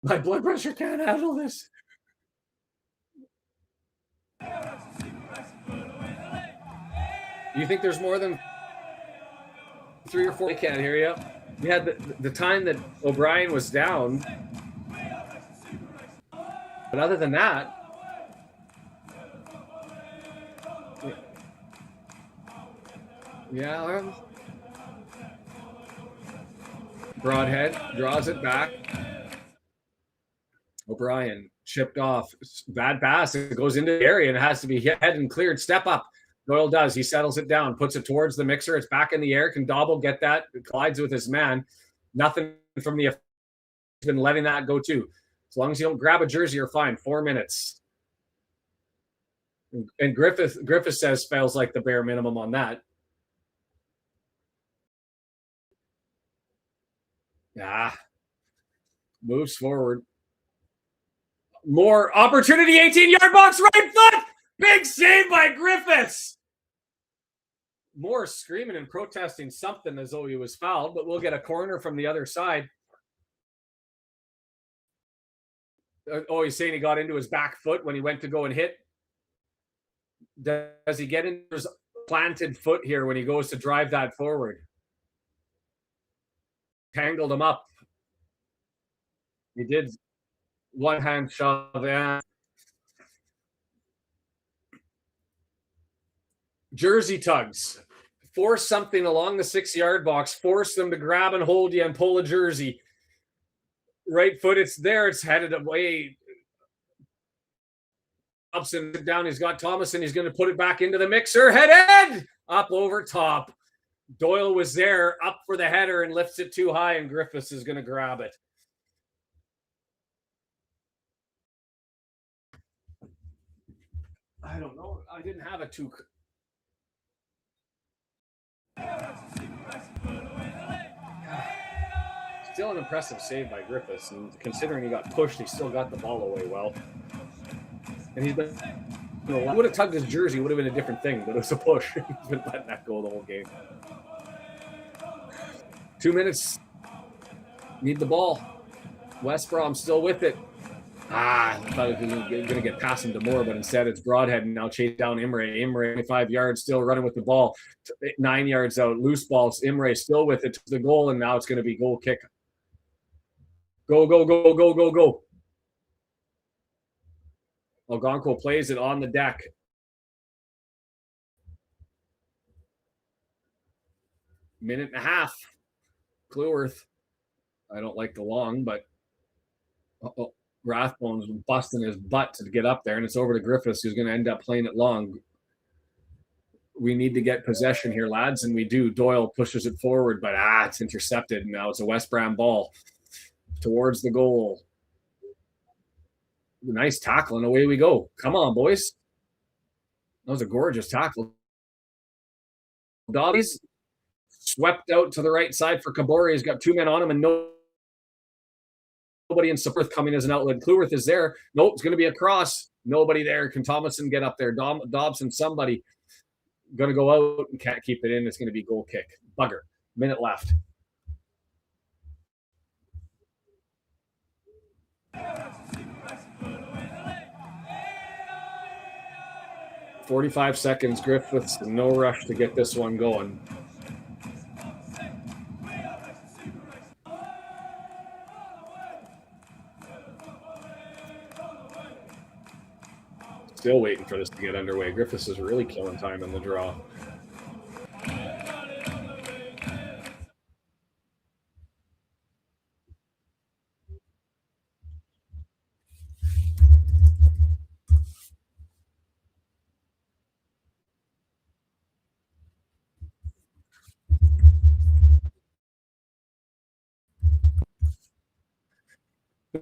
My blood pressure can't handle this. You think there's more than 3 or 4? I can't hear you. We had the time that O'Brien was down. But other than that, yeah. Broadhead draws it back. O'Brien chipped off. Bad pass. It goes into the area and it has to be hit and cleared. Step up. Doyle does. He settles it down, puts it towards the mixer. It's back in the air. Can Dobble get that? It collides with his man. Nothing from the. He's been letting that go too. As long as you don't grab a jersey, you're fine. 4 minutes. And Griffith says feels like the bare minimum on that. Yeah. Moves forward. More opportunity, 18-yard box, right foot. Big save by Griffiths. Moore screaming and protesting something as though he was fouled, but we'll get a corner from the other side. Oh, he's saying he got into his back foot when he went to go and hit. Does he get into his planted foot here when he goes to drive that forward? Tangled him up. He did one hand shove. Yeah. Jersey tugs. Force something along the 6-yard box. Force them to grab and hold you and pull a jersey. Right foot, it's there. It's headed away. Ups and down. He's got Thomason. He's going to put it back into the mixer. Headed up over top. Doyle was there, up for the header, and lifts it too high, and Griffiths is going to grab it. I don't know. I didn't have a two. Still an impressive save by Griffiths, and considering he got pushed, he still got the ball away well. And he's been, he would have tugged his jersey, would have been a different thing, but it was a push. He's been letting that go the whole game. 2 minutes. Need the ball. West Brom still with it. I thought it was going to get past him to Moore, but instead it's Broadhead and now chase down Imre. Imre, 25 yards, still running with the ball. 9 yards out, loose balls. Imre still with it to the goal, and now it's going to be goal kick. Go, go, go, go, go, go. Algonquin plays it on the deck. Minute and a half. Cleworth. I don't like the long, but Rathbone's busting his butt to get up there, and it's over to Griffiths, who's going to end up playing it long. We need to get possession here, lads, and we do. Doyle pushes it forward, but it's intercepted. Now it's a West Brom ball towards the goal. Nice tackle, and away we go. Come on, boys. That was a gorgeous tackle. Dobby's swept out to the right side for Kabori. He's got 2 men on him, and nobody in support coming as an outlet. Cleworth is there. Nope, it's going to be a cross. Nobody there. Can Thomason get up there? Dobson, somebody going to go out and can't keep it in. It's going to be goal kick. Bugger. Minute left. $45 Griffiths, no rush to get this one going. Still waiting for this to get underway. Griffiths is really killing time in the draw.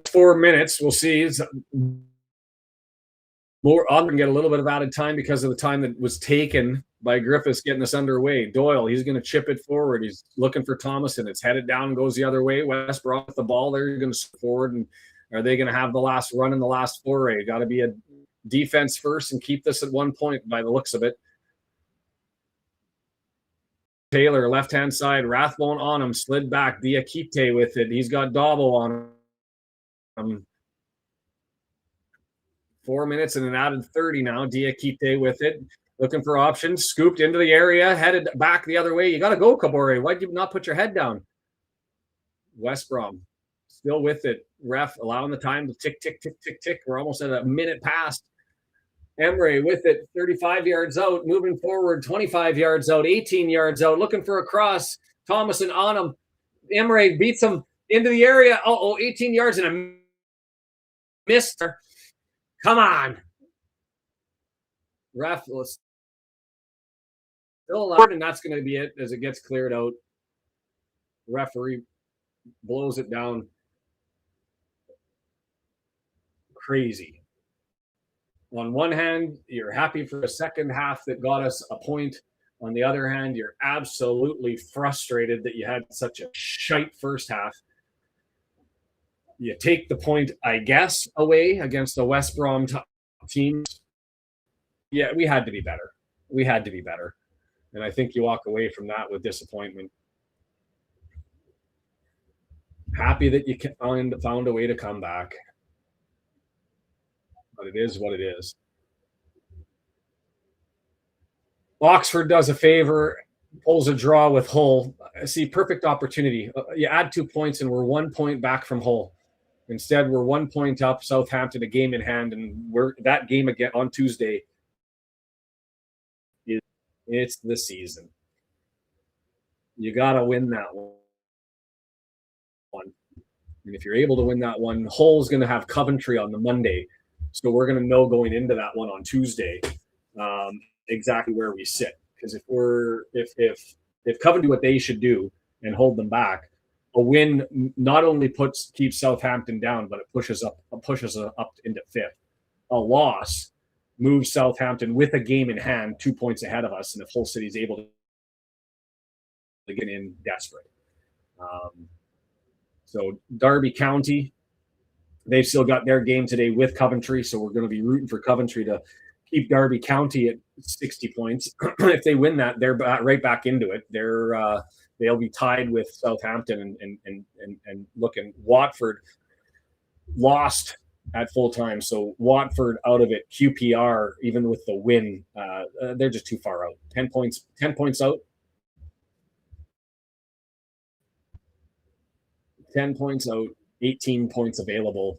4 minutes. We'll see. More Ogden get a little bit of added time because of the time that was taken by Griffiths getting us underway. Doyle, he's going to chip it forward. He's looking for Thomason. It's headed down and goes the other way. West Brom with the ball. They're going to forward, and are they going to have the last run in the last foray? Got to be a defense first and keep this at 1 point by the looks of it. Taylor, left-hand side. Rathbone on him. Slid back. Diakite with it. He's got Dobbo on him. 4 minutes and an added 30 now. Diakite with it. Looking for options. Scooped into the area. Headed back the other way. You got to go, Kabore. Why'd you not put your head down? West Brom still with it. Ref allowing the time to tick, tick, tick, tick, tick. We're almost at a minute past. Emre with it, 35 yards out, moving forward, 25 yards out, 18 yards out, looking for a cross. Thomason on him. Emre beats him into the area. 18 yards and a missed. Come on. Ref was still allowed, and that's going to be it as it gets cleared out. Referee blows it down. Crazy. On one hand, you're happy for a second half that got us a point. On the other hand, you're absolutely frustrated that you had such a shite first half. You take the point, I guess, away against the West Brom team. Yeah, we had to be better. We had to be better. And I think you walk away from that with disappointment. Happy that you found a way to come back. But it is what it is. Oxford does a favor, pulls a draw with Hull. See, perfect opportunity. You add 2 points, and we're 1 point back from Hull. Instead, we're 1 point up. Southampton, a game in hand, and we're that game again on Tuesday. It's the season. You got to win that one. And if you're able to win that one, Hull's going to have Coventry on the Monday. So we're going to know going into that one on Tuesday exactly where we sit. Because if Coventry do what they should do and hold them back, a win not only keeps Southampton down, but it pushes up into fifth. A loss moves Southampton with a game in hand 2 points ahead of us, and if Hull City is able to get in desperate. So Derby County, they've still got their game today with Coventry, so we're going to be rooting for Coventry to keep Derby County at 60 points. If they win that, they're right back into it. They'll be tied with Southampton and looking. Watford lost at full time, so Watford out of it. QPR, even with the win, they're just too far out. 10 points out. 10 points out, 18 points available.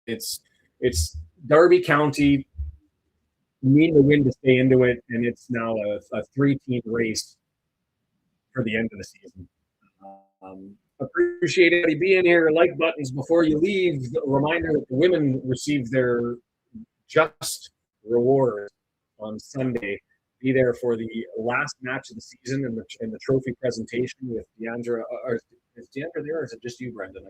It's Derby County need to win to stay into it, and it's now a 3-team race for the end of the season. Appreciate everybody being here. Like buttons before you leave. A reminder that the women received their just reward on Sunday. Be there for the last match of the season and the trophy presentation with Deandra. Is Deandra there, or is it just you, Brendan?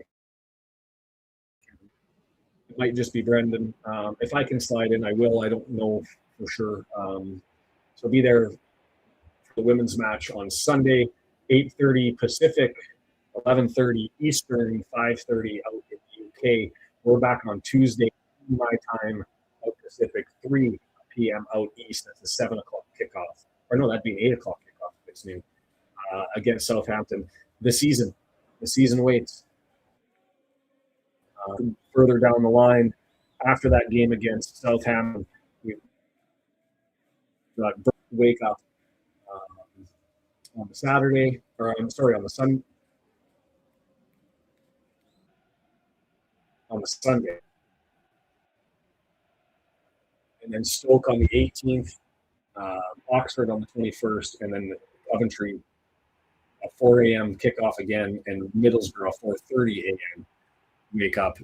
It might just be Brendan. If I can slide in, I will. I don't know for sure. So be there for the women's match on Sunday, 8:30 Pacific, 11:30 Eastern, 5:30 out in the UK. We're back on Tuesday, my time, out Pacific, 3 p.m. out east. That's the 7 o'clock kickoff. Or no, that'd be an 8 o'clock kickoff if it's new. Against Southampton. The season waits. Further down the line, after that game against Southampton, we've got Wake Up on the Saturday, or I'm sorry, on the Sunday. And then Stoke on the 18th, Oxford on the 21st, and then Coventry at 4 a.m. kickoff again, and Middlesbrough 4:30 a.m. wake up.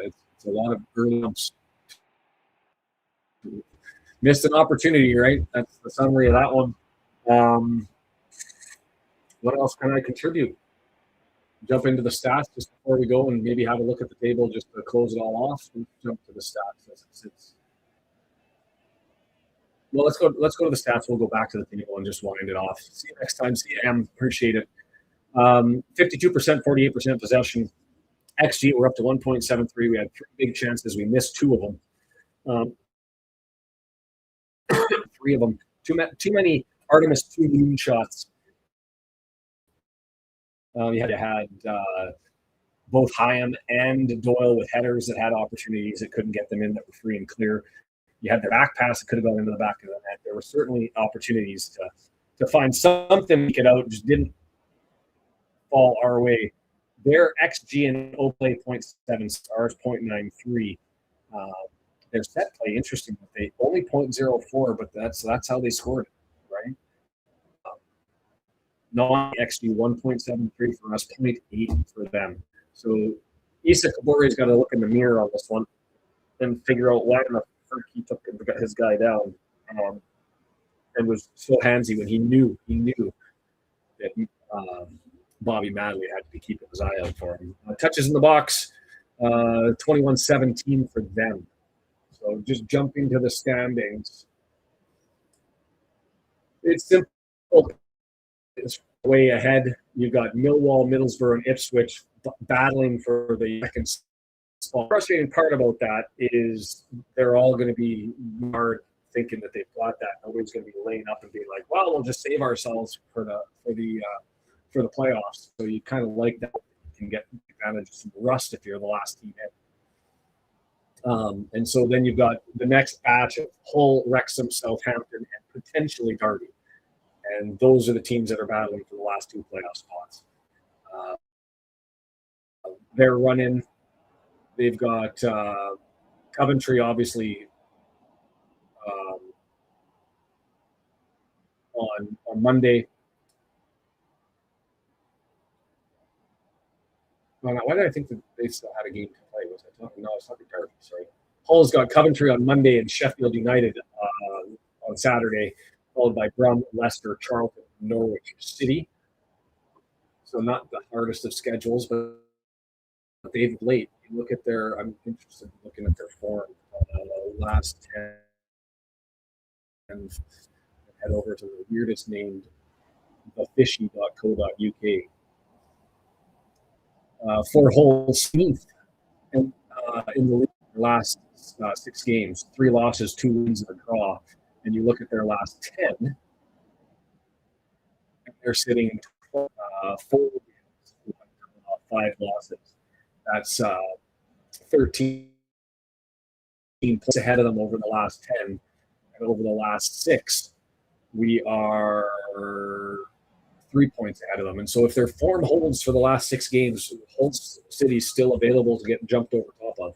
It's a lot of early ups. Missed an opportunity, right? That's the summary of that one. What else can I contribute? jump into the stats just before we go and maybe have a look at the table just to close it all off? We'll jump to the stats as it sits. Well, let's go to the stats. We'll go back to the table and just wind it off. See you next time. See you, Em. Appreciate it. 52%, 48% possession. XG, we're up to 1.73. We had 3 big chances. We missed 2 of them. 3 of them. Too many Artemis 2 moon shots. You had both Hyam and Doyle with headers that had opportunities that couldn't get them in, that were free and clear. You had the back pass that could have gone into the back of the net. There were certainly opportunities to find something to get out, just didn't fall our way. Their XG and Oplay 0.7, ours 0.93. Their set play, interesting, but they only 0.04, but that's how they scored it, right? Non-XG 1.73 for us, 0.8 for them. So Issa Kabore's got to look in the mirror on this one and figure out why in the frick he took his guy down, and was so handsy when he knew that Bobby Madley had to be keeping his eye out for him. Touches in the box, 21-17 for them. So just jumping to the standings. It's simple. It's way ahead. You've got Millwall, Middlesbrough, and Ipswich battling for the second spot. The frustrating part about that is they're all going to be hard thinking that they've got that. Nobody's going to be laying up and being like, well, we'll just save ourselves for the playoffs. So you kind of like that. You can get advantage of some rust if you're the last team in. And so then you've got the next batch of Hull, Wrexham, Southampton, and potentially Derby. And those are the teams that are battling for the last 2 playoff spots. They're running. They've got Coventry, obviously, on Monday. Why did I think that they still had a game to play? Was I talking? No, it's not the Derby. Sorry. Hull's got Coventry on Monday and Sheffield United on Saturday, followed by Brum, Leicester, Charlton, Norwich City. So not the hardest of schedules, but they've late. You look at I'm interested in looking at their form last 10 and head over to the weirdest named thefishy.co.uk. For Hull, Smith, and in the league, last 6 games, 3 losses, 2 wins, and a draw. And you look at their last 10, and they're sitting 4 wins, 5 losses. That's 13 points ahead of them over the last 10. And over the last 6, we are 3 points ahead of them. And so if their form holds for the last 6 games, Hull City's still available to get jumped over top of.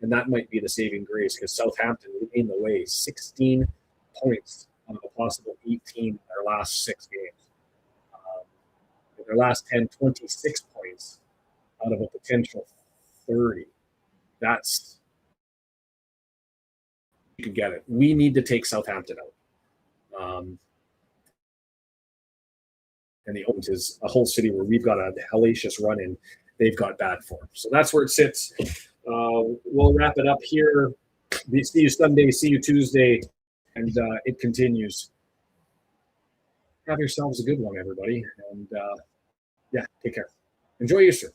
And that might be the saving grace, because Southampton in the way, 16 points on a possible 18 in their last 6 games. In their last 10, 26 points out of a potential 30. That's, you can get it. We need to take Southampton out. And the Oaks is a Hull City where we've got a hellacious run in. They've got bad form. So that's where it sits. We'll wrap it up here. See you Sunday. See you Tuesday. And it continues. Have yourselves a good one, everybody. And, take care. Enjoy Easter.